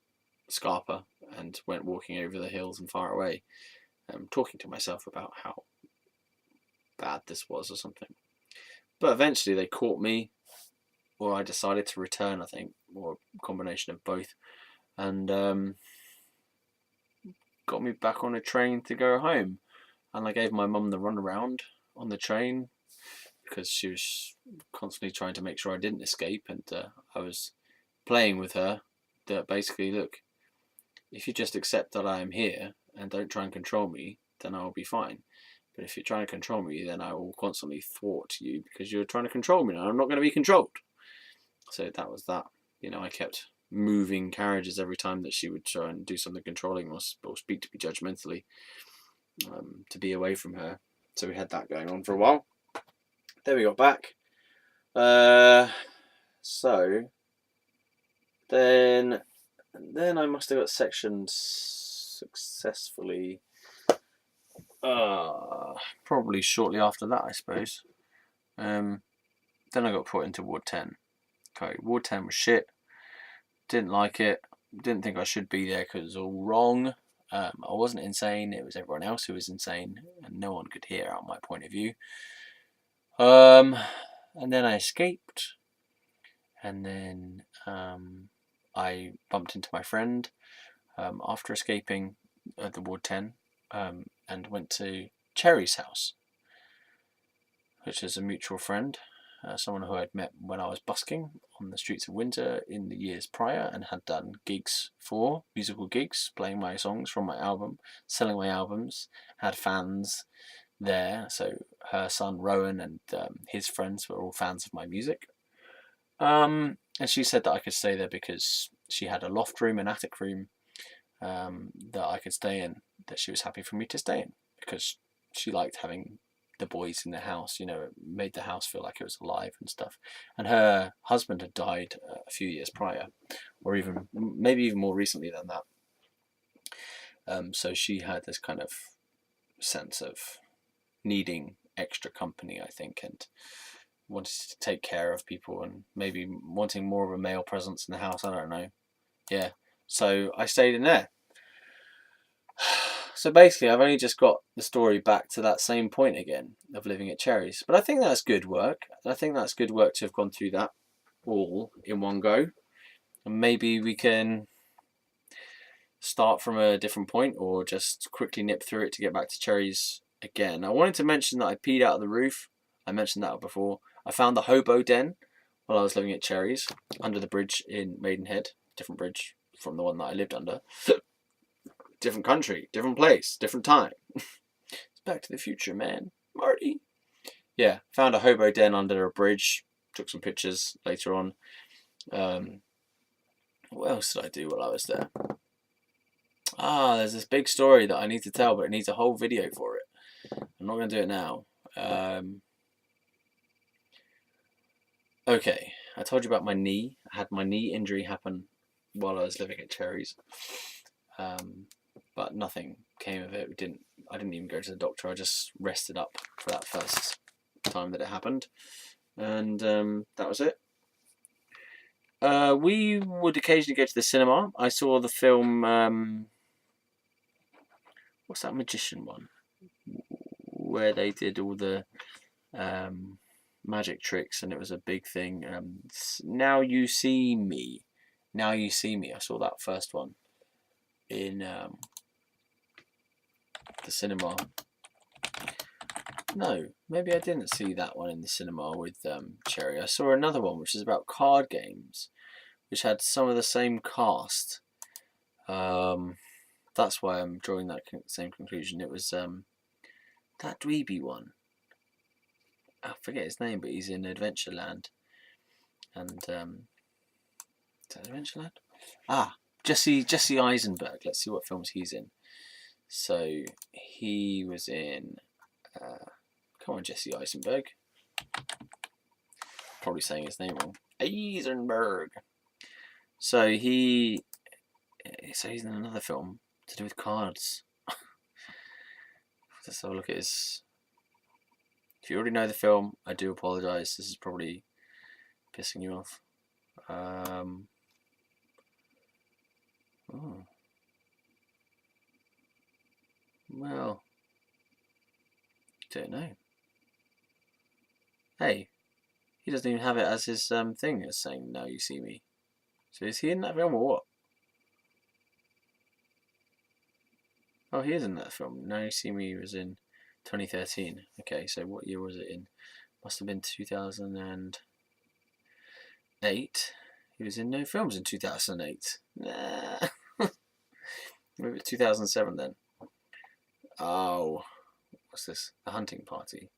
scarper and went walking over the hills and far away, talking to myself about how bad this was or something. But eventually they caught me, or I decided to return, I think, or a combination of both, and got me back on a train to go home. And I gave my mum the runaround on the train because she was constantly trying to make sure I didn't escape, and I was playing with her that basically, look, if you just accept that I am here and don't try and control me, then I'll be fine. But if you're trying to control me, then I will constantly thwart you because you're trying to control me, and I'm not going to be controlled. So that was that. You know, I kept moving carriages every time that she would try and do something controlling or speak to me judgmentally, to be away from her. So we had that going on for a while. Then we got back. So then I must have got sectioned successfully. Probably shortly after that, I suppose. Then I got put into Ward 10. Okay, Ward 10 was shit. Didn't like it. Didn't think I should be there because it was all wrong. I wasn't insane. It was everyone else who was insane, and no one could hear out my point of view. And then I escaped, and then I bumped into my friend after escaping the Ward 10, and went to Cherry's house, which is a mutual friend, someone who I'd met when I was busking on the streets of Windsor in the years prior, and had done gigs for, musical gigs, playing my songs from my album, selling my albums, had fans there. So her son Rowan and his friends were all fans of my music. And she said that I could stay there because she had a loft room, an attic room, that I could stay in, that she was happy for me to stay in, because she liked having the boys in the house. You know, it made the house feel like it was alive and stuff. And her husband had died a few years prior, or even maybe even more recently than that. So she had this kind of sense of needing extra company, I think, and wanted to take care of people, and maybe wanting more of a male presence in the house. I don't know. Yeah. So I stayed in there. So basically, I've only just got the story back to that same point again of living at Cherries. But I think that's good work. I think that's good work to have gone through that all in one go. And maybe we can start from a different point, or just quickly nip through it to get back to Cherries again. I wanted to mention that I peed out of the roof. I mentioned that before. I found the hobo den while I was living at Cherries, under the bridge in Maidenhead. Different bridge from the one that I lived under. Different country, different place, different time. It's Back to the Future, man. Marty. Yeah, found a hobo den under a bridge. Took some pictures later on. What else did I do while I was there? There's this big story that I need to tell, but it needs a whole video for it. I'm not going to do it now. Okay, I told you about my knee. I had my knee injury happen while I was living at Cherries. But nothing came of it. I didn't even go to the doctor. I just rested up for that first time that it happened, and that was it. We would occasionally go to the cinema. I saw the film. What's that magician one? Where they did all the magic tricks, and it was a big thing. Now You See Me. Now You See Me. I saw that first one in the cinema. No, maybe I didn't see that one in the cinema with Cherry. I saw another one which is about card games, which had some of the same cast. That's why I'm drawing that same conclusion. It was that dweeby one. I forget his name, but he's in Adventureland. And is that Adventureland? Jesse Eisenberg. Let's see what films he's in. So he was in. Come on, Jesse Eisenberg. Probably saying his name wrong. Eisenberg. So he's in another film to do with cards. Let's have a look at his. If you already know the film, I do apologise. This is probably pissing you off. Well, don't know. Hey, he doesn't even have it as his thing as saying "Now You See Me." So is he in that film or what? Oh, he is in that film. Now You See Me was in 2013. Okay, so what year was it in? Must have been 2008. He was in no films in 2008. Nah. Maybe 2007 then. Oh, What's this? The Hunting Party.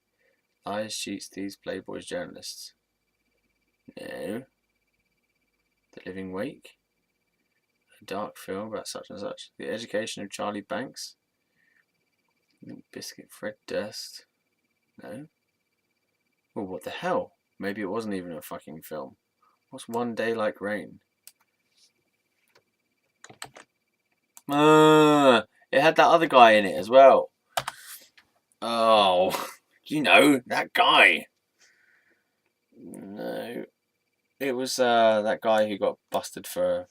Lies, cheats, thieves, playboys, journalists. No. The Living Wake. A dark film about such and such. The Education of Charlie Banks. Limp Bizkit, Fred Durst. No. Oh, what the hell? Maybe it wasn't even a fucking film. What's One Day Like Rain? It had that other guy in it as well. Oh, you know, that guy. No. It was that guy who got busted for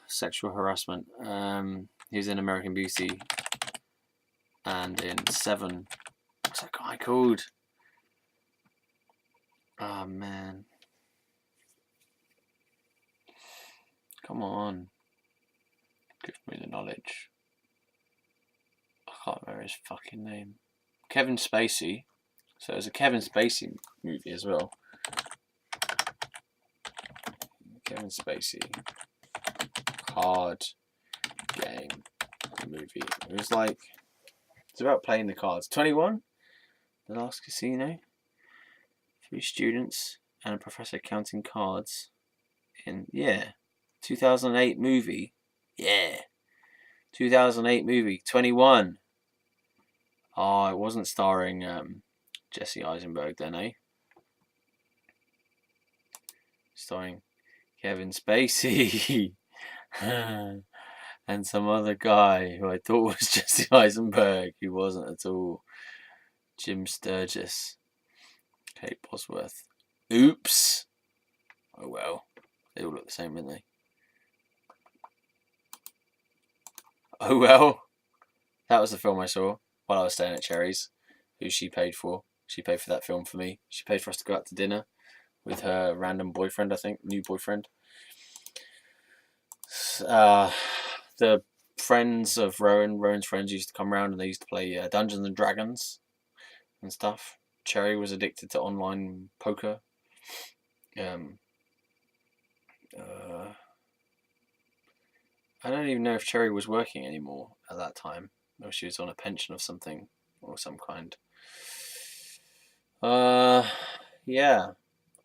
sexual harassment. He was in American Beauty and in Seven. What's that guy called? Oh, man. Come on. Give me the knowledge. I can't remember his fucking name. Kevin Spacey. So it was a Kevin Spacey movie as well. Kevin Spacey. Card game movie. It was like, it's about playing the cards. 21? The Last Casino. 3 students and a professor counting cards. In, yeah. 2008 movie. Yeah. 2008 movie. 21. Oh, it wasn't starring Jesse Eisenberg then, eh? Starring Kevin Spacey. And some other guy who I thought was Jesse Eisenberg, who wasn't at all. Jim Sturgis. Kate Bosworth. Oops. Oh well. They all look the same, don't they? Oh well. That was the film I saw while I was staying at Cherry's, who she paid for. She paid for that film for me. She paid for us to go out to dinner with her random boyfriend, I think, new boyfriend. The friends of Rowan's friends used to come around and they used to play Dungeons and Dragons and stuff. Cherry was addicted to online poker. I don't even know if Cherry was working anymore at that time, or she was on a pension of something or some kind. Yeah,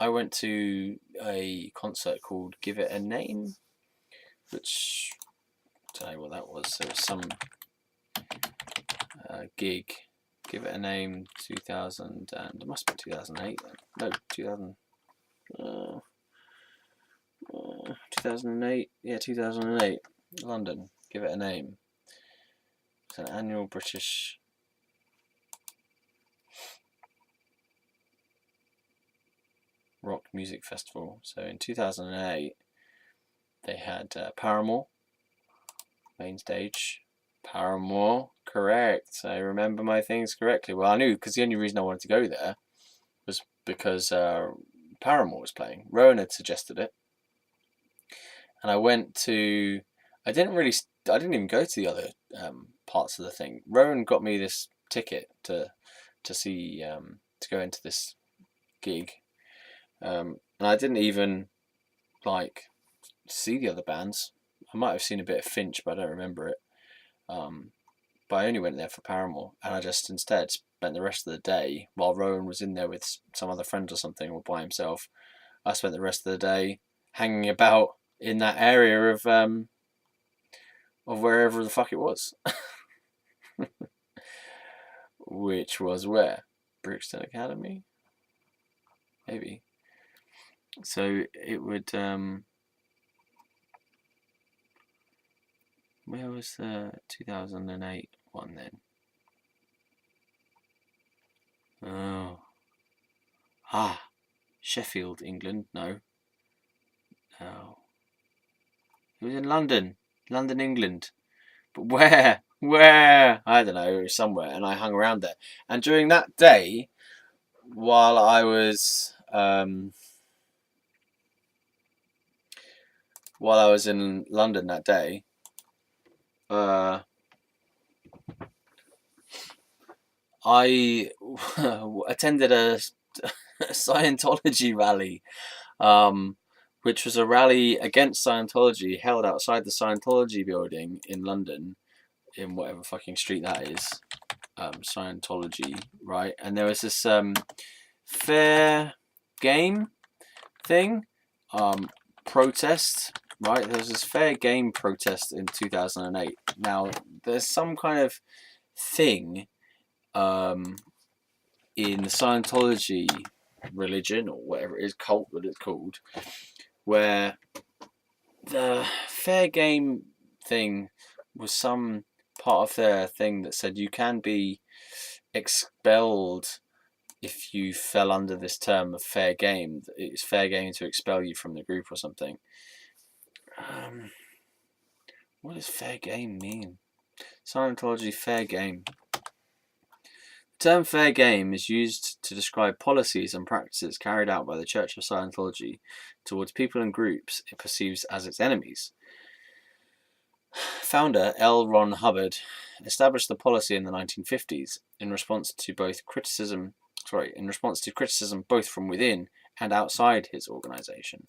I went to a concert called Give It a Name, which I don't know what that was. It was some gig. Give It a Name 2000, and it must have been 2008 then. No, 2008. Yeah, 2008. London. Give It a Name. It's an annual British rock music festival. So in 2008, they had Paramore, main stage. Paramore, correct. I remember my things correctly. Well, I knew, because the only reason I wanted to go there was because Paramore was playing. Rowan had suggested it, and I went to. I didn't even go to the other parts of the thing. Rowan got me this ticket to see to go into this gig, and I didn't even like see the other bands. I might have seen a bit of Finch, but I don't remember it. But I only went there for Paramore, and I just instead spent the rest of the day while Rowan was in there with some other friends or something, or by himself. I spent the rest of the day hanging about in that area of wherever the fuck it was. Which was where? Brixton Academy? Maybe. So it would where was the 2008 one then? Oh. Sheffield, England, no. Oh. It was in London. London, England. But where? Where? I don't know, it was somewhere, and I hung around there. And during that day, while I was in London that day, I attended a Scientology rally, which was a rally against Scientology held outside the Scientology building in London in whatever fucking street that is, Scientology, right? And there was this fair game thing, protest, right? There was this fair game protest in 2008. Now, there's some kind of thing in the Scientology religion, or whatever it is, cult that it's called, where the fair game thing was some part of their thing that said you can be expelled if you fell under this term of fair game. It's fair game to expel you from the group or something. What does fair game mean? Scientology fair game. The term fair game is used to describe policies and practices carried out by the Church of Scientology towards people and groups it perceives as its enemies. Founder L. Ron Hubbard established the policy in the 1950s in response to criticism both from within and outside his organization.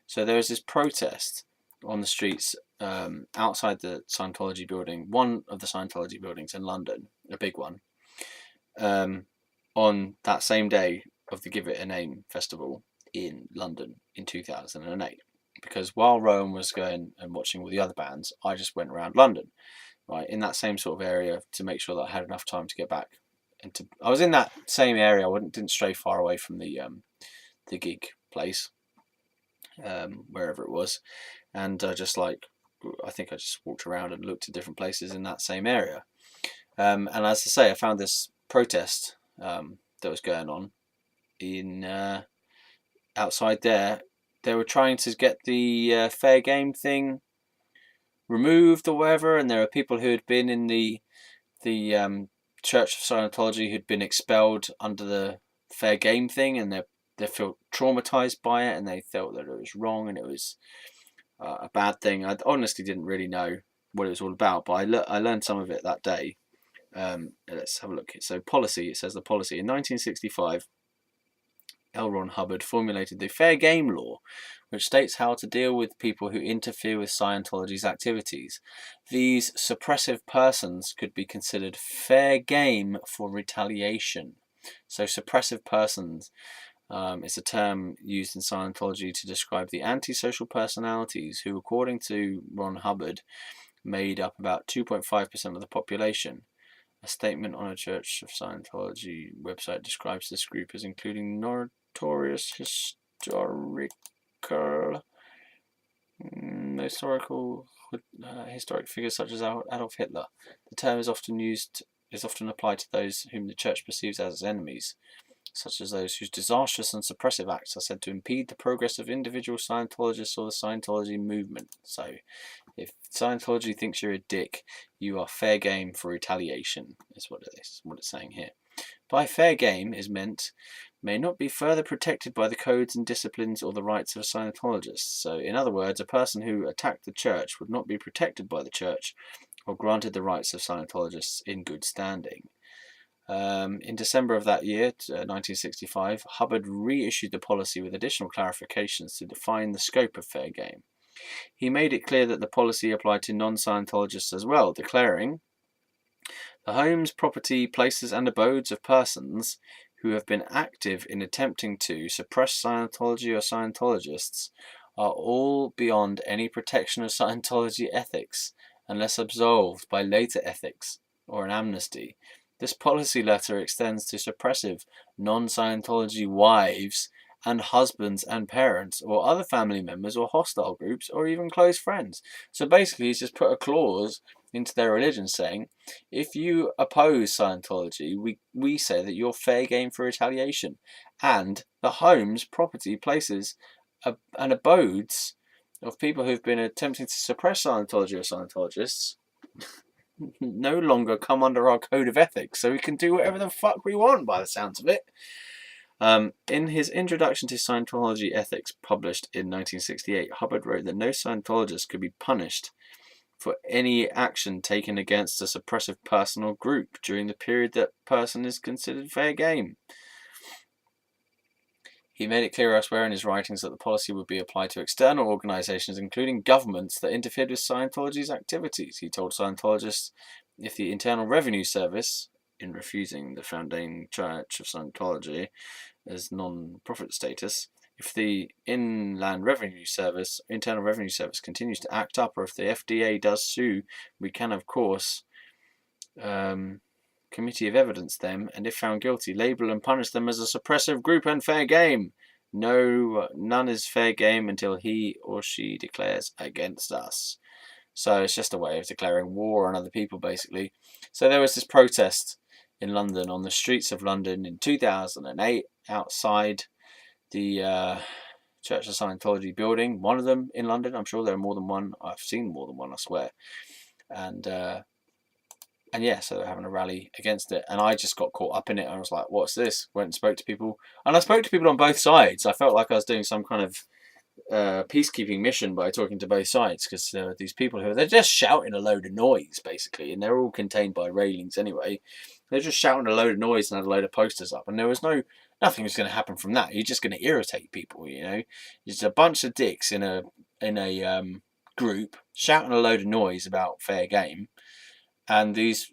So there was this protest on the streets outside the Scientology building, one of the Scientology buildings in London, a big one, on that same day of the Give It a Name festival in London in 2008. Because while Rowan was going and watching all the other bands, I just went around London, right, in that same sort of area to make sure that I had enough time to get back. I was in that same area. I didn't stray far away from the gig place, wherever it was, and I think I just walked around and looked at different places in that same area. And as I say, I found this protest that was going on in outside there. They were trying to get the fair game thing removed or whatever, and there were people who had been in the Church of Scientology who'd been expelled under the fair game thing, and they felt traumatized by it, and they felt that it was wrong and it was a bad thing. I honestly didn't really know what it was all about, but I learned some of it that day. Let's have a look. So policy, it says the policy. In 1965, L. Ron Hubbard formulated the Fair Game Law, which states how to deal with people who interfere with Scientology's activities. These suppressive persons could be considered fair game for retaliation. So suppressive persons is a term used in Scientology to describe the antisocial personalities who, according to Ron Hubbard, made up about 2.5% of the population. A statement on a Church of Scientology website describes this group as including notorious historic figures such as Adolf Hitler. The term is often applied to those whom the Church perceives as its enemies, such as those whose disastrous and suppressive acts are said to impede the progress of individual Scientologists or the Scientology movement. So, if Scientology thinks you're a dick, you are fair game for retaliation, is what it's saying here. By fair game is meant may not be further protected by the codes and disciplines or the rights of Scientologists. So, in other words, a person who attacked the Church would not be protected by the Church or granted the rights of Scientologists in good standing. In December of that year, 1965, Hubbard reissued the policy with additional clarifications to define the scope of fair game. He made it clear that the policy applied to non-Scientologists as well, declaring, "The homes, property, places and abodes of persons who have been active in attempting to suppress Scientology or Scientologists are all beyond any protection of Scientology ethics unless absolved by later ethics or an amnesty. This policy letter extends to suppressive non-Scientology wives and husbands and parents or other family members or hostile groups or even close friends." So basically he's just put a clause into their religion saying, if you oppose Scientology, we say that you're fair game for retaliation. And the homes, property, places and abodes of people who've been attempting to suppress Scientology or Scientologists no longer come under our code of ethics, so we can do whatever the fuck we want by the sounds of it. In his Introduction to Scientology Ethics, published in 1968, Hubbard wrote that no Scientologist could be punished for any action taken against a suppressive person or group during the period that person is considered fair game. He made it clear elsewhere in his writings that the policy would be applied to external organizations, including governments, that interfered with Scientology's activities. He told Scientologists if the Internal Revenue Service, in refusing the founding Church of Scientology as non-profit status, if the Internal Revenue Service continues to act up, or if the FDA does sue, we can, of course, committee of evidence them, and if found guilty, label and punish them as a suppressive group and fair game. No, none is fair game until he or she declares against us. So it's just a way of declaring war on other people, basically. So there was this protest in London, on the streets of London in 2008, outside the Church of Scientology building. One of them in London. I'm sure there are more than one. I've seen more than one, I swear. And yeah, so they're having a rally against it. And I just got caught up in it. I was like, what's this? Went and spoke to people. And I spoke to people on both sides. I felt like I was doing some kind of peacekeeping mission by talking to both sides, because there are these people they're just shouting a load of noise, basically, and they're all contained by railings anyway. They're just shouting a load of noise and had a load of posters up, and there was nothing was going to happen from that. You're just going to irritate people, you know. It's a bunch of dicks in a group shouting a load of noise about fair game, and these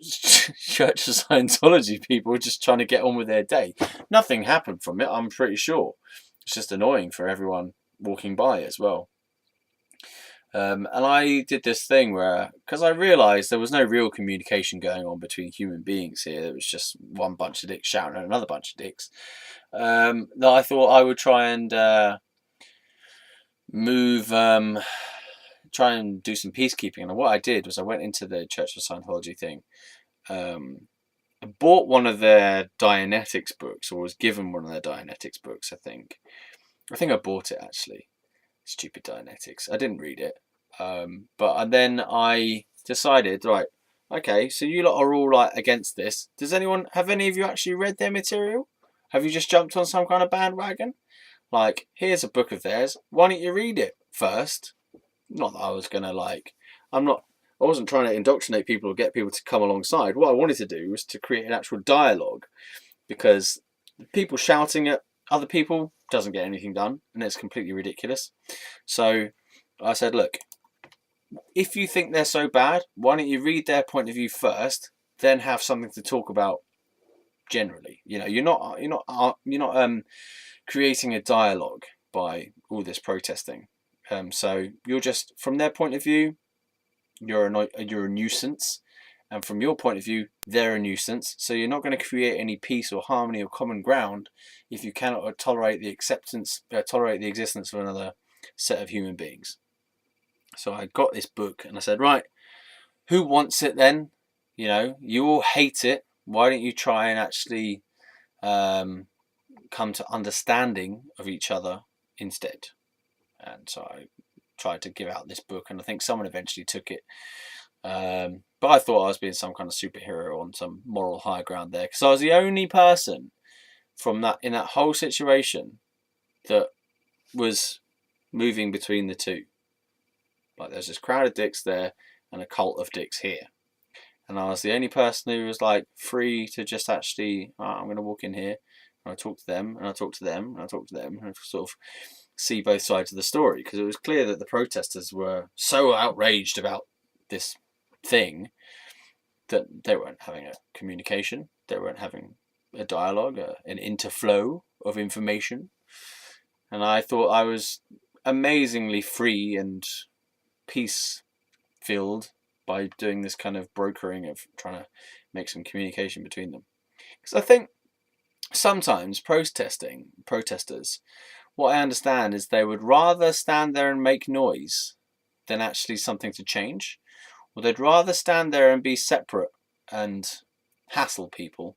Church of Scientology people just trying to get on with their day. Nothing happened from it, I'm pretty sure. It's just annoying for everyone walking by as well. And I did this thing where, because I realised there was no real communication going on between human beings here, it was just one bunch of dicks shouting at another bunch of dicks, that I thought I would try and try and do some peacekeeping. And what I did was I went into the Church of Scientology thing, I bought one of their Dianetics books, or was given one of their Dianetics books, I think I bought it, actually. Stupid Dianetics. I didn't read it. But then I decided, right, okay, so you lot are all like against this. Have any of you actually read their material? Have you just jumped on some kind of bandwagon? Like, here's a book of theirs. Why don't you read it first? Not that I was going to I wasn't trying to indoctrinate people or get people to come alongside. What I wanted to do was to create an actual dialogue, because people shouting at other people doesn't get anything done, and it's completely ridiculous. So I said, look, if you think they're so bad, why don't you read their point of view first, then have something to talk about generally. You know, you're not creating a dialogue by all this protesting. So you're just, from their point of view, you're a nuisance, and from your point of view, they're a nuisance. So you're not going to create any peace or harmony or common ground if you cannot tolerate the existence of another set of human beings. So I got this book and I said, right, who wants it then? You know, you all hate it. Why don't you try and actually come to understanding of each other instead? And so I tried to give out this book, and I think someone eventually took it. But I thought I was being some kind of superhero on some moral high ground there, because I was the only person in that whole situation that was moving between the two. Like, there's this crowd of dicks there and a cult of dicks here, and I was the only person who was like free to just actually, I'm going to walk in here and I talk to them, and I talk to them, and I talk to them, and sort of see both sides of the story, because it was clear that the protesters were so outraged about this thing that they weren't having a communication, they weren't having a dialogue, an interflow of information. And I thought I was amazingly free and peace-filled by doing this kind of brokering of trying to make some communication between them. Because I think sometimes protesters, what I understand is they would rather stand there and make noise than actually something to change. Or they'd rather stand there and be separate and hassle people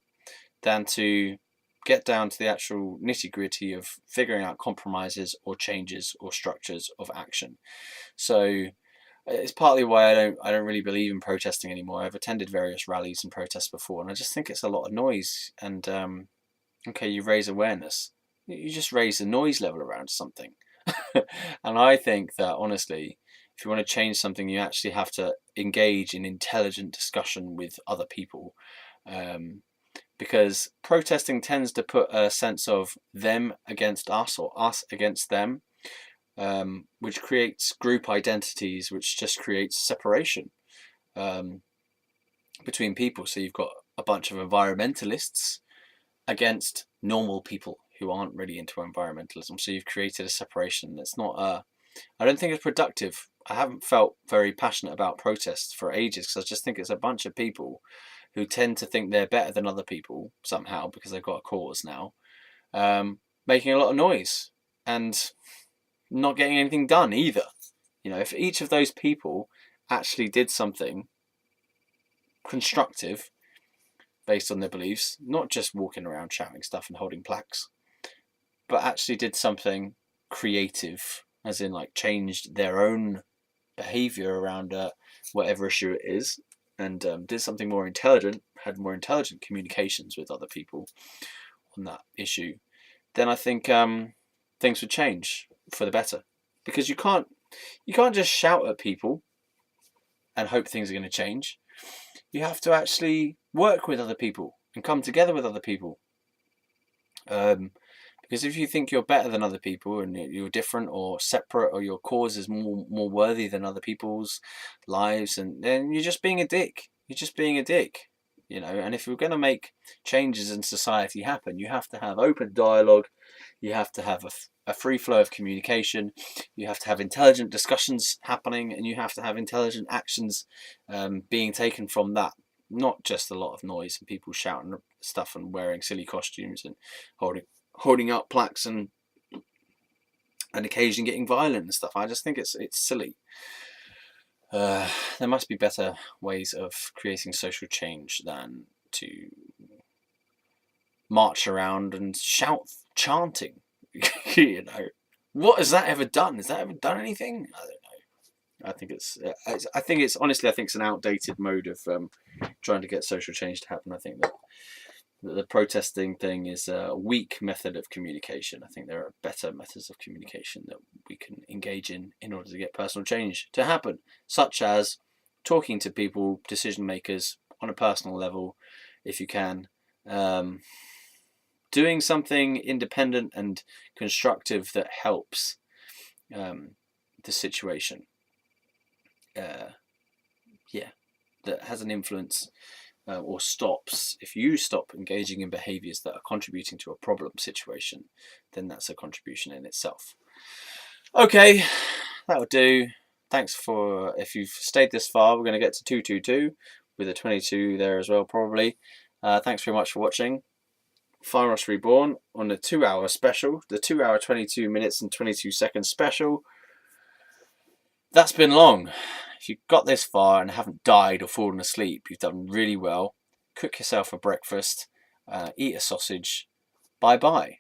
than to get down to the actual nitty-gritty of figuring out compromises or changes or structures of action. So it's partly why I don't really believe in protesting anymore. I've attended various rallies and protests before, and I just think it's a lot of noise. And okay, you raise awareness, you just raise the noise level around something. And I think that, honestly, if you want to change something, you actually have to engage in intelligent discussion with other people, because protesting tends to put a sense of them against us or us against them, which creates group identities, which just creates separation. between people. So you've got a bunch of environmentalists against normal people who aren't really into environmentalism. So you've created a separation that's not I don't think it's productive. I haven't felt very passionate about protests for ages because I just think it's a bunch of people who tend to think they're better than other people somehow because they've got a cause now, making a lot of noise and not getting anything done either. You know, if each of those people actually did something constructive based on their beliefs, not just walking around shouting stuff and holding plaques, but actually did something creative, as in like changed their own behavior around whatever issue it is, and did something more intelligent, had more intelligent communications with other people on that issue, then I think things would change for the better. Because you can't just shout at people and hope things are going to change. You have to actually work with other people and come together with other people. Because if you think you're better than other people and you're different or separate, or your cause is more worthy than other people's lives, and then you're just being a dick. You're just being a dick, you know. And if you're going to make changes in society happen, you have to have open dialogue. You have to have a free flow of communication. You have to have intelligent discussions happening, and you have to have intelligent actions being taken from that. Not just a lot of noise and people shouting stuff and wearing silly costumes and holding up plaques and occasionally getting violent and stuff. I just think it's silly. There must be better ways of creating social change than to march around and shout, chanting. You know, what has that ever done? Has that ever done anything? I don't know. I think it's honestly, I think it's an outdated mode of trying to get social change to happen. I think that the protesting thing is a weak method of communication. I think there are better methods of communication that we can engage in order to get personal change to happen, such as talking to people, decision makers, on a personal level, if you can, doing something independent and constructive that helps the situation. That has an influence. Or stops. If you stop engaging in behaviours that are contributing to a problem situation, then that's a contribution in itself. Okay, that'll do. Thanks for, if you've stayed this far, we're going to get to 222 with a 22 there as well, probably. Thanks very much for watching Fieros Reborn on the 2-hour special, the 2-hour 22 minutes and 22 seconds special. That's been long. If you've got this far and haven't died or fallen asleep, you've done really well. Cook yourself a breakfast, eat a sausage. Bye-bye.